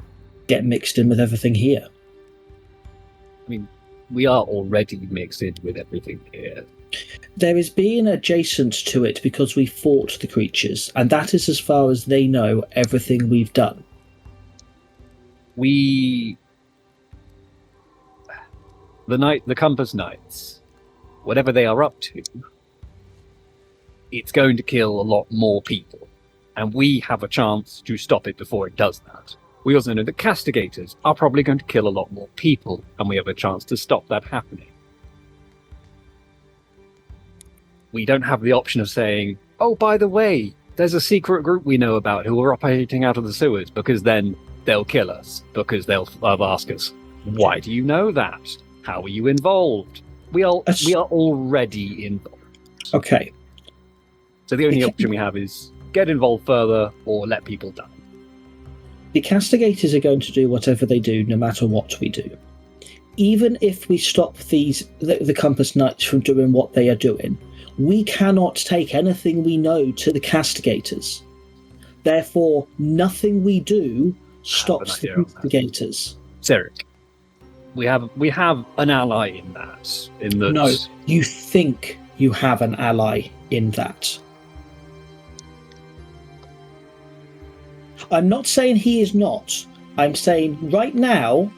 get mixed in with everything here. I mean, we are already mixed in with everything here. There is being adjacent to it because we fought the creatures, and that is as far as they know everything we've done. The Compass Knights, whatever they are up to, it's going to kill a lot more people, and we have a chance to stop it before it does that. We also know the Castigators are probably going to kill a lot more people, and we have a chance to stop that happening. We don't have the option of saying, oh, by the way, there's a secret group we know about who are operating out of the sewers, because then they'll kill us, because they'll ask us, why do you know that? How are you involved? We are already involved. Okay. So the only option we have is get involved further or let people die. The Castigators are going to do whatever they do, no matter what we do. Even if we stop the Compass Knights from doing what they are doing, we cannot take anything we know to the Castigators. Therefore, nothing we do stops the Castigators. Ceric, we have an ally in that. No, you think you have an ally in that. I'm not saying he is not. I'm saying right now,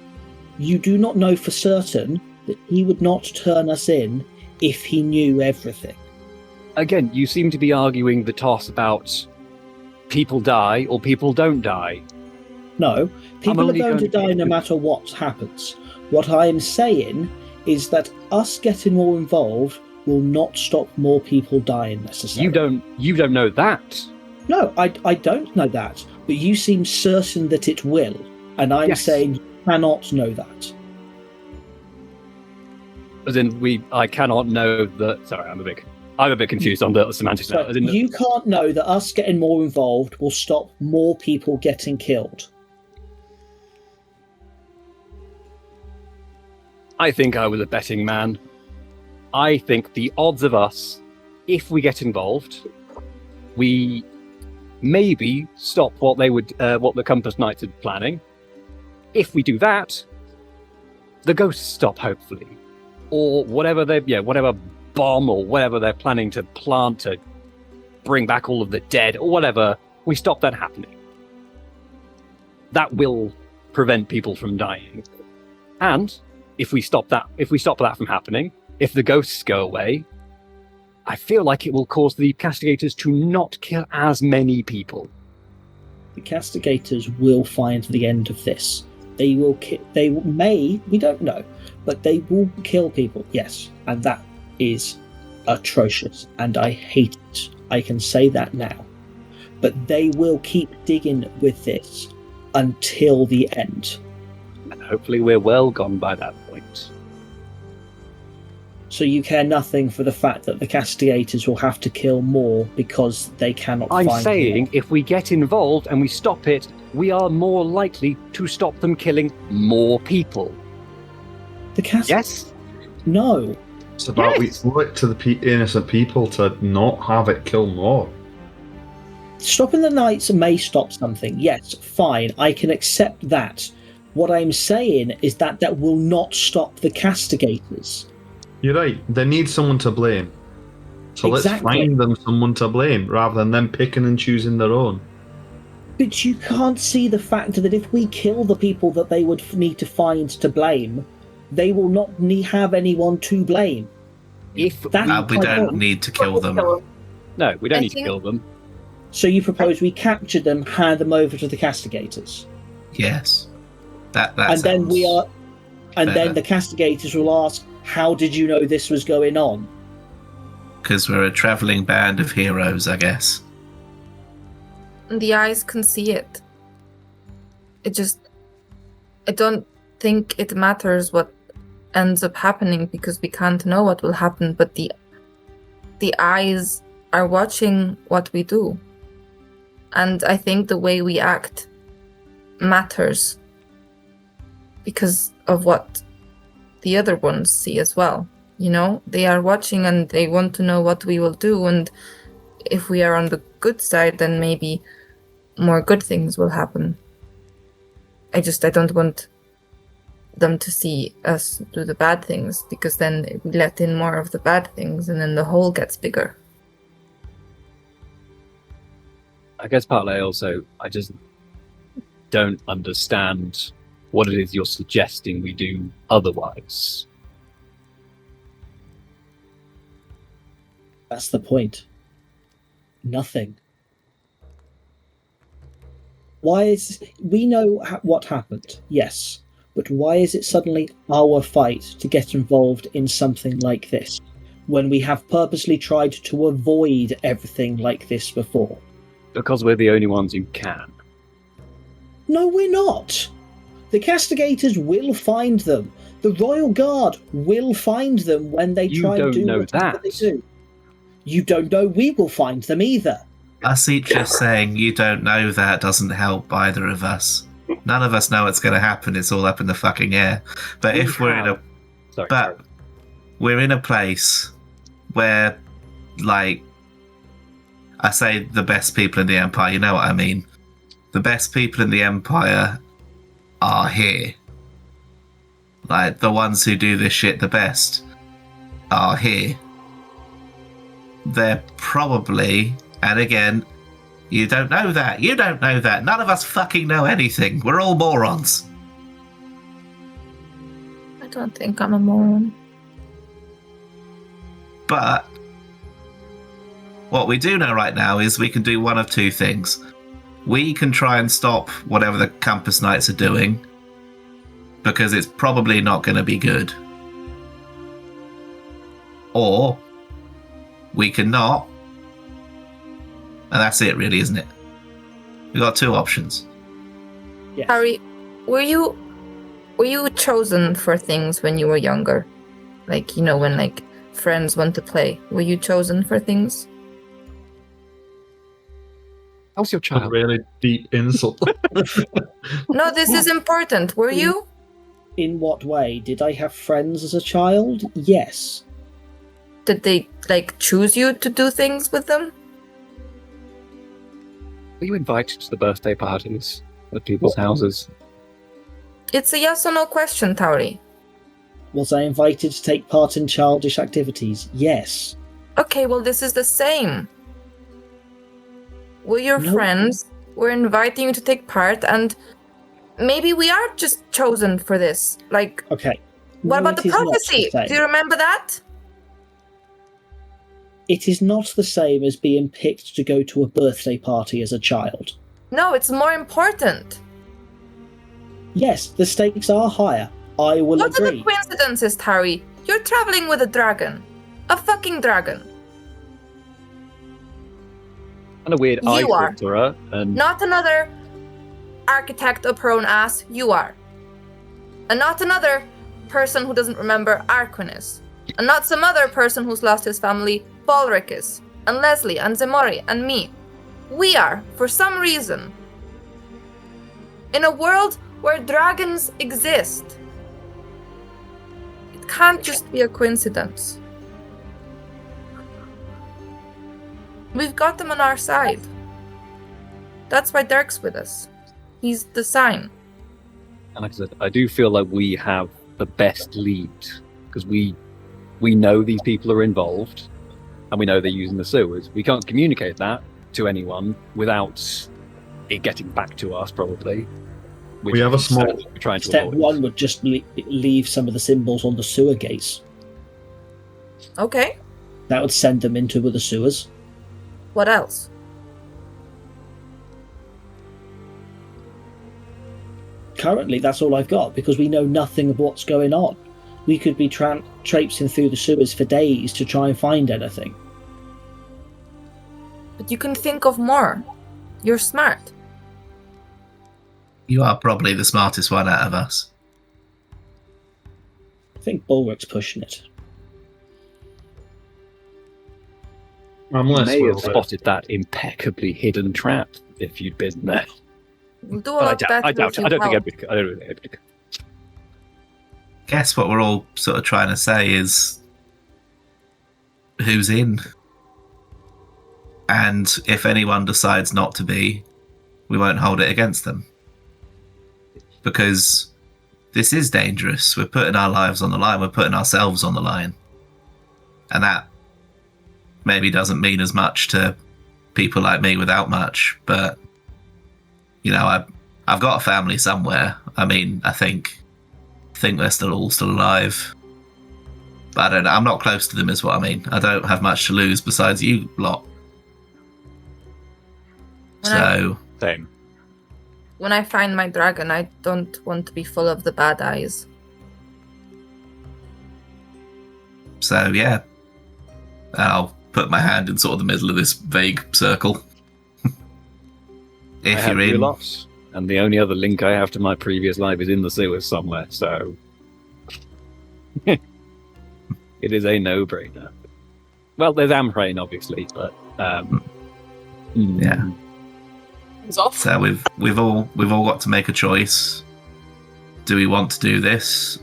you do not know for certain that he would not turn us in if he knew everything. Again, you seem to be arguing the toss about people die or people don't die. No, people are going to die no matter what happens. What I am saying is that us getting more involved will not stop more people dying necessarily. You don't know that. No, I don't know that, but you seem certain that it will, and I'm saying you cannot know that. As in, I cannot know that. Sorry, I'm a bit confused on the semantics now. You can't know that us getting more involved will stop more people getting killed. I think I was a betting man. I think the odds of us, if we get involved, we maybe stop what the Compass Knights are planning. If we do that, the ghosts stop, hopefully, or whatever bomb or whatever they're planning to plant to bring back all of the dead or whatever. We stop that happening. That will prevent people from dying, and if we stop that from happening, if the ghosts go away, I feel like it will cause the Castigators to not kill as many people. The Castigators will find the end of this. They will they may, we don't know, but they will kill people, yes, and that is atrocious, and I hate it. I can say that now. But they will keep digging with this until the end. And hopefully we're well gone by that point. So you care nothing for the fact that the Castigators will have to kill more because they cannot find I'm saying if we get involved and we stop it, we are more likely to stop them killing more people. Yes? No. It's about we owe it to the innocent people to not have it kill more. Stopping the Knights may stop something. Yes, fine. I can accept that. What I'm saying is that will not stop the Castigators. You're right. They need someone to blame. So let's find them someone to blame rather than them picking and choosing their own. But you can't see the fact that if we kill the people that they would need to find to blame, they will not have anyone to blame. We don't need to kill them. No, we don't need to kill them. So you propose we capture them, hand them over to the castigators, Yes. That and then sounds we are, and better. then the castigators will ask, "How did you know this was going on?" Because we're a travelling band of heroes, I guess. The eyes can see it. I don't think it matters what ends up happening because we can't know what will happen, but the eyes are watching what we do. And I think the way we act matters because of what the other ones see as well. You know, they are watching and they want to know what we will do, and if we are on the good side, then maybe more good things will happen. I don't want them to see us do the bad things, because then we let in more of the bad things and then the hole gets bigger. I guess partly I just don't understand what it is you're suggesting we do otherwise. That's the point. Nothing. We know what happened, yes, but why is it suddenly our fight to get involved in something like this, when we have purposely tried to avoid everything like this before? Because we're the only ones who can. No, we're not. The castigators will find them. The Royal Guard will find them when they You try and don't do know whatever that. they do. You don't know we will find them either. Us each just saying you don't know that doesn't help either of us. None of us know what's going to happen. It's all up in the fucking air. But We if we're in have- a Sorry, But sorry. we're in a place where, like, I say the best people in the Empire, you know what I mean? The best people in the Empire are here. Like, the ones who do this shit the best are here. They're probably, and again, you don't know that. You don't know that. None of us fucking know anything. We're all morons. I don't think I'm a moron. But what we do know right now is we can do one of two things. We can try and stop whatever the Campus Knights are doing, because it's probably not going to be good. Or we cannot, and that's it really, isn't it? We've got two options. Yes. Harry, were you chosen for things when you were younger? Like, you know, when like friends want to play. Were you chosen for things? How's your A child? really deep insult. No, this is important. Were you? In what way? Did I have friends as a child? Yes. Did they like choose you to do things with them? Were you invited to the birthday parties at people's houses? It's a yes or no question, Tauri. Was I invited to take part in childish activities? Yes. Okay, well, this is the same. Were your No. friends were inviting you to take part, and maybe we are just chosen for this. Like, Okay. what No, about it the is not prophecy? same. Do you remember that? It is not the same as being picked to go to a birthday party as a child. No, it's more important. Yes, the stakes are higher. I will What are agree. the coincidences, Tauri? You're traveling with a dragon. A fucking dragon. And a weird eye You are. sorcerer, and Not another architect up her own ass. You are. And not another person who doesn't remember Arquen is. And not some other person who's lost his family. Balrick is. And Lesley and Ximori and me. We are, for some reason, in a world where dragons exist. It can't just be a coincidence. We've got them on our side. That's why Dirk's with us. He's the sign. and like I said, I do feel like we have the best lead because we know these people are involved, and we know they're using the sewers. We can't communicate that to anyone without it getting back to us, probably. which We have a is small- something we're trying to Step avoid. one would just leave some of the symbols on the sewer gates. Okay. That would send them into the sewers. What else? currently that's all I've got, because we know nothing of what's going on. We could be traipsing through the sewers for days to try and find anything. But you can think of more. You're smart. You are probably the smartest one out of us. I think Balrick's pushing it. I'm You less may have well, spotted that impeccably hidden trap if you'd been there. You'll do a But lot I better doubt if it. you I don't think help. everybody could. Guess what we're all sort of trying to say is who's in. And if anyone decides not to be, we won't hold it against them. Because this is dangerous. We're putting our lives on the line. We're putting ourselves on the line. And that maybe doesn't mean as much to people like me without much, but you know, I've got a family somewhere. I mean, I think they're still alive. But I don't know. I'm not close to them is what I mean. I don't have much to lose besides you lot. Same. When I find my dragon, I don't want to be full of the bad eyes. So yeah. I'll put my hand in sort of the middle of this vague circle. I If have you're you in, lots, and the only other link I have to my previous life is in the sewers somewhere, so it is a no-brainer. Well, there's Amhrain, obviously, but yeah. It's off. So we've all got to make a choice. Do we want to do this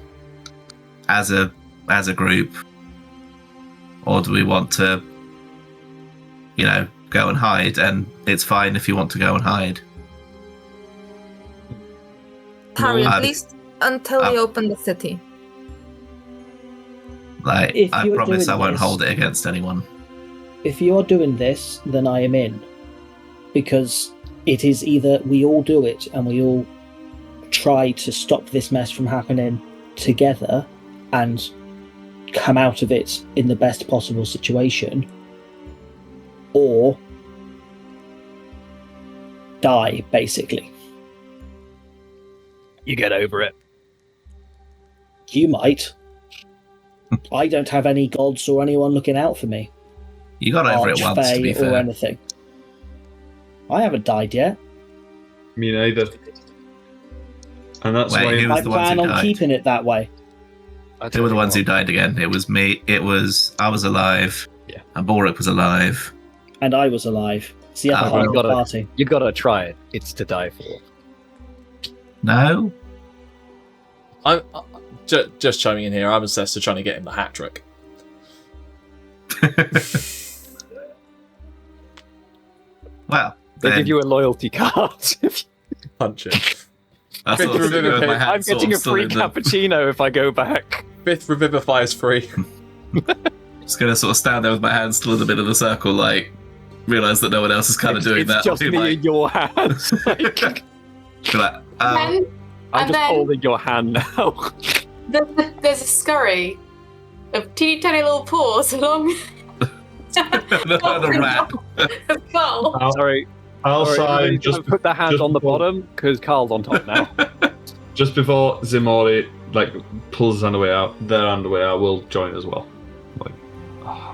as a group, or do we want to, you know, go and hide? And it's fine if you want to go and hide. Tauri, Well, at least until we open the city. Like, If I you're promise I doing won't this- hold it against anyone. If you're doing this, then I am in. Because it is either we all do it and we all try to stop this mess from happening together and come out of it in the best possible situation, or die, basically. you get over it. You might. I don't have any gods or anyone looking out for me. You got over it once, to be Archfey or fair. anything. I haven't died yet. Me neither. And that's Wait, why who was I the ones plan who on died? keeping it that way. Who were the ones who died again? It was me. I was alive. Yeah. And Balrick was alive. And I was alive. It's the other Oh, half you of the gotta- party. You gotta try it. It's to die for. No? I'm just chiming in here. I'm obsessed with trying to get him the hat trick. Well, They then give you a loyalty card. Punch it. I Fifth sort of sit there with my Revivify. hand I'm sort getting of a still free in the- cappuccino if I go back. Fifth Revivify is free. Just gonna sort of stand there with my hand still in the middle of the circle, like realise that no one else is kind of doing it's that. just I'll me be like, in your hands. Like, be like, And I'm And just then- holding your hand now. there's a scurry of teeny tiny little paws along the rat. the skull. Sorry. I'll Sorry, sign everybody, just don't put the hand just on the before- bottom because Carl's on top now. just before Ximori like pulls his hand away out, their hand away out, we'll join as well. Like,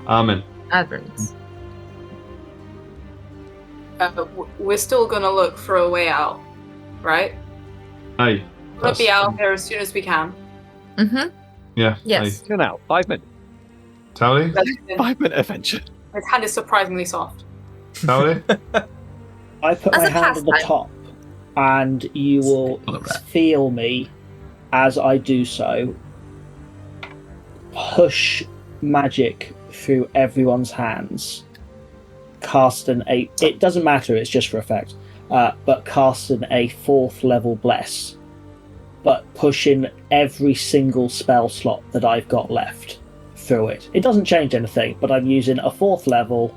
I'm in. Adverts. We're still gonna look for a way out, right? Aye. We'll be out there as soon as we can. Mm-hmm. Yeah. Yes. Turn out 5 minutes. Aye. Tauri? 5-minute adventure. His hand is surprisingly soft. Tauri? I put As my a hand on the pastime. top, and you will Pull it back. feel me as I do so push magic through everyone's hands, casting a. It doesn't matter. It's just for effect. But casting a 4th level bless, but pushing every single spell slot that I've got left through it. It doesn't change anything, but I'm using a 4th level,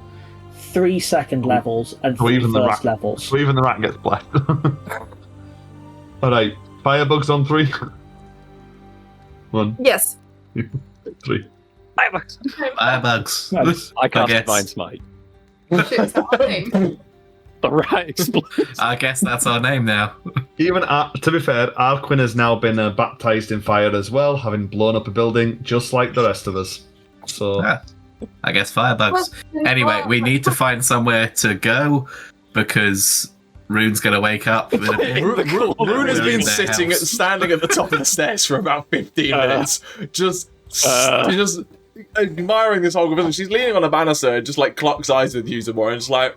3 second levels, and So 3 even the first rat- levels. So even the rat gets blessed. Alright. Firebugs on 3. 1, Yes. 3. Firebugs. Nice. I can't Baguettes. divine smite. Shit, is that a thing? the rat explodes. I guess that's our name now. Even to be fair, Arquen has now been baptized in fire as well, having blown up a building just like the rest of us. So I guess firebugs. Anyway, we need to find somewhere to go because Rune's going to wake up. Rune has been standing at the top of the stairs for about 15 minutes, just admiring this whole village. She's leaning on a banister, just like clocks eyes with you some more, and just like.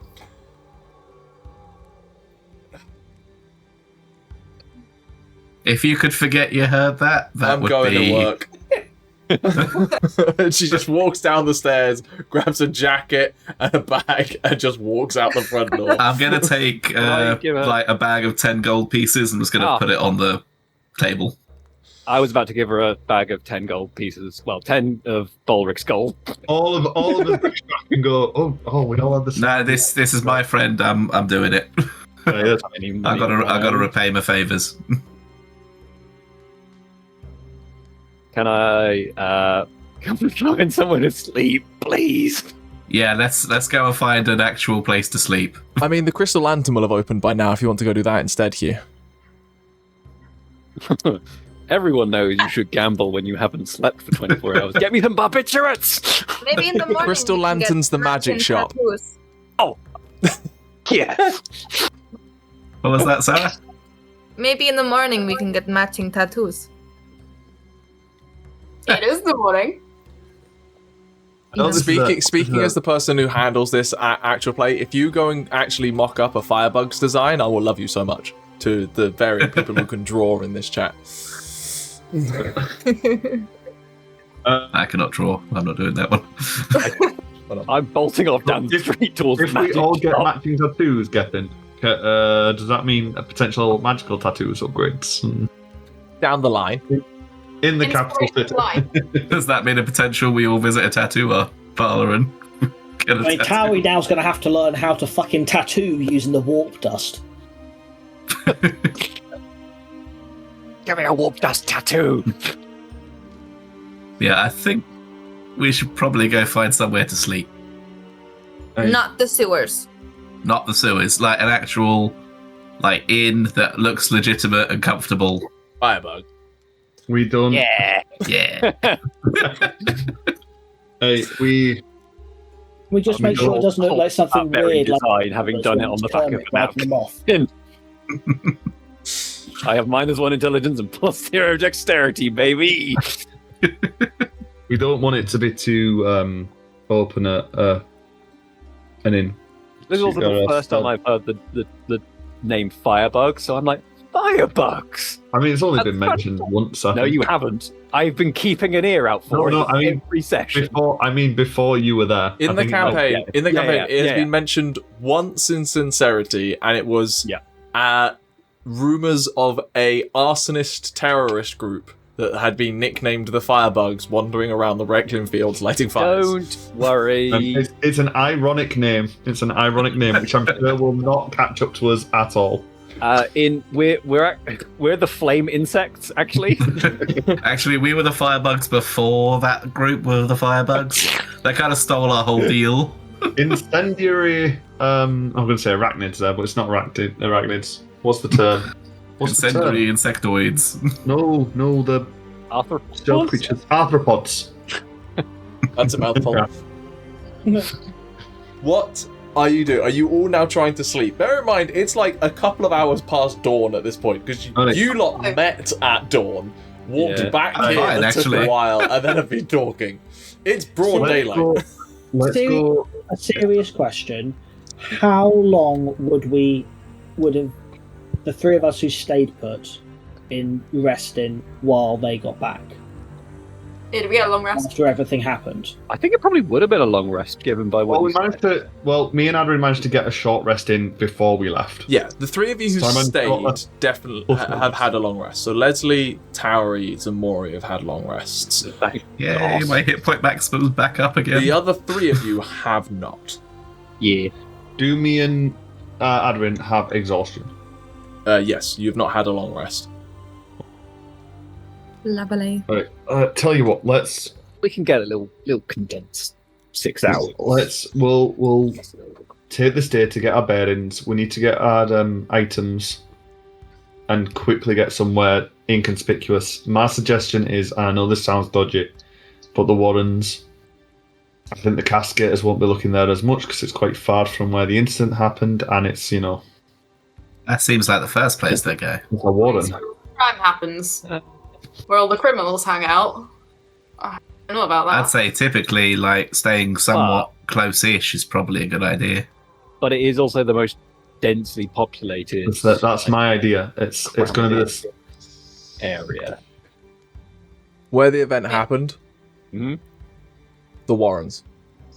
If you could forget you heard that, I'm would going be... to work. And she just walks down the stairs, grabs a jacket and a bag, and just walks out the front door. I'm going to take like a bag of 10 gold pieces. I'm just going to put it on the table. I was about to give her a bag of 10 gold pieces. Well, 10 of Balrick's gold. All of us can go. Oh, we all have the same. No, this is my friend. I'm doing it. I got to repay my favors. Can I find someone to sleep, please? Yeah, let's go and find an actual place to sleep. I mean, the Crystal Lantern will have opened by now if you want to go do that instead, Hugh. Everyone knows you should gamble when you haven't slept for 24 hours. Get me some barbiturates! Maybe in the morning. Crystal we can get Lantern's the magic matching shop. tattoos. Oh! Yes! What was that, Sarah? Maybe in the morning we can get matching tattoos. It is the morning. Speaking as the person who handles this actual play, if you go and actually mock up a Firebugs design, I will love you so much. To the various people who can draw in this chat. I cannot draw. I'm not doing that one. I'm bolting off down the street towards If we all get matching tattoos, Gethin, does that mean a potential magical tattoos upgrades? Down the line. In the capital city. Does that mean a potential we all visit a tattooer parlor and get a tattoo? Tauri now's going to have to learn how to fucking tattoo using the warp dust. Give me a warp dust tattoo! Yeah, I think we should probably go find somewhere to sleep. Not the sewers. Not the sewers, like an actual inn that looks legitimate and comfortable. Firebug. We don't. Yeah. Hey, we just make sure it doesn't look like something very weird. design, having done it on the back of a napkin. I have -1 intelligence and +0 dexterity, baby. We don't want it to be too open an inn. This is also the first time I've heard the name Firebug, so I'm like, Firebugs! I mean, it's only been mentioned once. No, you haven't. I've been keeping an ear out for every session. Before you were there. In the campaign, it has been mentioned once in Sincerity, and it was rumours of a arsonist terrorist group that had been nicknamed the Firebugs, wandering around the Recklin fields lighting fires. Don't worry. It's an ironic name. It's an ironic name, which I'm sure will not catch up to us at all. We're the flame insects, actually. Actually, we were the Firebugs before that group were the Firebugs. They kind of stole our whole deal. Incendiary. I'm going to say arachnids there, but it's not arachnids. What's the term? Incendiary insectoids. No, the Arthropods? creatures. Arthropods. That's a mouthful. What are you doing? Are you all now trying to sleep? Bear in mind, it's like a couple of hours past dawn at this point, because you lot met at dawn, walked back here, that took a while, and then have been talking. It's broad daylight. Let's go. A serious question. How long would have the three of us who stayed put been resting while they got back? Yeah, did we get a long rest? After everything happened. I think it probably would have been a long rest, given by what me and Aderyn managed to get a short rest in before we left. Yeah, the three of you who stayed definitely have had a long rest. So Lesley, Tauri, Ximori have had long rests. Yay, my hit point maximum's back up again. The other three of you have not. Yeah. Do me and Aderyn have exhaustion? Yes, you've not had a long rest. Lovely. Right. Tell you what, we can get a little condensed 6 hours. We'll take this day to get our bearings. We need to get our items and quickly get somewhere inconspicuous. My suggestion is, I know this sounds dodgy, but the Warrens, I think the Cascaders won't be looking there as much because it's quite far from where the incident happened, and it's, That seems like the first place they go. it's a Warren. Crime happens where all the criminals hang out. I don't know about that. I'd say typically, like, staying somewhat close-ish is probably a good idea. But it is also the most densely populated That's my idea. It's going to be this. area. Where the event happened, Hmm? the Warrens.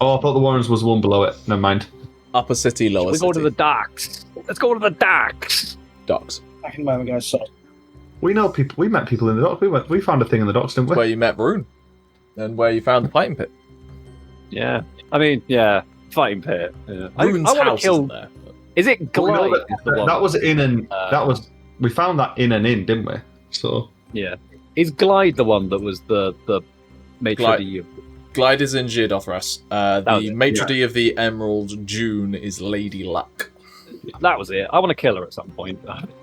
Oh, I thought the Warrens was the one below it. Never mind. Upper city, lower We city. go to the docks. Let's go to the docks. docks. Back in a moment, guys. So, We know people. We met people in the docks. We found a thing in the docks, didn't we? Where you met Rune. And where you found the fighting pit. Yeah. I mean, yeah. Fighting pit. Yeah. I Rune's want to house kill. isn't there. Is it But we know Goliath? that was in and that was. We found that in and in, didn't we? So Yeah. Is Glide the one that was the maitre d' of... Glide is in Geodothras. was The it, maitre d' of the Emerald June is Lady Luck. That was it. I want to kill her at some point.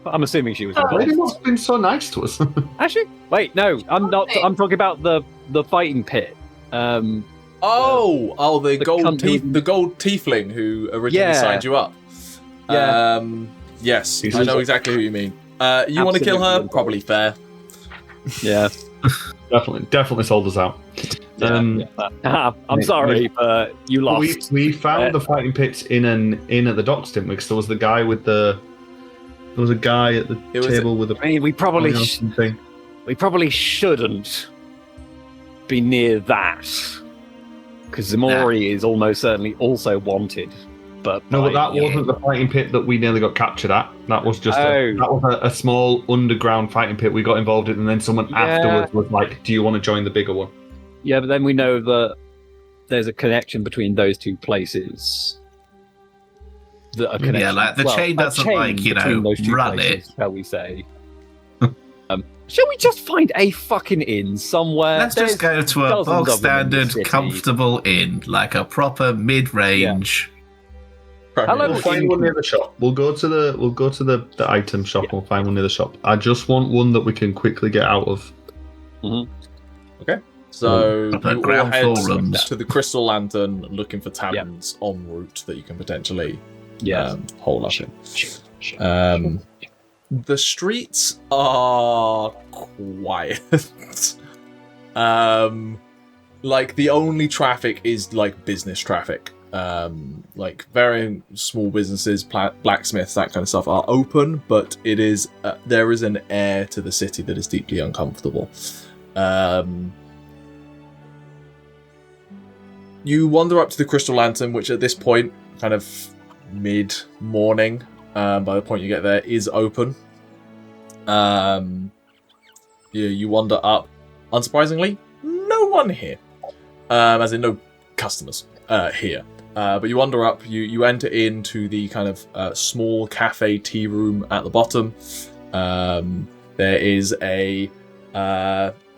I'm assuming she was Lady involved. Luck's been so nice to us. Actually, wait, no, I'm not. I'm talking about the fighting pit. The The gold cunt who- the gold tiefling who originally Yeah. signed you up. Yeah. Yes, He's I know also- exactly who you mean. You want to kill her? Absolutely. Probably fair. Yeah. definitely sold us out. I'm sorry, but you lost. We found the fighting pits in at the docks, didn't we? Because there was the guy with the. There was a guy at the It was- table with a. I mean, we probably thing. shouldn't be near that because Ximori is almost certainly also wanted. But No, but by- that wasn't the fighting pit that we nearly got captured at. That was just Oh. a small underground fighting pit we got involved in, and then someone Yeah. afterwards was like, "Do you want to join the bigger one?" Yeah, but then we know that there's a connection between those two places. That a connection. Yeah, like the chain a doesn't, chain like, you know, between those two run places, shall we say? Shall we just find a fucking inn somewhere? Let's just go to a dozens bog of them in the standard, city. comfortable inn, like a proper mid-range. Hello, We'll find one near the shop. We'll go to the item shop and we'll find one near the shop. I just want one that we can quickly get out of. So Proper you all ground head floor rooms. to the Crystal Lantern looking for taverns en route that you can potentially hole up in. The streets are quiet. Like the only traffic is like business traffic. Like very small businesses, blacksmiths, that kind of stuff are open, but it is there is an air to the city that is deeply uncomfortable. You wander up to the Crystal Lantern, which at this point, kind of mid-morning, by the point you get there, is open. You wander up. Unsurprisingly, no one here. As in no customers here. But you wander up, you enter into the kind of small cafe tea room at the bottom. There is a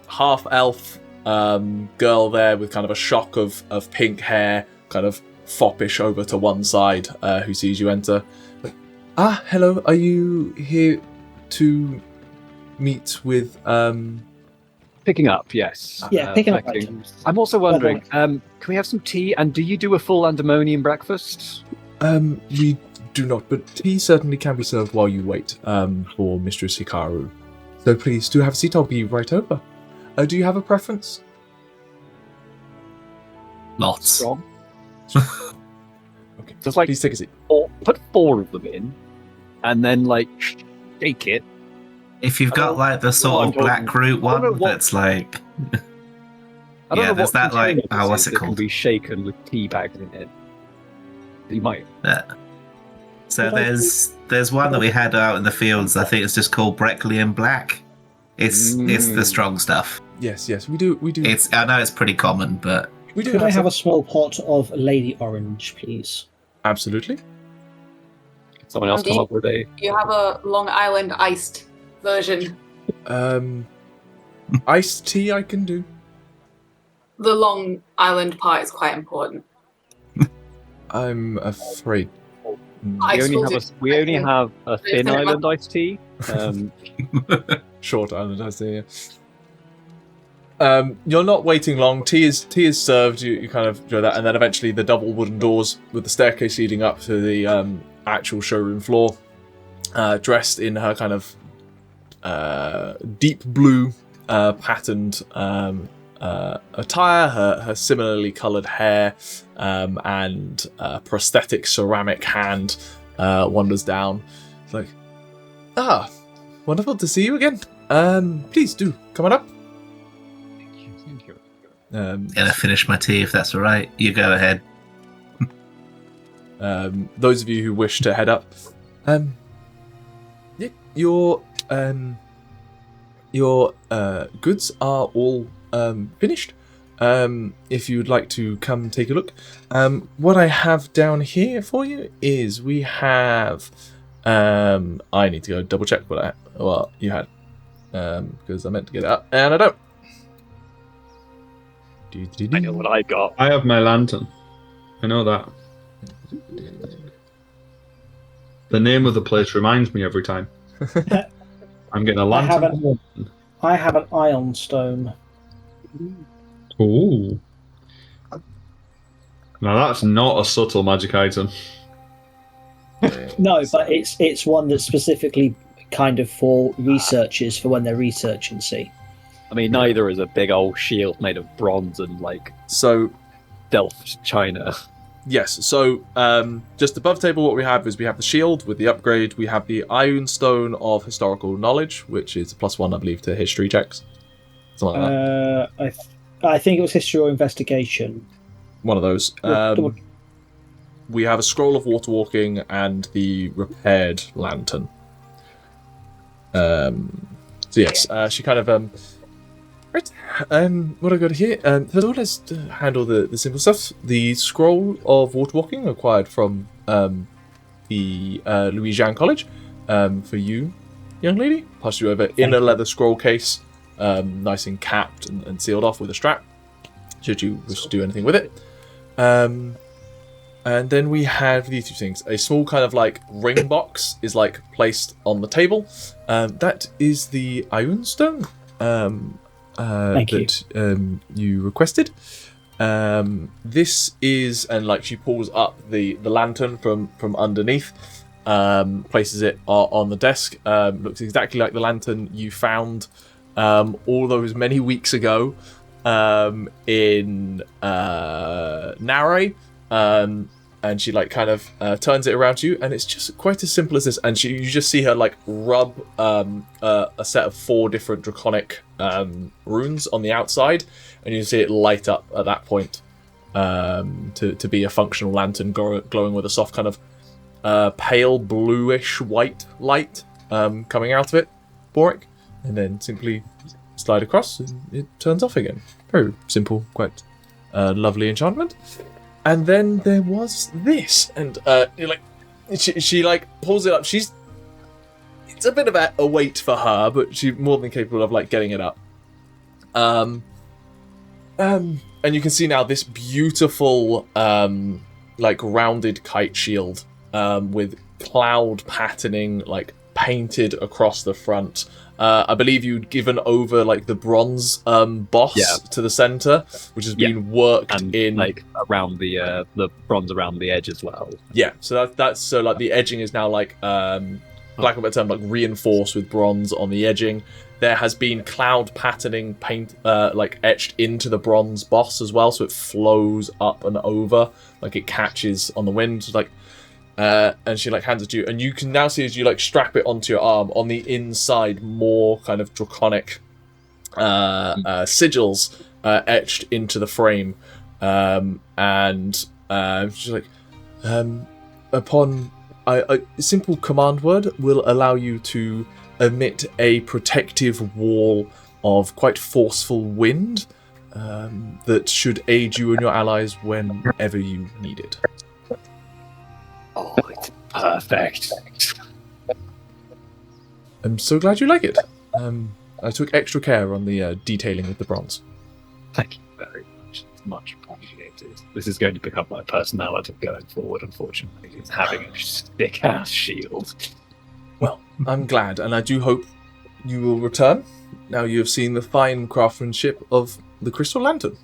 half-elf girl there with kind of a shock of pink hair, kind of foppish over to one side, who sees you enter. Hello, are you here to meet with... Picking up, yes. yeah, picking up thank you. items. I'm also wondering, can we have some tea? And do you do a full Andemonian breakfast? We do not, but tea certainly can be served while you wait for Mistress Hikaru. So please, do have a seat, I'll be right over. Do you have a preference? Lots. Strong. Okay, Just like please take a seat. put 4 of them in, and then like shake it. If you've got like the sort of black root I don't know one what- that's like... I don't Yeah, know there's what that, like- container this what's is it that called? Can be shaken with tea bags in it. You might. So there's one that we had out in the fields. I think it's just called Brecklian Black. It's the strong stuff. Yes, we do. I know it's pretty common, but We do Could I have some. a small pot of Lady Orange, please? Absolutely. Someone else Andy? come up with a. You have a Long Island iced version. Iced tea I can do. The Long Island part is quite important. I'm afraid I We only exploded. have a thin Yeah. island iced tea. Short island, I see. You're not waiting long. Tea is served. You kind of enjoy that, and then eventually the double wooden doors with the staircase leading up to the actual showroom floor. Dressed in her kind of deep blue patterned attire, her similarly coloured hair, and prosthetic ceramic hand wanders down. It's like, wonderful to see you again. Please do come on up. Thank you. Gonna finish my tea if that's all right. You go ahead. Those of you who wish to head up, your goods are all finished. If you'd like to come take a look, what I have down here for you is we have. I need to go double check what you had, because I meant to get it up and I don't. I know what I got. I have my lantern. I know that. The name of the place reminds me every time. I'm getting a lantern. I have an ion stone. Ooh. Now that's not a subtle magic item. No, but it's one that's specifically kind of for researchers for when they're researching. See, I mean, neither is a big old shield made of bronze and like So Delft china. yes, so just above table, what we have is we have the shield with the upgrade. We have the Iron Stone of Historical Knowledge, which is a +1, I believe, to history checks. Something like that. I think it was history or investigation. One of those. We have a Scroll of Water Walking and the Repaired Lantern. So yes, she kind of right. What I got here? First of all, let's handle the simple stuff. The Scroll of Water Walking acquired from the Louisiana College for you, young lady. Pass you over in a leather scroll case, nice and capped and sealed off with a strap, should you wish to do anything with it. And then we have these two things. A small kind of like ring box is like placed on the table. That is the Iron Stone that you requested. This is, and like she pulls up the lantern from underneath, places it on the desk. Looks exactly like the lantern you found all those many weeks ago in Narray. And she like kind of turns it around to you, and it's just quite as simple as this. And you just see her like rub a set of 4 different draconic runes on the outside, and you see it light up at that point to be a functional lantern glowing with a soft kind of pale bluish white light coming out of it, Balrick, and then simply slide across, and it turns off again. Very simple, quite lovely enchantment. And then there was this, and you're like, she like pulls it up. It's a bit of a weight for her, but she's more than capable of like getting it up. And you can see now this beautiful like rounded kite shield with cloud patterning like painted across the front. I believe you'd given over like the bronze boss to the center, which has been worked and, in like around the bronze around the edge as well. Yeah, so that's so like the edging is now like lack of a better term, like reinforced with bronze on the edging. There has been cloud patterning paint like etched into the bronze boss as well, so it flows up and over, like it catches on the wind, like. And she like hands it to you, and you can now see as you like strap it onto your arm, on the inside more kind of draconic sigils etched into the frame, and she's like, upon a simple command word will allow you to emit a protective wall of quite forceful wind that should aid you and your allies whenever you need it. Oh, it's perfect. I'm so glad you like it. I took extra care on the detailing with the bronze. Thank you very much. It's much appreciated. excited. This is going to become my personality going forward, unfortunately. It's having a thick-ass shield. Well, I'm glad, and I do hope you will return. Now you have seen the fine craftsmanship of the Crystal Lantern.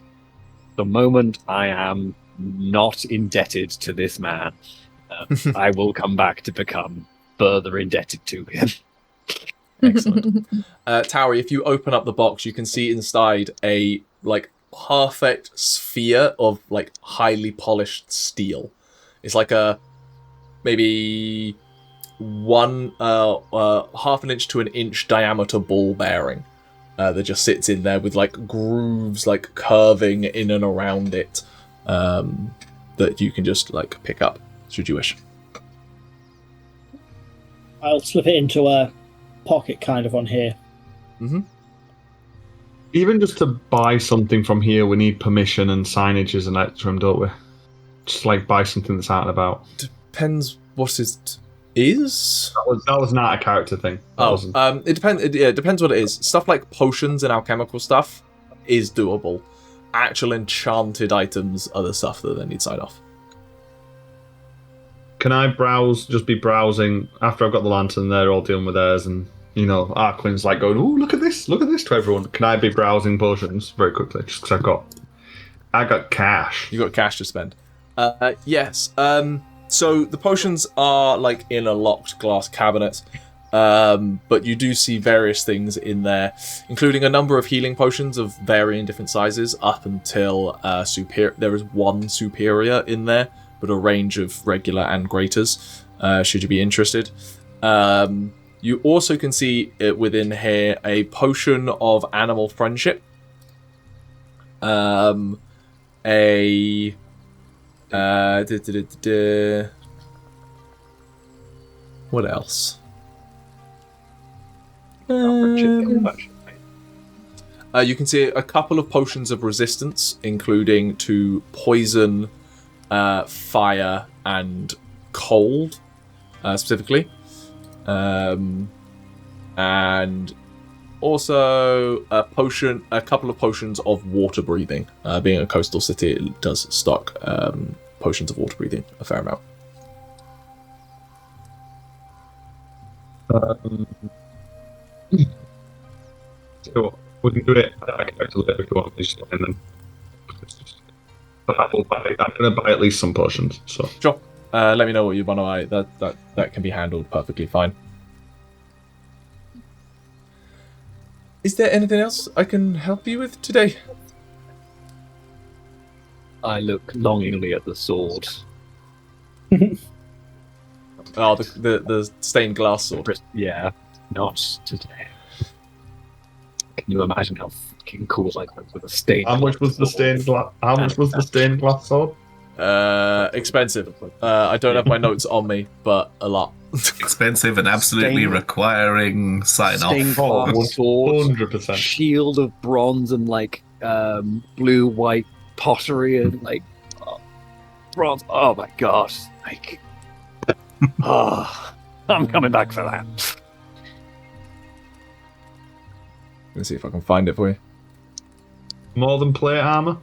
The moment I am not indebted to this man, I will come back to become further indebted to him. Excellent. Tauri, if you open up the box, you can see inside a perfect sphere of highly polished steel. It's like a maybe half an inch to an inch diameter ball bearing that just sits in there with grooves curving in and around it that you can just pick up should you wish. I'll slip it into a pocket kind of on here. Mm-hmm. Even just to buy something from here, we need permission and signage as an Electrum, don't we? Just buy something that's out and about. Depends what it is. That was not a character thing. It depends. It depends what it is. Stuff like potions and alchemical stuff is doable. Actual enchanted items are the stuff that they need sign off. Can I just be browsing after I've got the lantern? They're all dealing with theirs, and Arquen's going, "Oh, look at this to everyone." Can I be browsing potions very quickly, just because I got cash? You got cash to spend. Yes. So the potions are in a locked glass cabinet, but you do see various things in there, including a number of healing potions of varying different sizes up until superior. There is one superior in there, but a range of regular and greaters, should you be interested. You also can see it within here a potion of animal friendship, what else? You can see a couple of potions of resistance, including to poison, fire, and cold, specifically. And also a couple of potions of water breathing. Being a coastal city, it does stock potions of water breathing a fair amount. So we can do it. I can actually if you want, and then I'm going to buy at least some potions. So Sure. Let me know what you want to buy. That can be handled perfectly fine. Is there anything else I can help you with today? I look longingly at the sword. Oh, the stained glass sword. Yeah, not today. Can you imagine how fucking cool I look with a stained? How much was the stained glass? How much was the stained glass sword? Expensive. I don't have my notes on me, but a lot. Expensive and absolutely requiring sign Stained off. glass sword, 100%. shield of bronze and blue white pottery and bronze. Oh my god! I'm coming back for that. Let's see if I can find it for you. More than plate armor?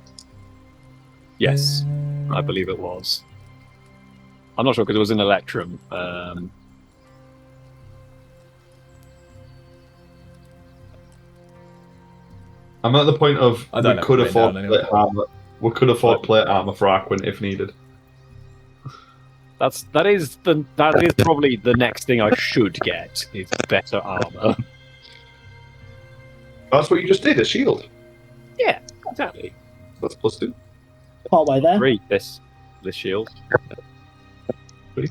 Yes, I believe it was. I'm not sure because it was in Electrum. I'm at the point of I don't we know could if it's afford written plate down anyway. armor. We could afford plate armor for Arquen if needed. That is probably the next thing I should get is better armor. That's what you just did, a shield. Yeah, exactly. That's +2. Part way there. 3 this shield. Yeah. Is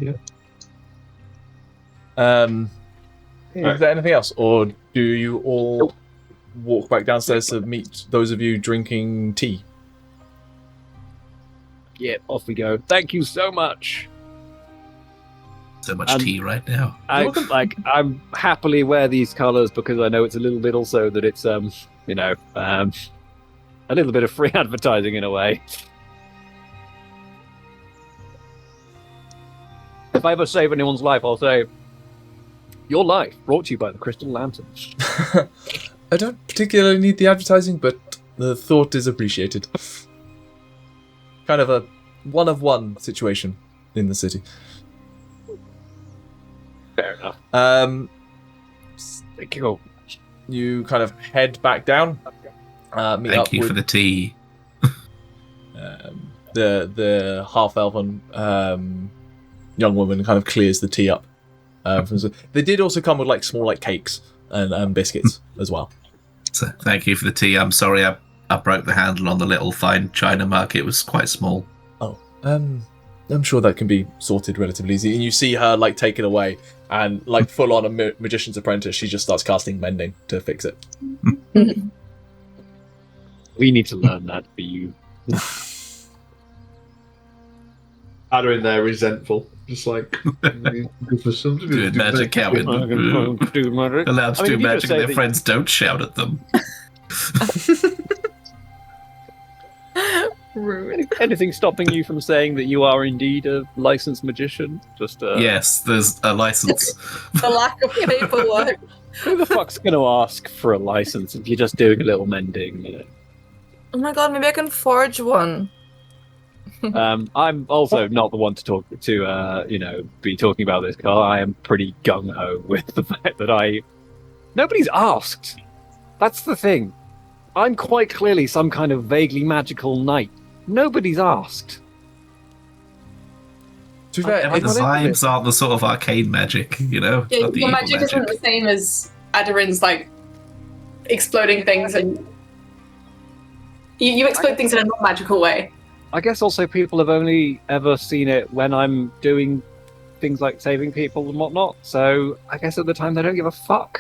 there anything else, or do you all walk back downstairs to meet those of you drinking tea? Yeah, off we go. Thank you so much. So much tea right now. I'm happily wear these colours because I know it's a little bit also that it's a little bit of free advertising in a way. If I ever save anyone's life, I'll say, your life brought to you by the Crystal Lantern. I don't particularly need the advertising, but the thought is appreciated. kind of a one-of-one situation in the city. Fair enough. Thank you. You kind of head back down. Meet Thank up you with for the tea. the half-elven young woman kind of clears the tea up. They did also come with like small like cakes and biscuits as well. So thank you for the tea. I'm sorry I broke the handle on the little fine china mug. It was quite small. Oh, I'm sure that can be sorted relatively easy. And you see her like take it away and like full on a magician's apprentice. She just starts casting mending to fix it. We need to learn that for you. Aderyn there, resentful. Just like, for something to Doing magic, can't we? Allowed to do magic and their friends don't shout at them. Rude. Anything stopping you from saying that you are indeed a licensed magician? Yes, there's a license. The lack of paperwork. Who the fuck's going to ask for a license if you're just doing a little mending? You know? Oh my god, maybe I can forge one. I'm also not the one to talk to, be talking about this, Carl. I am pretty gung-ho with the fact that nobody's asked. That's the thing. I'm quite clearly some kind of vaguely magical knight. Nobody's asked. To be fair, The vibes aren't the sort of arcane magic, you know? Yeah, Not the your evil magic isn't the same as Aderyn's, like, exploding things, and you explode things in a non-magical way. I guess also people have only ever seen it when I'm doing things like saving people and whatnot, so I guess at the time they don't give a fuck.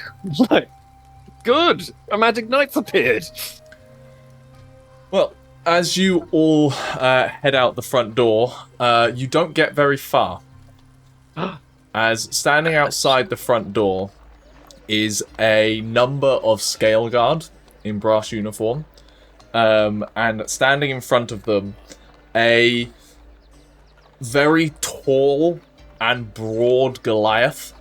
Like, good! A magic knight's appeared! Well, as you all head out the front door, you don't get very far. As standing outside the front door is a number of scale guard in brass uniform, and standing in front of them, a very tall and broad Goliath,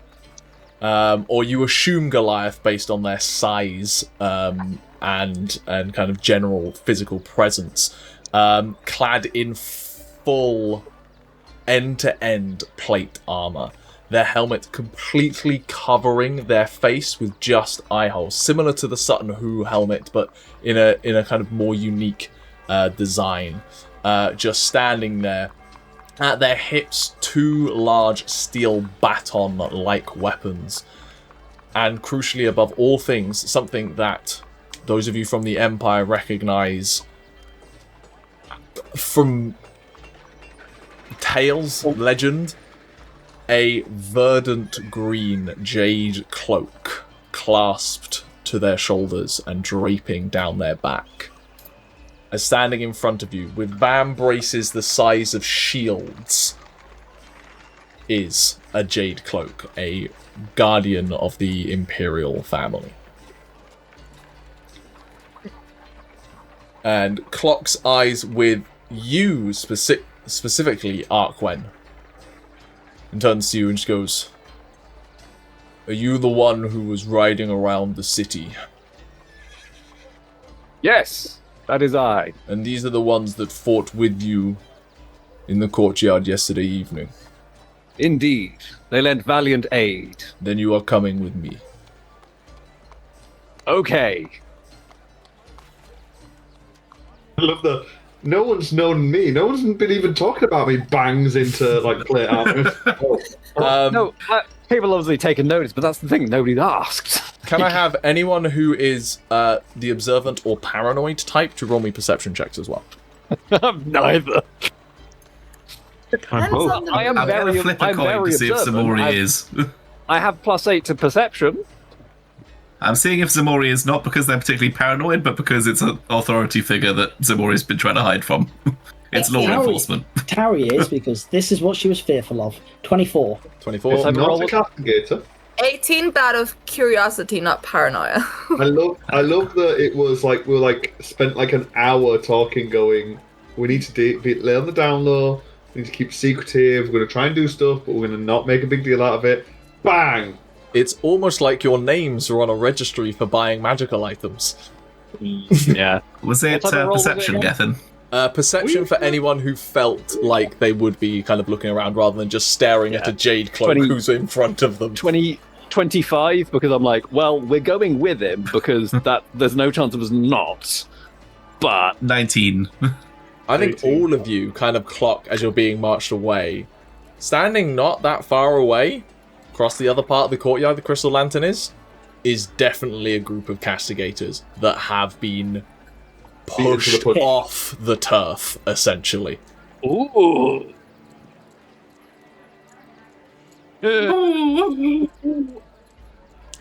or you assume Goliath based on their size and kind of general physical presence, clad in full end-to-end plate armor. Their helmet completely covering their face with just eye holes, similar to the Sutton Hoo helmet, but in a kind of more unique design. Just standing there. At their hips, 2 large steel baton-like weapons. And crucially above all things, something that those of you from the Empire recognize from tales, legend, a verdant green jade cloak clasped to their shoulders and draping down their back. As standing in front of you, with bam braces the size of shields, is a jade cloak, a guardian of the Imperial family. And clocks eyes with you, specifically Arquen, and turns to you and just goes, "Are you the one who was riding around the city?" Yes, that is I. "And these are the ones that fought with you in the courtyard yesterday evening?" Indeed. They lent valiant aid. "Then you are coming with me." Okay. I love the. No one's known me. No one's been even talking about me. Bangs into like plate armor. People obviously taken notice, but that's the thing. Nobody's asked. Can I have anyone who is the observant or paranoid type to roll me perception checks as well? Neither. Depends on the I am I'm going to very. flip a I'm coin very to see if observant. Ximori is. I have +8 to perception. I'm seeing if Ximori is not because they're particularly paranoid, but because it's an authority figure that Ximori's been trying to hide from. It's law Tauri. enforcement. Tauri is, because this is what she was fearful of. 24. 24. Yes, I'm Not rolling. a castigator. 18 out of curiosity, not paranoia. I love that it was like we were like spent like an hour talking, going, we need to lay on the down low. We need to keep secretive. We're gonna try and do stuff, but we're gonna not make a big deal out of it. Bang! It's almost like your names are on a registry for buying magical items. Yeah. Was it What type of roll was it perception, again? Gethin? Perception for anyone who felt like they would be kind of looking around rather than just staring at a jade cloak who's in front of them. 25, because I'm like, well, we're going with him because there's no chance of us not. But 19. I think all of you kind of clock as you're being marched away. Standing not that far away, across the other part of the courtyard the Crystal Lantern is definitely a group of castigators that have been pushed off the turf, essentially. Ooh.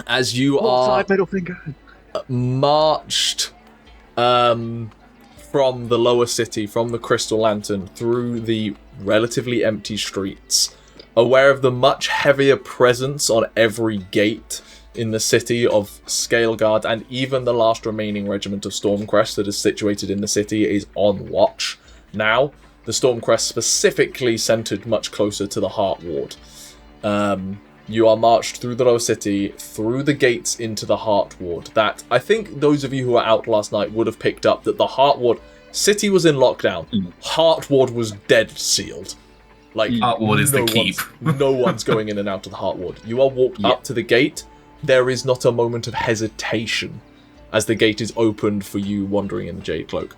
As you are marched from the lower city, from the Crystal Lantern, through the relatively empty streets, aware of the much heavier presence on every gate in the city of Scaleguard, and even the last remaining regiment of Stormcrest that is situated in the city is on watch now. The Stormcrest specifically centered much closer to the Heart Ward. You are marched through the lower city, through the gates into the Heart Ward. That, I think those of you who were out last night would have picked up that the Heart Ward city was in lockdown. Heart Ward was dead sealed. Like, Heart Ward is the keep. No one's going in and out of the Heart Ward. You are walked up to the gate. There is not a moment of hesitation as the gate is opened for you wandering in the Jade Cloak.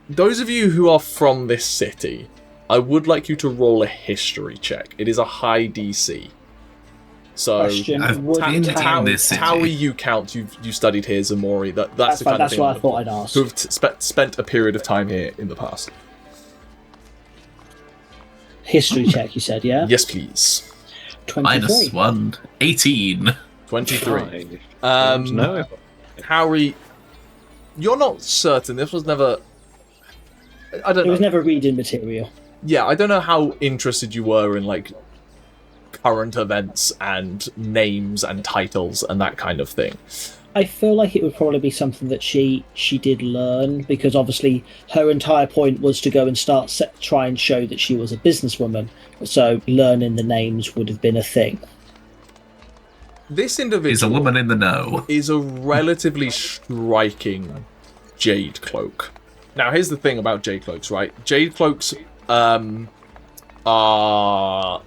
Those of you who are from this city, I would like you to roll a history check. It is a high DC. So, Tauri, you count. You studied here, Ximori. That's the kind of thing. That's what I thought I'd ask. Who've spent a period of time here in the past. History check, you said, yeah? Yes, please. 23. -1, 18. 23. Tauri, you're not certain. This was never... I don't know. It was never reading material. Yeah, I don't know how interested you were in, like, current events and names and titles and that kind of thing. I feel like it would probably be something that she did learn, because obviously her entire point was to go and try and show that she was a businesswoman. So learning the names would have been a thing. This individual is a woman in the know. Is a relatively striking Jade Cloak. Now, here's the thing about Jade Cloaks, right? Jade Cloaks are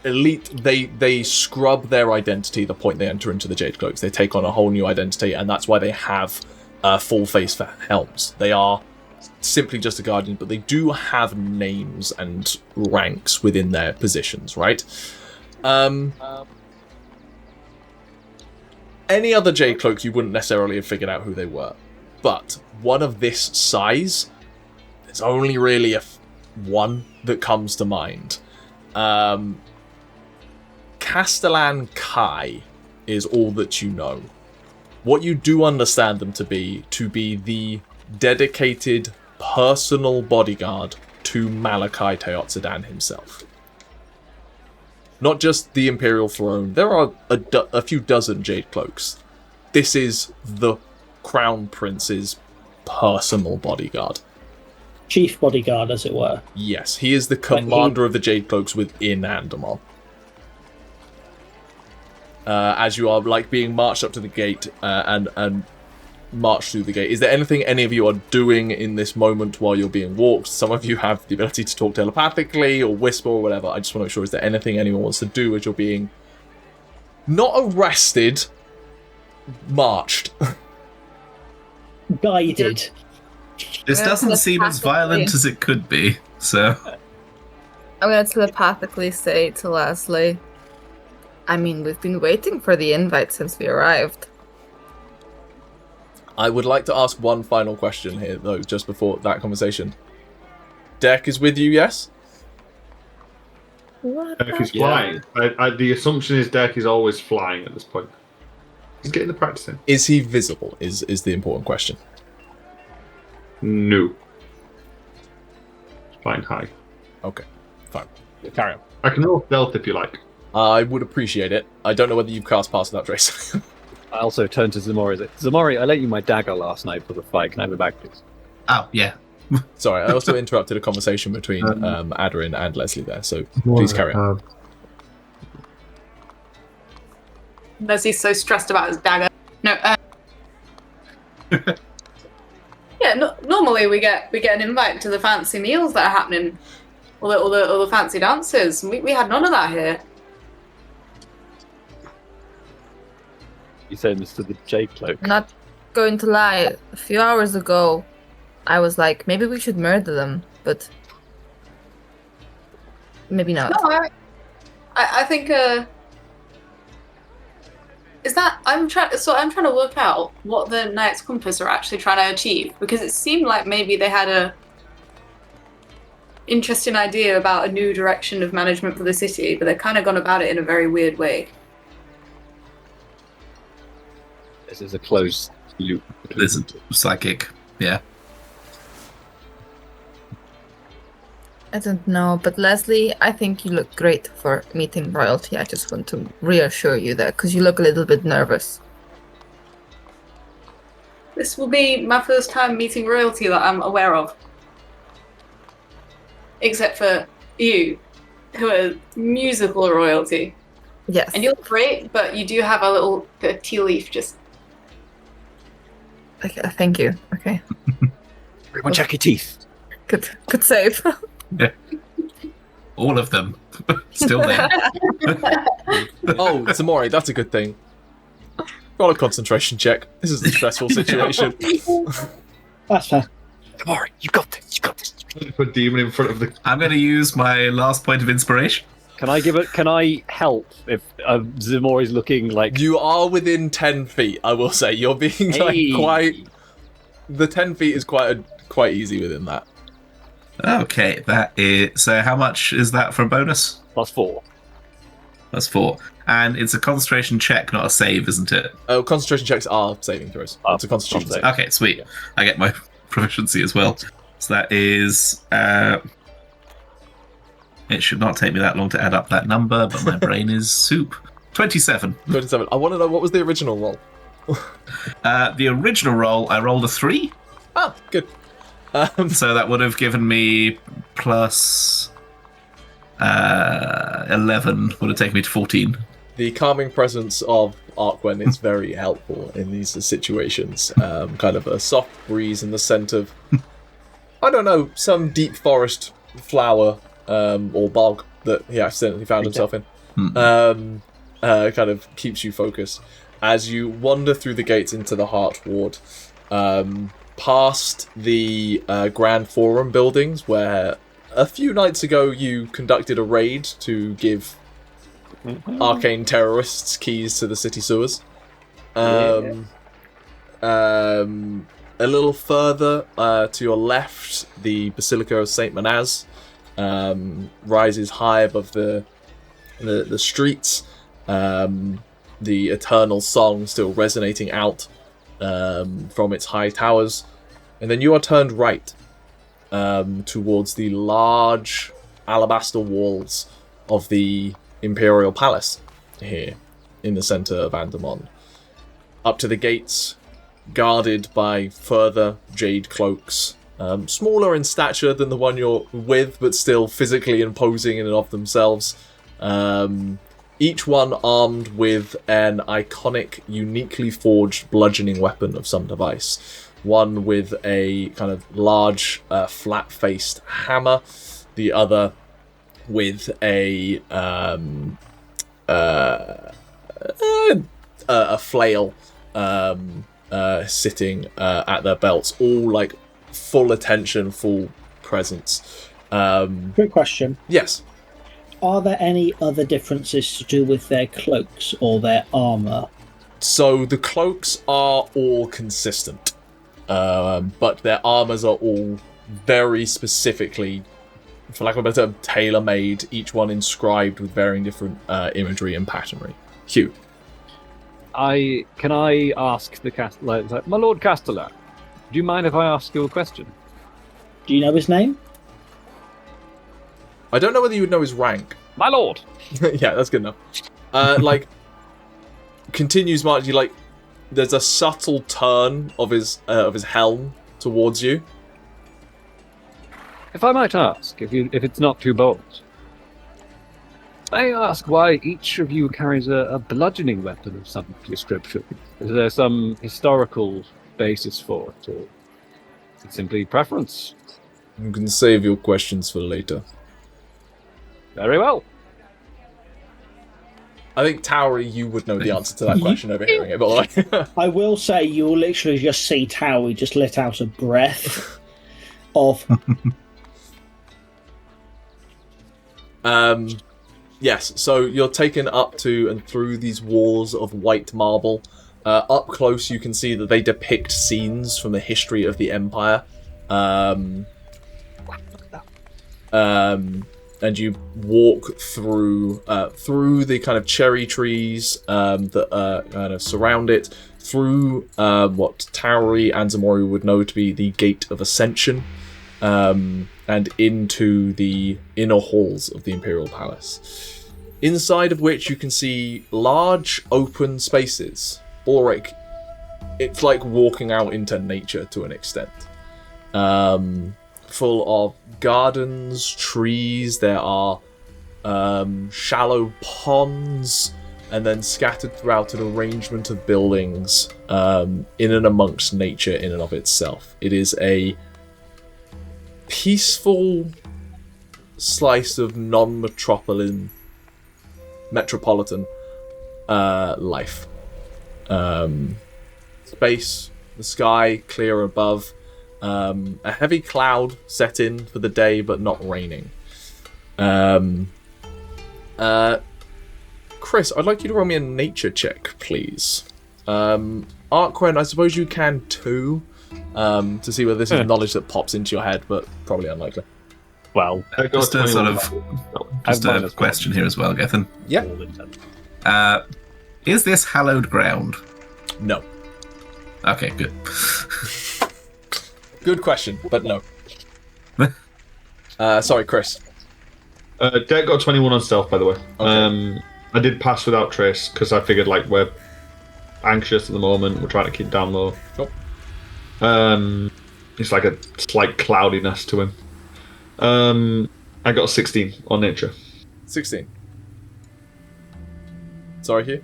elite. They scrub their identity the point they enter into the Jade Cloaks. They take on a whole new identity, and that's why they have full face helms. They are simply just a guardian, but they do have names and ranks within their positions, right? Any other Jade Cloak, you wouldn't necessarily have figured out who they were. But one of this size, there's only really one that comes to mind. Castellan Kai is all that you know. What you do understand them to be the dedicated personal bodyguard to Malachi Teotzadan himself. Not just the Imperial Throne. There are a few dozen Jade Cloaks. This is the Crown Prince's personal bodyguard. Chief bodyguard, as it were. Yes, he is the commander of the Jade Cloaks within Andemon. As you are like being marched up to the gate and marched through the gate. Is there anything any of you are doing in this moment while you're being walked? Some of you have the ability to talk telepathically or whisper or whatever. I just want to make sure, is there anything anyone wants to do as you're being not arrested, marched? Guided. This doesn't seem as violent as it could be, so... I'm going to telepathically say to Lesley, I mean, we've been waiting for the invite since we arrived. I would like to ask one final question here, though, just before that conversation. Deck is with you, yes? Deck is flying. The assumption is Deck is always flying at this point. He's getting the practice in. Is he visible, is the important question. No. He's flying high. Okay, fine. Carry on. I can roll stealth if you like. I would appreciate it. I don't know whether you've cast Pass Without Trace. I also turned to Ximori. Ximori, I lent you my dagger last night for the fight. Can I have it back, please? Oh, yeah. Sorry, I also interrupted a conversation between Aderyn and Lesley there, so please carry on. Lesley's so stressed about his dagger. No, yeah, normally normally we get an invite to the fancy meals that are happening, all the fancy dances. We had none of that here. You saying this to the J cloak? Not going to lie, a few hours ago, I was like, maybe we should murder them, but maybe not. No, I think is that I'm trying to work out what the Knights Compass are actually trying to achieve, because it seemed like maybe they had a interesting idea about a new direction of management for the city, but they've kind of gone about it in a very weird way. This is a closed loop. This is psychic. Yeah. I don't know, but Lesley, I think you look great for meeting royalty. I just want to reassure you that, because you look a little bit nervous. This will be my first time meeting royalty that I'm aware of. Except for you, who are musical royalty. Yes. And you look great, but you do have a little bit of tea leaf just... Okay, thank you. Okay. Everyone check your teeth. Good save. Yeah. All of them. Still there. Oh, Ximori, that's a good thing. Roll a concentration check. This is a stressful situation. That's fair. Ximori, you got this. You got this. Put demon in front of the. I'm going to use my last point of inspiration. Can I help if Ximori's looking like... You are within 10 feet, I will say. You're being quite... The 10 feet is quite easy within that. Okay, that is... So how much is that for a bonus? +4. +4. And it's a concentration check, not a save, isn't it? Oh, concentration checks are saving throws. It's a concentration save. Okay, sweet. I get my proficiency as well. So that is... It should not take me that long to add up that number, but my brain is soup. 27. 27. I want to know, what was the original roll? The original roll, I rolled a 3. Ah, good. So that would have given me plus 11, would have taken me to 14. The calming presence of Arquen is very helpful in these situations. Kind of a soft breeze in the scent of, I don't know, some deep forest flower or bog that he accidentally found himself in. Kind of keeps you focused as you wander through the gates into the Heart Ward, past the Grand Forum buildings, where a few nights ago you conducted a raid to give arcane terrorists keys to the city sewers. A little further to your left, the Basilica of Saint Manaz rises high above the streets, the eternal song still resonating out from its high towers, and then you are turned right towards the large alabaster walls of the Imperial Palace here in the centre of Andemon. Up to the gates, guarded by further jade cloaks, smaller in stature than the one you're with, but still physically imposing in and of themselves. Each one armed with an iconic, uniquely forged bludgeoning weapon of some device. One with a kind of large, flat-faced hammer. The other with a flail sitting at their belts. All like full attention, full presence. Quick question. Yes. Are there any other differences to do with their cloaks or their armour? So the cloaks are all consistent, but their armours are all very specifically, for lack of a better term, tailor-made, each one inscribed with varying different imagery and patternry. Hugh. Can I ask the Castellan, my Lord Castellan, do you mind if I ask you a question? Do you know his name? I don't know whether you would know his rank. My lord! Yeah, that's good enough. Continues marching, there's a subtle turn of his helm towards you. If I might ask, if it's not too bold, I ask why each of you carries a bludgeoning weapon of some description. Is there some historical basis for it? Or... Simply preference. You can save your questions for later. Very well. I think, Tauri, you would know the answer to that question overhearing it, by the way. I will say you'll literally just see Tauri just let out a breath of... Yes, so you're taken up to and through these walls of white marble. Up close, you can see that they depict scenes from the history of the Empire. And you walk through the kind of cherry trees that kind of surround it, through what Tauri and Ximori would know to be the Gate of Ascension, and into the inner halls of the Imperial Palace, inside of which you can see large open spaces. Balrick, it's like walking out into nature to an extent. Full of gardens, trees, there are shallow ponds, and then scattered throughout an arrangement of buildings in and amongst nature in and of itself. It is a peaceful slice of non-metropolitan life. Space, the sky clear above, a heavy cloud set in for the day but not raining. Chris, I'd like you to roll me a nature check, please. Arquen, I suppose you can too, to see whether this is knowledge that pops into your head, but probably unlikely. Well, just a sort of question here as well, Gethin. Yeah. Is this hallowed ground? No. Okay, good. Good question, but no. Sorry, Chris. Deck got 21 on stealth, by the way. Okay. I did pass without trace because I figured like we're anxious at the moment. We're trying to keep down low. Cool. It's like a slight cloudiness to him. I got a 16 on nature. 16. Sorry, Hugh?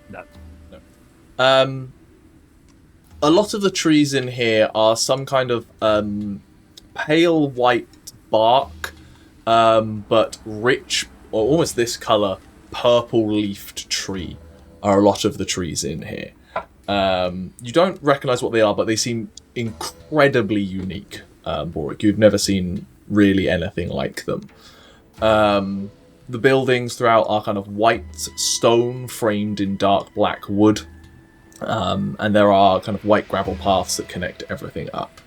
No. A lot of the trees in here are some kind of pale white bark, but rich, or almost this colour, purple-leafed tree are a lot of the trees in here. You don't recognise what they are, but they seem incredibly unique, Balrick. You've never seen really anything like them. The buildings throughout are kind of white stone framed in dark black wood. And there are kind of white gravel paths that connect everything up.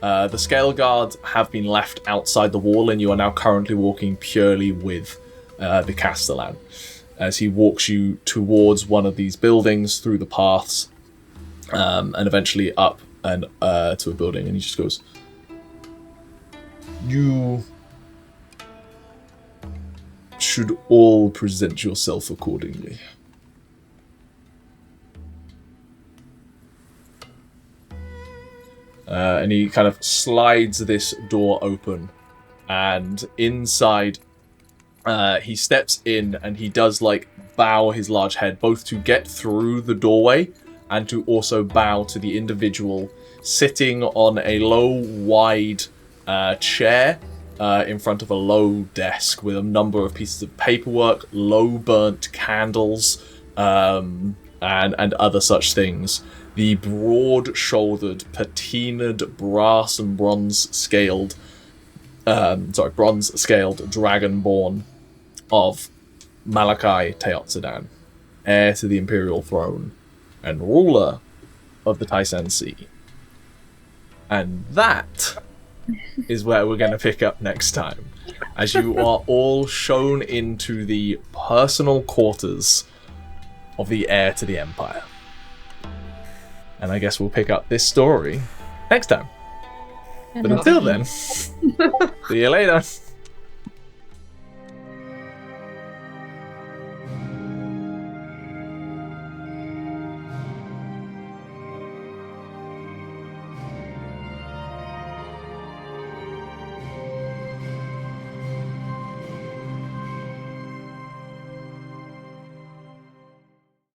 The Scale Guard have been left outside the wall, and you are now currently walking purely with the Castellan, as he walks you towards one of these buildings through the paths, and eventually up and to a building, and he just goes, "You should all present yourself accordingly." And he kind of slides this door open, and inside he steps in, and he does like bow his large head both to get through the doorway and to also bow to the individual sitting on a low, wide chair in front of a low desk with a number of pieces of paperwork, low burnt candles, and other such things. The broad-shouldered, patinaed, brass and bronze-scaled dragonborn of Malachi Teotzedan, heir to the Imperial throne and ruler of the Tysan Sea. And that is where we're going to pick up next time, as you are all shown into the personal quarters of the heir to the Empire. And I guess we'll pick up this story next time. But until then, see you later.